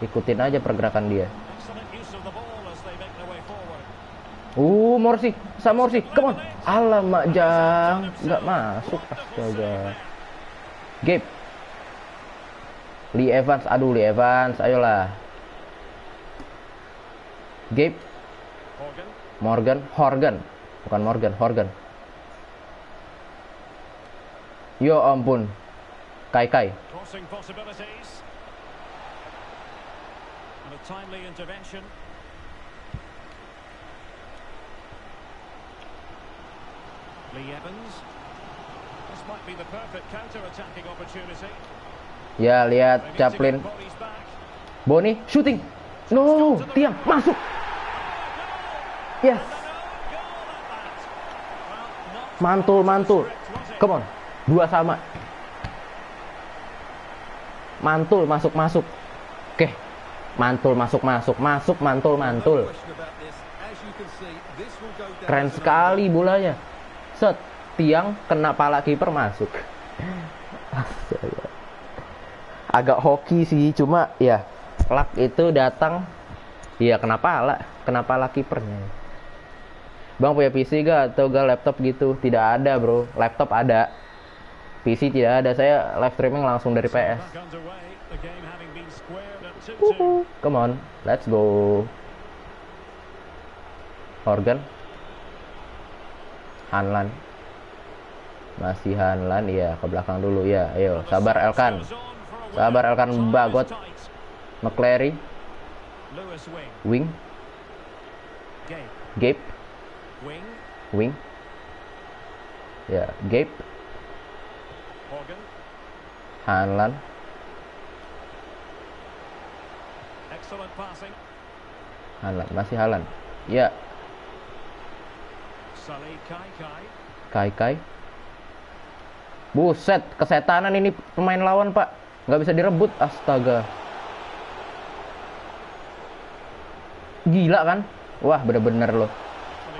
Speaker 1: Ikutin aja pergerakan dia.
Speaker 2: Excellent use of the ball as they make their way forward.
Speaker 1: Morsi. Come on. Alamak, Jang. Nggak masuk. Astaga. Gabe. Lee Evans. Aduh, Lee Evans. Ayolah. Gabe.
Speaker 2: Horgan.
Speaker 1: Horgan. Yo ampun. Kai.
Speaker 2: Crossing possibilities. And a timely intervention. Lee Evans. This might be the perfect counter-attacking opportunity.
Speaker 1: Ya, lihat
Speaker 2: They need to
Speaker 1: Chaplin.
Speaker 2: get bodies back.
Speaker 1: Boni, shooting. No, tiang masuk. Yes. Mantul. Come on. 2 sama. Mantul masuk. Oke. Mantul masuk. Masuk mantul. Keren sekali bolanya. Set, tiang kena pala kiper masuk. Astaga. Agak hoki sih, cuma ya luck itu datang. Iya, kena pala kipernya. Bang punya PC gak atau gak laptop gitu? Tidak ada bro, laptop ada, PC tidak ada. Saya live streaming langsung dari PS.
Speaker 2: Back underway. The game having been squared at 2-2.
Speaker 1: Come on, let's go. Horgan, Hanlan, masih Hanlan, iya ke belakang dulu ya. Ayo, sabar Elkan, Bagot, McClary,
Speaker 2: Lewis
Speaker 1: Wing,
Speaker 2: Wing.
Speaker 1: Gabe, Wing, ya Gabe,
Speaker 2: Horgan.
Speaker 1: Hanlan,
Speaker 2: Excellent passing.
Speaker 1: masih Hanlan, ya
Speaker 2: Saleh
Speaker 1: Kai. Buset, kesetanan ini pemain lawan pak, nggak bisa direbut, astaga. Gila kan? Wah bener-bener loh.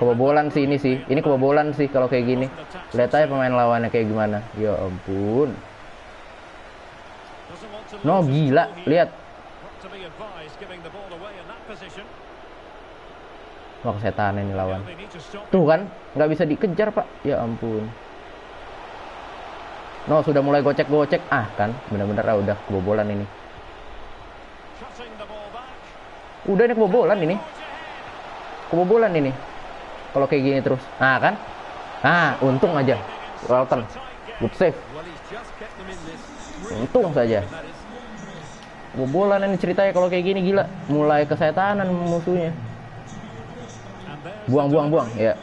Speaker 1: Kebobolan sih ini sih. Ini kebobolan sih kalau kayak gini. Lihat aja pemain lawannya kayak gimana. Ya ampun. No, gila. Lihat. Wah kesetan ini lawan. Tuh kan, nggak bisa dikejar pak. Ya ampun. No, sudah mulai gocek-gocek. Ah kan, bener-bener udah kebobolan ini. Udah ini kebobolan ini. Kalau kayak gini terus. Nah kan? Nah, untung aja. Walton. Good save. Untung saja. Kebobolan ini ceritanya kalau kayak gini gila. Mulai kesetanan musuhnya. Buang. Ya.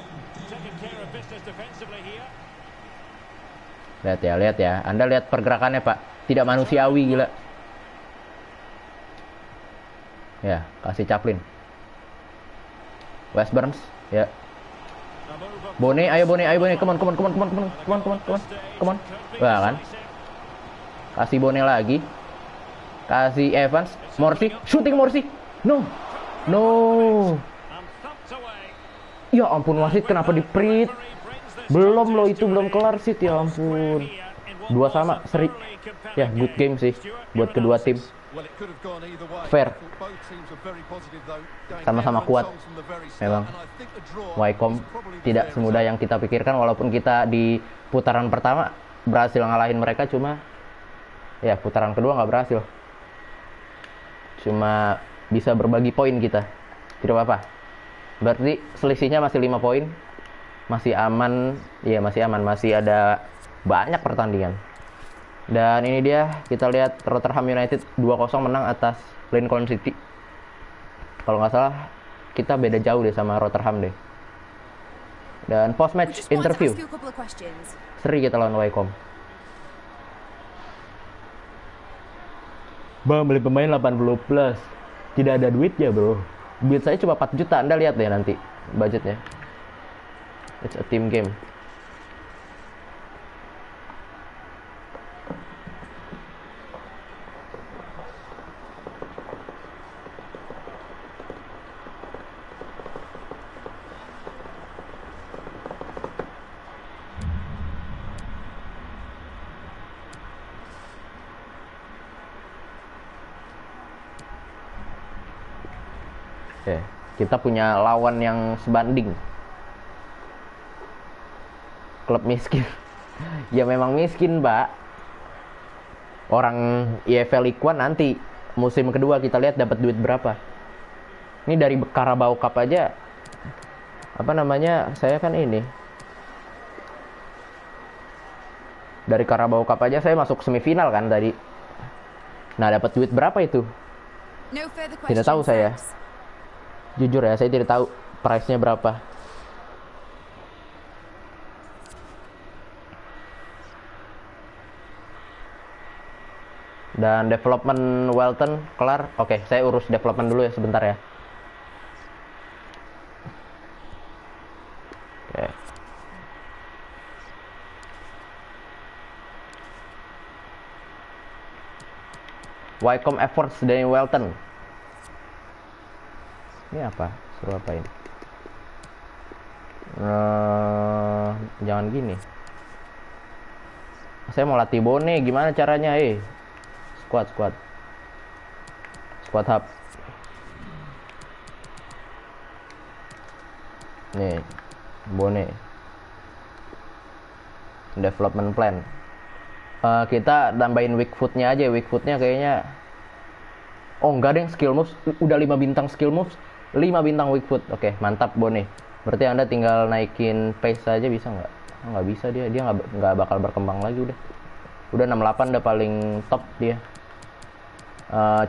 Speaker 1: Lihat ya. Anda lihat pergerakannya, Pak. Tidak manusiawi gila. Ya, kasih Chaplin. West Burns, ya. Bone, ayo Bone. Come on. Wah kan. Kasih Bone lagi. Kasih Evans, Morsi, shooting Morsi. No. Ya ampun wasit, kenapa di-prit? Belum loh, itu belum kelar sih, ya ampun. 2 sama, seri. Ya, good game sih buat kedua tim. Fair. Sama-sama kuat. Memang Wycombe tidak semudah yang kita pikirkan, walaupun kita di putaran pertama berhasil ngalahin mereka, cuma ya putaran kedua nggak berhasil. Cuma bisa berbagi poin kita. Tidak apa-apa. Berarti selisihnya masih 5 poin. Masih aman. Iya, masih aman. Masih ada banyak pertandingan. Dan ini dia, kita lihat Rotherham United 2-0 menang atas Lincoln City. Kalau nggak salah, kita beda jauh deh sama Rotherham deh. Dan post-match interview. Seri kita lawan Wycombe. Bang, beli pemain 80 plus. Tidak ada duitnya, bro. Duit saya cuma 4 juta. Anda lihat deh nanti budgetnya. It's a team game. Oke, kita punya lawan yang sebanding. Klub miskin. Ya memang miskin, Mbak. Orang EFL League One nanti musim kedua kita lihat dapat duit berapa. Ini dari Carabao Cup aja. Apa namanya? Saya kan ini. Dari Carabao Cup aja saya masuk semifinal kan tadi. Nah, dapat duit berapa itu? Tidak tahu saya. Jujur ya, saya tidak tahu price-nya berapa. Dan development Welton kelar. Oke, saya urus development dulu ya sebentar ya. Oke. Wycombe Efforts dari Welton. Ini apa? Suruh apain? Jangan gini. Saya mau latih Bone, gimana caranya? Squad hub. Nih, Bone. Development plan. Kita tambahin weak foot-nya aja. Weak foot-nya kayaknya. Oh enggak deh, skill moves. Udah 5 bintang skill moves. 5 bintang weak foot. Oke, mantap Bone. Berarti Anda tinggal naikin pace aja bisa nggak? Nggak bisa dia nggak bakal berkembang lagi udah 68 udah paling top dia.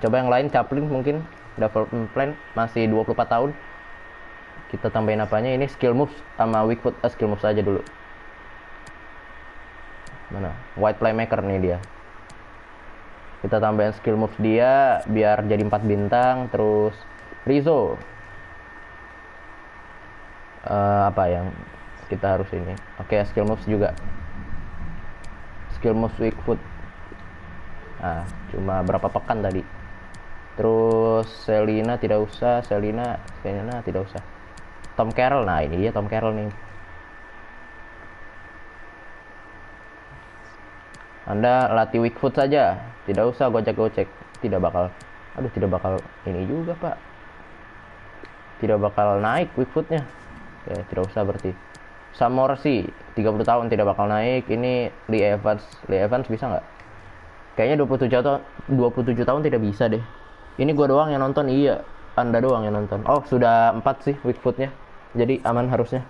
Speaker 1: Coba yang lain, Chaplin mungkin development plan masih 24 tahun. Kita tambahin apanya ini, skill moves sama weak foot. Skill moves aja dulu. Mana? White playmaker nih dia. Kita tambahin skill moves dia biar jadi 4 bintang. Terus Rizzo. Apa yang kita harus ini? Oke, skill moves juga. Skill moves weak foot. Nah, cuma berapa pekan tadi. Terus Selina tidak usah. Selina tidak usah. Tom Carroll. Nah, ini dia Tom Carroll nih. Anda latih weak foot saja. Tidak usah gocek-gocek. Tidak bakal ini juga, Pak. Tidak bakal naik weak footnya. Ya, tidak usah berarti. Sam Morsi 30 tahun tidak bakal naik. Ini Lee Evans bisa nggak? Kayaknya 27 tahun tidak bisa deh. Ini gua doang yang nonton. Iya, Anda doang yang nonton. Oh, sudah 4 sih weak footnya. Jadi aman harusnya.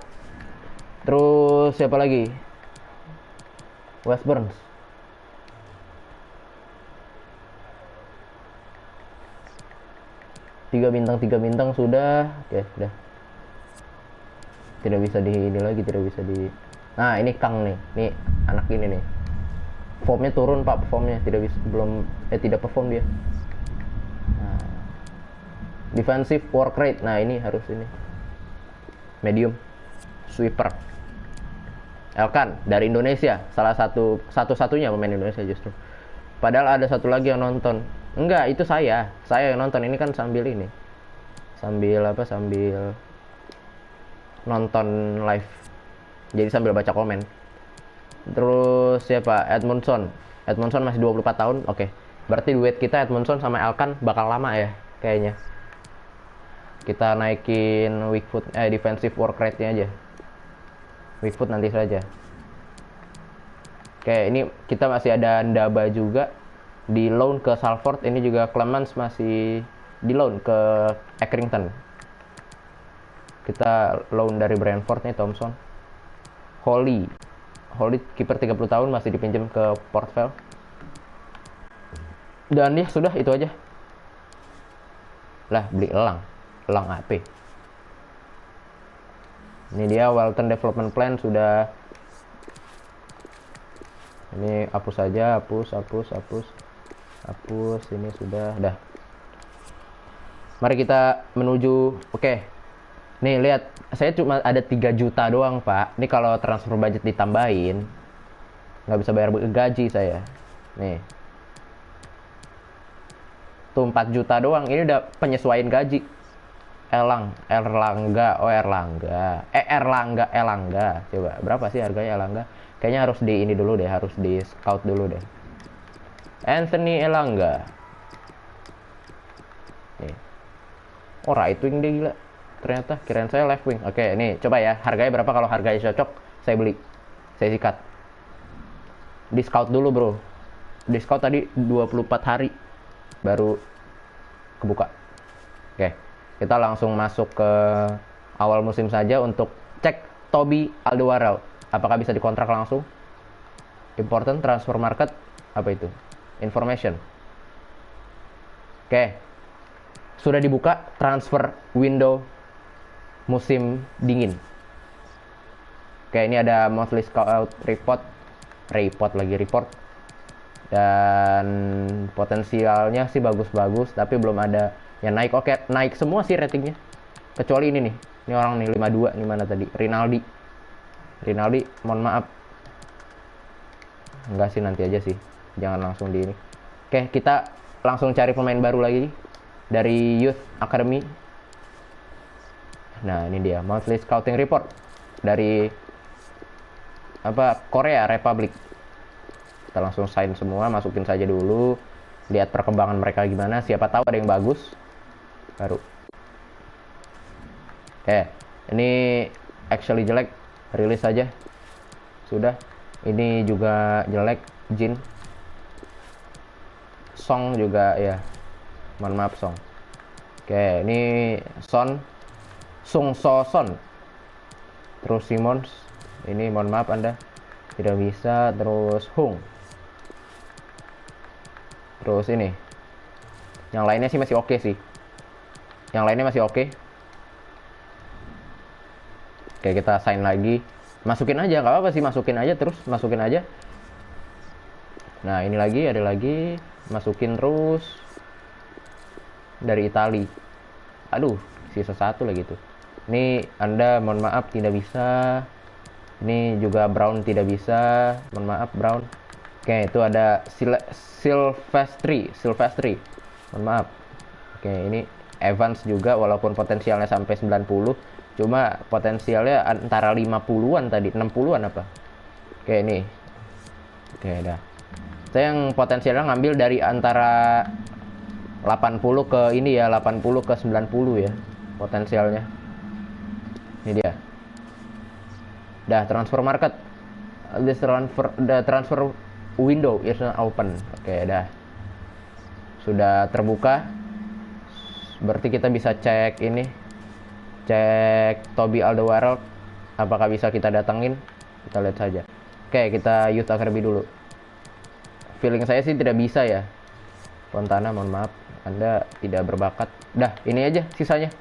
Speaker 1: Terus siapa lagi? West Burns. Tiga bintang sudah. Oke, sudah. Tidak bisa ini lagi, tidak bisa di. Nah, ini Kang nih. Nih anak ini nih. Formnya turun, Pak, performnya tidak perform dia. Nah, defensive work rate. Nah, ini harus ini. Medium. Sweeper. Elkan dari Indonesia, satu-satunya pemain Indonesia justru. Padahal ada satu lagi yang nonton. Enggak, itu saya yang nonton. Ini kan sambil nonton live, jadi sambil baca komen. Terus siapa? Edmundson masih 24 tahun. Oke, berarti duet kita Edmundson sama Elkan bakal lama ya kayaknya. Kita naikin weak foot, defensive work rate nya aja. Weak foot nanti saja. Oke, ini kita masih ada Ndaba juga. di loan ke Salford. Ini juga Clemens masih di loan ke Accrington. Kita loan dari Brentford nih, Thompson. Holly kiper 30 tahun masih dipinjam ke Port Vale. Dan ya sudah, itu aja. Lah, beli elang AP. Ini dia Walton Development Plan sudah. Ini hapus saja, hapus. Ini sudah, dah. Mari kita menuju. Oke. Nih lihat, saya cuma ada 3 juta doang, Pak. Ini kalau transfer budget ditambahin, nggak bisa bayar gaji saya. Nih. Tuh 4 juta doang. Ini udah penyesuaian gaji. Erlangga. Coba berapa sih harganya Erlangga? Kayaknya harus di ini dulu deh, harus di scout dulu deh. Anthony Elanga. Nih. Oh, right wing dia, gila. Ternyata kirain saya left wing. Oke, nih coba ya, harganya berapa? Kalau harganya cocok, saya beli. Saya sikat. Di scout dulu, Bro. Di scout tadi 24 hari baru kebuka. Oke. Kita langsung masuk ke awal musim saja untuk cek Toby Alderweireld. Apakah bisa dikontrak langsung? Important transfer market. Apa itu? Information. Oke. Sudah dibuka transfer window musim dingin. Oke, ini ada monthly scout report. Dan potensialnya sih bagus-bagus, tapi belum ada yang naik. Oke, naik semua sih ratingnya. Kecuali ini nih. Ini orang nih 52, nih mana tadi? Rinaldi, mohon maaf. Enggak sih, nanti aja sih. Jangan langsung di ini. Oke, kita langsung cari pemain baru lagi dari Youth Academy. Nah, ini dia monthly scouting report dari Korea Republic. Kita langsung sign semua, masukin saja dulu. Lihat perkembangan mereka gimana, siapa tahu ada yang bagus baru. Oke, ini actually jelek, rilis saja. Sudah. Ini juga jelek, Jin. Song juga ya. Mohon maaf, Song. Oke, ini Son. Sung So Son. Terus Simons. Ini mohon maaf Anda tidak bisa. Terus Hung. Terus ini. Yang lainnya sih masih oke sih. Oke, kita sign lagi. Masukin aja, nggak apa-apa sih, masukin aja. Nah, ini lagi, ada lagi. Masukin terus. Dari Itali. Aduh, sisa satu lagi tuh. Ini Anda mohon maaf tidak bisa. Ini juga Brown tidak bisa. Mohon maaf, Brown. Oke, itu ada Silvestri. Mohon maaf. Oke, ini Evans juga, walaupun potensialnya sampai 90, cuma potensialnya antara 50-an tadi, 60-an apa. Oke, ini. Oke, dah. Saya yang potensialnya ngambil dari antara 80 ke ini ya, 80 ke 90 ya potensialnya. Ini dia. Dah, transfer market. The transfer window is not open. Oke, dah. Sudah terbuka. Berarti kita bisa cek ini. Cek Toby Alderweireld. Apakah bisa kita datengin? Kita lihat saja. Oke, kita Youth Academy dulu. Feeling saya sih tidak bisa ya. Fontana, mohon maaf. Anda tidak berbakat. Dah, ini aja sisanya.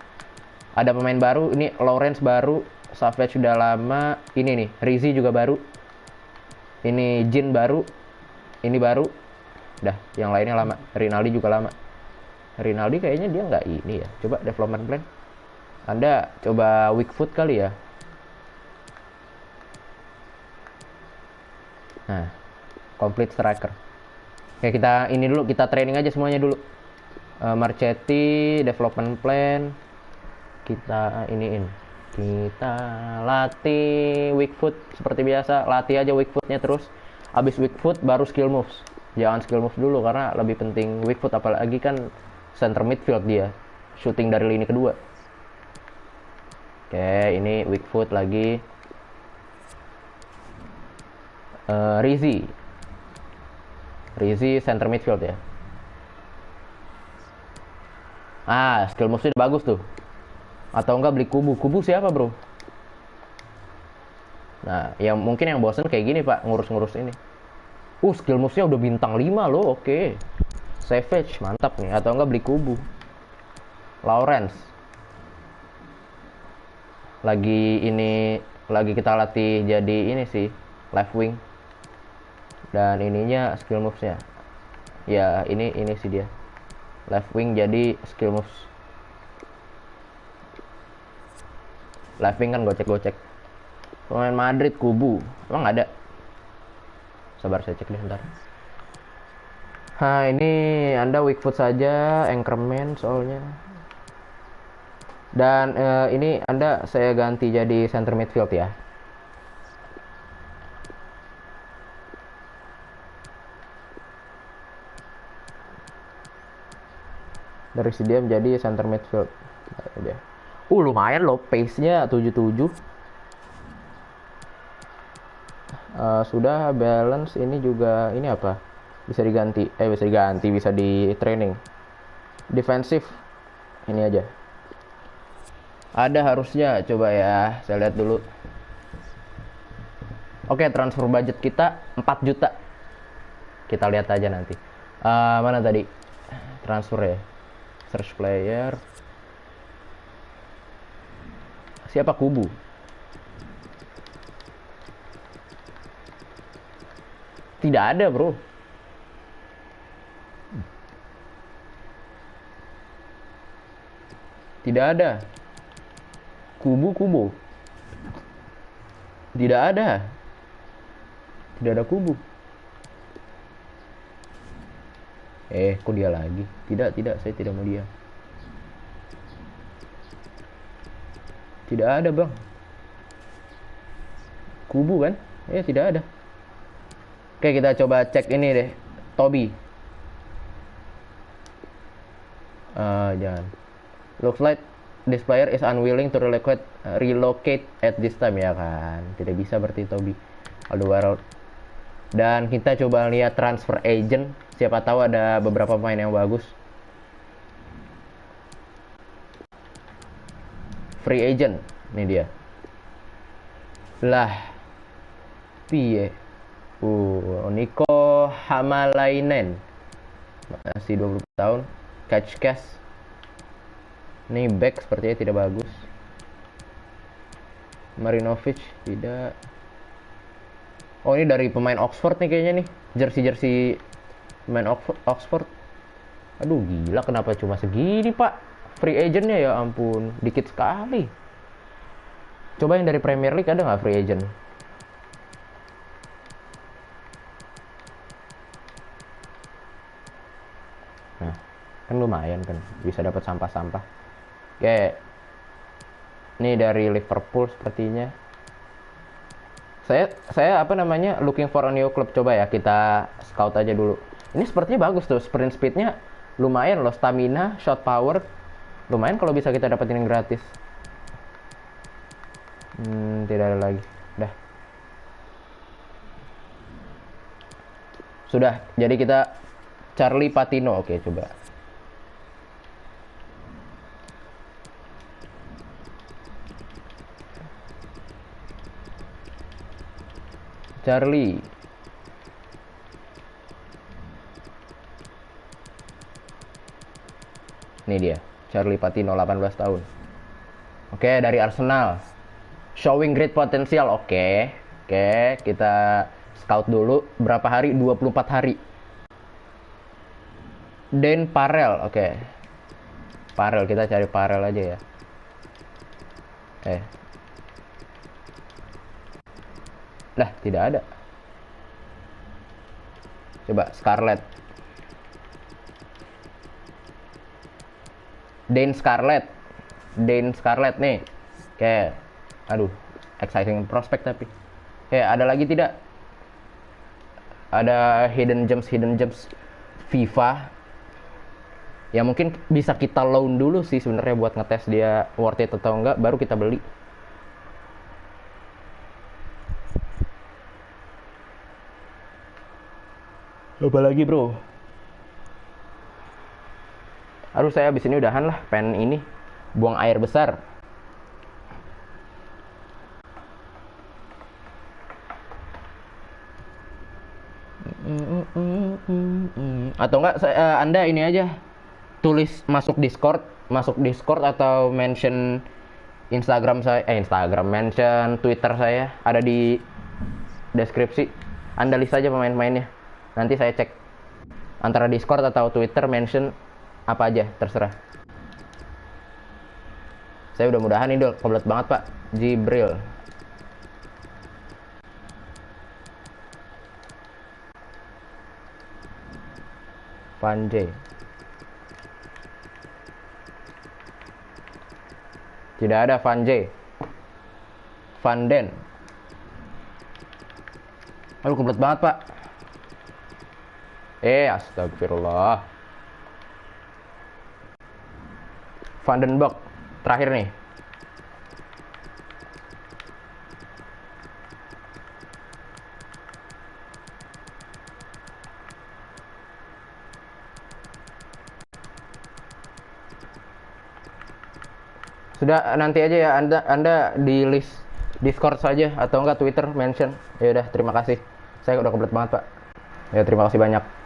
Speaker 1: Ada pemain baru. Ini Lawrence baru. Savage sudah lama. Ini nih, Rizzi juga baru. Ini Jin baru. Ini baru. Dah, yang lainnya lama. Rinaldi juga lama. Rinaldi kayaknya dia nggak ini ya. Coba development plan. Anda coba weak foot kali ya. Nah, complete striker. Oke, kita ini dulu, kita training aja semuanya dulu. Marchetti, development plan. Kita iniin. Kita latih weak foot seperti biasa. Latih aja weak footnya terus. Abis weak foot baru skill moves. Jangan skill moves dulu karena lebih penting weak foot, apalagi kan center midfield dia. Shooting dari lini kedua. Oke, ini weak foot lagi. Rizzi center midfield ya. Skill moves-nya bagus tuh. Atau enggak beli Kubu. Kubu siapa, bro? Nah, yang mungkin yang bosen kayak gini, Pak, ngurus-ngurus ini. Skill moves-nya udah bintang 5 loh, oke. Savage, mantap nih. Atau enggak beli Kubu. Lawrence. Lagi kita latih jadi ini sih, left wing. Dan ininya skill moves-nya. Ya, ini sih dia. Left wing jadi skill moves. Left wing kan gocek-gocek. Pemain Madrid Kubu. Emang ada? Sabar saya cek deh bentar. Ini Anda weak foot saja, anchorman soalnya. Dan ini Anda saya ganti jadi center midfield ya. Dari si dia menjadi center midfield. Lumayan loh, pace-nya 77. Sudah balance, ini juga ini apa? Bisa diganti, bisa di training. Defensif. Ini aja. Ada harusnya, coba ya, saya lihat dulu. Oke, transfer budget kita 4 juta. Kita lihat aja nanti. Mana tadi? Transfer ya. Search player. Siapa Kubu? Tidak ada, bro. Tidak ada. Kubu. Tidak ada. Tidak ada Kubu. Kok dia lagi? Tidak, saya tidak mau dia. Tidak ada, bang. Kubu kan? Tidak ada. Oke, kita coba cek ini deh. Toby. Jangan. Looks like this player is unwilling to relocate at this time, ya kan? Tidak bisa berarti Toby. Alderweireld. Dan kita coba lihat transfer agent. Siapa tahu ada beberapa pemain yang bagus. Free agent. Ini dia. Lah. Piye? Niko Hamalainen. Masih 20 tahun. Catch. Ini back sepertinya tidak bagus. Marinovic tidak. Ini dari pemain Oxford nih kayaknya nih. Jersey pemain Oxford. Aduh gila, kenapa cuma segini, Pak? Free agentnya ya ampun, dikit sekali. Coba yang dari Premier League ada nggak free agent? Nah, kan lumayan kan, bisa dapat sampah-sampah. Oke, ini dari Liverpool sepertinya. Saya apa namanya, looking for a new club. Coba ya kita scout aja dulu. Ini sepertinya bagus tuh, sprint speednya lumayan loh, stamina, shot power lumayan kalau bisa kita dapetin gratis. Tidak ada lagi. Sudah, jadi kita Charlie Patino. Oke, coba. Charlie. Ini dia, Charlie Patino, 18 tahun. Oke, dari Arsenal. Showing great potential. Oke, kita scout dulu. Berapa hari? 24 hari. Dan Parel. Oke. Parel, kita cari Parel aja ya. Lah, tidak ada. Coba Scarlett. Dane Scarlett nih. Oke. Aduh, exciting prospect tapi. Ada lagi tidak? Ada hidden gems FIFA. Ya mungkin bisa kita loan dulu sih sebenarnya buat ngetes dia worth it atau enggak, baru kita beli. Apa lagi bro? Aduh saya abis ini udahan lah, pengen ini buang air besar. Atau enggak Anda ini aja tulis masuk Discord atau mention Instagram saya, mention Twitter saya ada di deskripsi. Anda list aja pemain-pemainnya. Nanti saya cek antara Discord atau Twitter, mention apa aja terserah. Saya udah mudahan ini komplit banget Pak. Jibril. Panjay. Tidak ada Van J. Van Den. Aduh, komplit banget, Pak. Astagfirullah. Van den Berg. Terakhir nih. Sudah, nanti aja ya Anda di list Discord saja atau enggak Twitter mention. Ya udah, terima kasih. Saya udah komplit banget, Pak. Ya, terima kasih banyak.